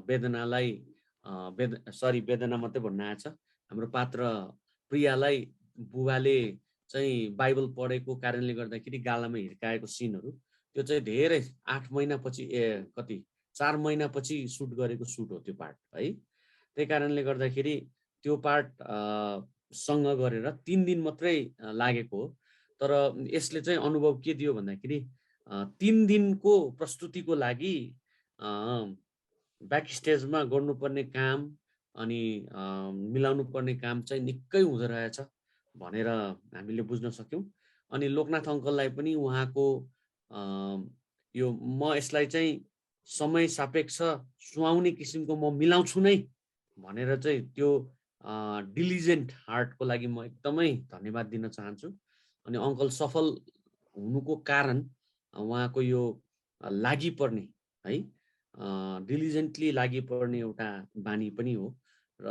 वेदनालाई वेदना मात्रै भन्न आएछ। हाम्रो पात्र प्रियालाई बुबाले चाहिँ बाइबल पढेको कारणले गर्दाखेरि गालामा हिर्काएको सिनहरु त्यो चाहिँ धेरै 8 महिना पछि 4 महिना पछि सुट गरेको सुट हो त्यो पार्ट है। त्यही कारणले गर्दाखेरि त्यो पार्ट सँग गरेर 3 दिन मात्रै लागेको हो। तर यसले चाहिँ अनुभव के दियो भन्दाखेरि 3 दिनको प्रस्तुतिको लागि ब्याक स्टेजमा गर्नुपर्ने काम अनि मिलाउनु पर्ने काम चाहिँ निकै हुँदो रहेछ भनेर हामीले बुझ्न सक्यौं। अनि लोकनाथ अङ्कललाई पनि उहाँको यो म यसलाई चाहिँ समय सापेक्ष सुहाउने किसिमको म मिलाउँछु नै भनेर चाहिँ त्यो डिलिजेन्ट हार्टको लागि म एकदमै धन्यवाद दिन चाहन्छु। अनि अङ्कल सफल हुनुको कारण उहाँको यो लागि पर्ने है डिलिजेन्टली लागि पर्ने एउटा बानी पनि हो र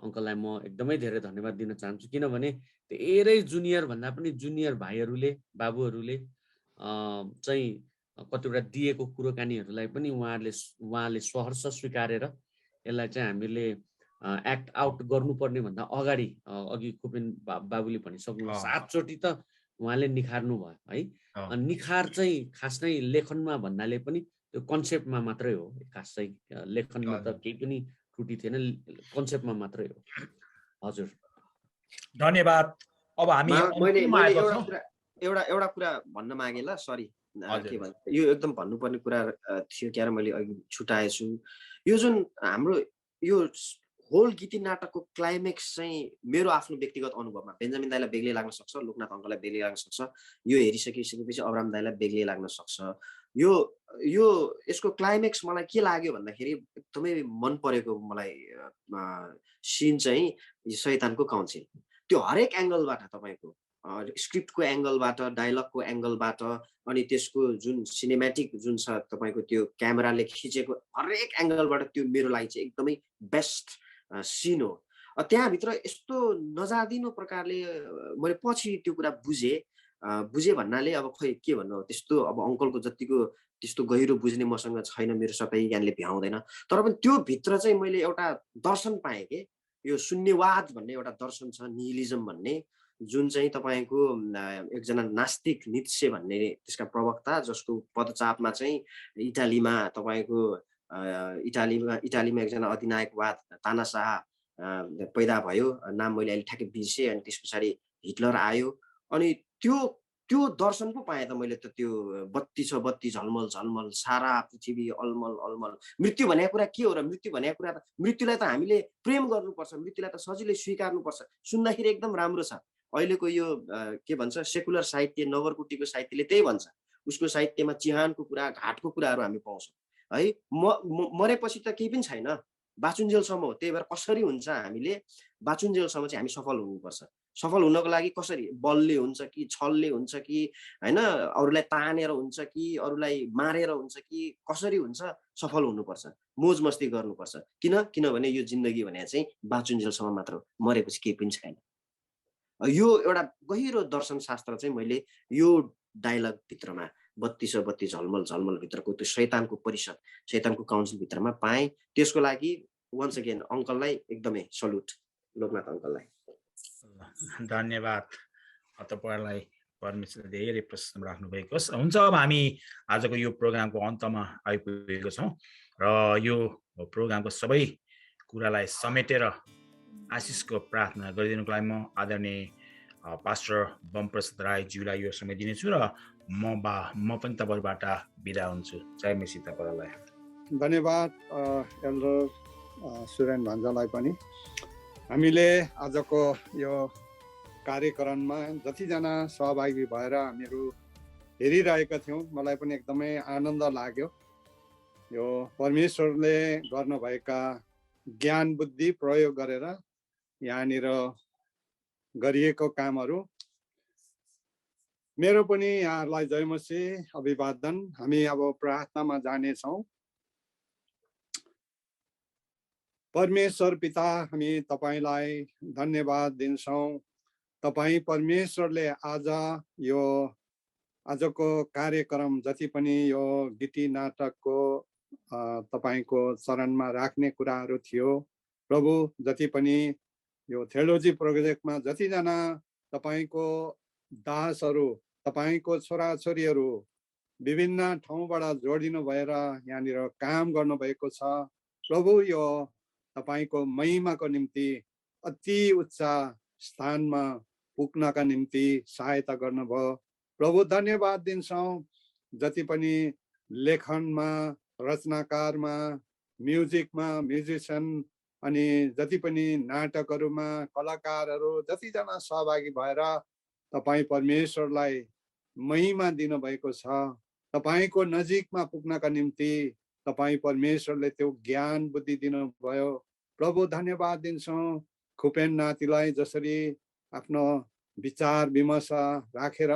अङ्कललाई म एकदमै धेरै धन्यवाद दिन चाहन्छु। किनभने धेरै जुनियर भन्दा पनि जुनियर भाइहरूले बाबुहरूले चाहिँ कतिवटा दिएको कुराकानीहरूलाई पनि उहाँले सहर्ष स्वीकारेर यसलाई चाहिँ हामीले एक्ट आउट गर्नुपर्ने भन्दा अगाडि अघि खुपेन बाबुले भनिसक्नु 7 चोटि त उहाँले निखार्नु भयो है। निखार चाहिँ खास नै लेखनमा भन्नाले पनि त्यो कन्सेप्टमा मात्रै हो, खास चाहिँ लेखनमा त केही पनि त्रुटि थिएन, कन्सेप्टमा मात्रै हो। हजुर धन्यवाद। अब हामी एउटा कुरा भन्न मागे ल, सरी के भन्छ, यो एकदम भन्नुपर्ने कुरा थियो क्या, मैले अघि छुटाएछु। यो जुन हाम्रो यो होल गीति नाटकको क्लाइमेक्स चाहिँ मेरो आफ्नो व्यक्तिगत अनुभवमा बेन्जामिन दाइलाई बेग्लै लाग्न सक्छ, लोकनाथ अङ्कललाई बेग्लै लाग्न सक्छ, यो हेरिसकेपछि अब्राम दाइलाई बेग्लै लाग्न सक्छ। यो यसको क्लाइमेक्स मलाई के लाग्यो भन्दाखेरि एकदमै मन परेको मलाई सिन चाहिँ शैतानको काउन्सिल। त्यो हरेक एङ्गलबाट तपाईँको स्क्रिप्टको एङ्गलबाट, डायलगको एङ्गलबाट, अनि त्यसको जुन सिनेमेटिक जुन छ तपाईँको त्यो क्यामेराले खिचेको हरेक एङ्गलबाट त्यो मेरो लागि चाहिँ एकदमै बेस्ट सिन हो। त्यहाँभित्र यस्तो नजादिनो प्रकारले मैले पछि त्यो कुरा बुझेँ भन्नाले अब खोइ के भन्नु, त्यस्तो अब अङ्कलको जतिको त्यस्तो गहिरो बुझ्ने मसँग छैन, मेरो सबै ज्ञानले भ्याउँदैन। तर पनि त्यो भित्र चाहिँ मैले एउटा दर्शन पाएँ कि यो शून्यवाद भन्ने एउटा दर्शन छ, निहिलिजम भन्ने, जुन चाहिँ तपाईँको एकजना नास्तिक नित्से भन्ने त्यसका प्रवक्ता, जसको पदचापमा चाहिँ इटालीमा तपाईँको इटालीमा एकजना अधिनायकवाद तानाशाह पैदा भयो, नाम मैले अहिले ठ्याक्कै बिर्सेँ। अनि त्यस पछाडि हिटलर आयो, अनि त्यो दर्शन पो पाएँ त मैले त। त्यो बत्ती छ बत्ती झलमल झलमल, सारा पृथ्वी अलमल अलमल। मृत्यु भनेको कुरा के हो र? मृत्यु भनेको कुरा त, मृत्युलाई त हामीले प्रेम गर्नुपर्छ, मृत्युलाई त सजिलै स्वीकार्नुपर्छ। सुन्दाखेरि एकदम राम्रो छ। अहिलेको यो के भन्छ सेकुलर साहित्य, नगरकुटीको साहित्यले त्यही भन्छ। उसको साहित्यमा चिहानको कुरा, घाटको कुराहरू हामी पाउँछौँ है। मरेपछि त केही पनि छैन, बाँचुन्जेलसम्म हो। त्यही भएर कसरी हुन्छ, हामीले बाँचुन्जेलसम्म चाहिँ हामी सफल हुनुपर्छ। सफल हुनको लागि कसरी, बलले हुन्छ कि छलले हुन्छ कि होइन, अरूलाई तानेर हुन्छ कि अरूलाई मारेर हुन्छ कि कसरी हुन्छ, सफल हुनुपर्छ, मोज मस्ती गर्नुपर्छ। किनभने यो जिन्दगी भने चाहिँ बाँचुन्जेलसम्म मात्र हो, मरेपछि केही पनि छैन। यो एउटा गहिरो दर्शन शास्त्र चाहिँ मैले यो डायलग भित्रमा, बत्ती छ बत्ती झलमल झलमल भित्रको त्यो शैतानको परिषद, शैतानको काउन्सिल भित्रमा पाएँ। त्यसको लागि वन्स अगेन अङ्कललाई एकदमै सल्युट, लोकनाथ अङ्कललाई धन्यवाद। तपाईँहरूलाई परमेश्वरले धेरै प्रसन्न राख्नु भएको होस्। हुन्छ, अब हामी आजको यो प्रोग्रामको अन्तमा आइपुगेको छौँ र यो प्रोग्रामको सबै कुरालाई समेटेर आशिषको प्रार्थना गरिदिनुको लागि म आदरणीय पास्टर बमप्रसाद राईज्यूलाई यो समय दिनेछु र म पनि तपाईँहरूबाट बिदा हुन्छु। जय मसी तपाईँहरूलाई। धन्यवाद एल्डर सुरेन भान्जालाई पनि। हामीले आजको यो कार्यक्रममा जतिजना सहभागी भएर हामीहरू हेरिरहेका थियौँ, मलाई पनि एकदमै आनन्द लाग्यो। यो परमेश्वरले गर्नुभएका ज्ञान बुद्धि प्रयोग गरेर यहाँनिर गरिएको कामहरू, मेरो पनि यहाँहरूलाई जय मसीह अभिवादन। हामी अब प्रार्थनामा जानेछौँ। परमेश्वर पिता, हामी तपाईँलाई धन्यवाद दिन्छौँ। तपाईँ परमेश्वरले आजको कार्यक्रम जति पनि यो गीति नाटकको तपाईँको चरणमा राख्ने कुराहरू थियो प्रभु, जति पनि यो थियोलोजी प्रोजेक्टमा जतिजना तपाईँको दासहरू, तपाईँको छोराछोरीहरू विभिन्न ठाउँबाट जोडिनु भएर यहाँनिर काम गर्नुभएको छ प्रभु, यो तपाईँको महिमाको निम्ति अति उच्च स्थानमा पुग्नका निम्ति सहायता गर्नुभयो प्रभु। धन्यवाद दिन्छौँ। जति पनि लेखनमा, रचनाकारमा, म्युजिकमा, म्युजिसियन, अनि जति पनि नाटकहरूमा कलाकारहरू जतिजना सहभागी भएर तपाईँ परमेश्वरलाई महिमा दिनुभएको छ। तपाईँको नजिकमा पुग्नका निम्ति तपाईँ परमेश्वरले त्यो ज्ञान बुद्धि दिनुभयो। प्रभु धन्यवाद दिन्छौँ खुपेन नातिलाई जसरी आफ्नो विचार विमर्श राखेर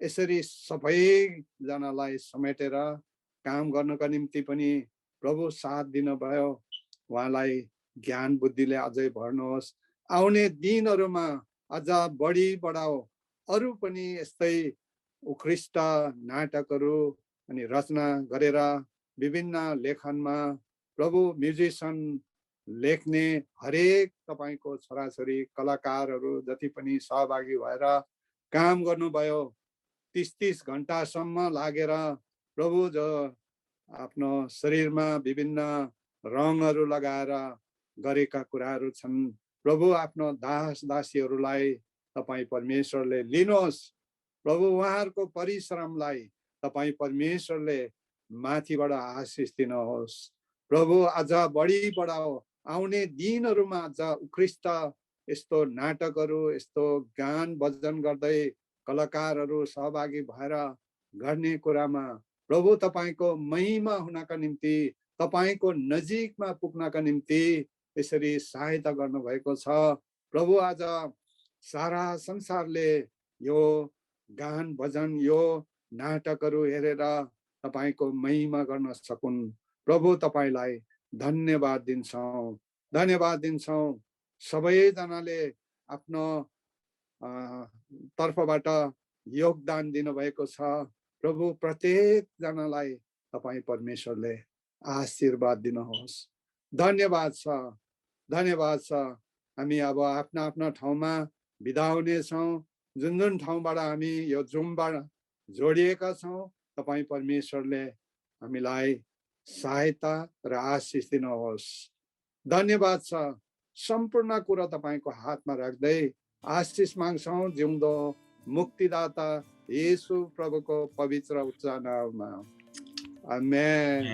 यसरी सबैजनालाई समेटेर काम गर्नका निम्ति पनि प्रभु साथ दिनुभयो। उहाँलाई ज्ञान बुद्धिले अझै भर्नुहोस्। आउने दिनहरूमा अझ बढी बढाओ। अरू पनि यस्तै उत्कृष्ट नाटकहरू अनि रचना गरेर विभिन्न लेखनमा प्रभु म्युजिसियन लेख्ने हरेक तपाईँको छोराछोरी कलाकारहरू जति पनि सहभागी भएर काम गर्नुभयो। 30 घन्टासम्म लागेर प्रभु जो आफ्नो शरीरमा विभिन्न रङहरू लगाएर गरेका कुराहरू छन्। प्रभु आफ्नो दास दासीहरूलाई तपाईँ परमेश्वरले लिनुहोस्। प्रभु उहाँहरूको परिश्रमलाई तपाईँ परमेश्वरले माथिबाट आशिष दिनुहोस्। प्रभु अझ बढी बढाओ। आउने दिनहरूमा अझ उत्कृष्ट यस्तो नाटकहरू यस्तो गान भजन गर्दै कलाकारहरू सहभागी भएर गर्ने कुरामा प्रभु तपाईँको महिमा हुनका निम्ति तपाईँको नजिकमा पुग्नका निम्ति यसरी सहायता गर्नुभएको छ। प्रभु आज सारा संसारले यो गान भजन यो नाटकहरू हेरेर तपाईँको महिमा गर्न सकुन्। प्रभु तपाईँलाई धन्यवाद दिन्छौँ, धन्यवाद दिन्छौँ। सबैजनाले आफ्नो तर्फबाट योगदान दिनुभएको छ। प्रभु प्रत्येकजनालाई तपाईँ परमेश्वरले आशीर्वाद दिनुहोस्। धन्यवाद छ, धन्यवाद छ। हामी अब आफ्ना आफ्ना ठाउँमा बिदा हुनेछौँ। जुन जुन ठाउँबाट हामी यो जुमबाट जोडिएका छौँ तपाईँ परमेश्वरले हामीलाई सहायता र आशिष दिनुहोस्। धन्यवाद छ। सम्पूर्ण कुरा तपाईँको हातमा राख्दै आशिष माग्छौँ जिउँदो मुक्तिदाता येशू प्रभुको पवित्र उच्च नाममा। आमेन।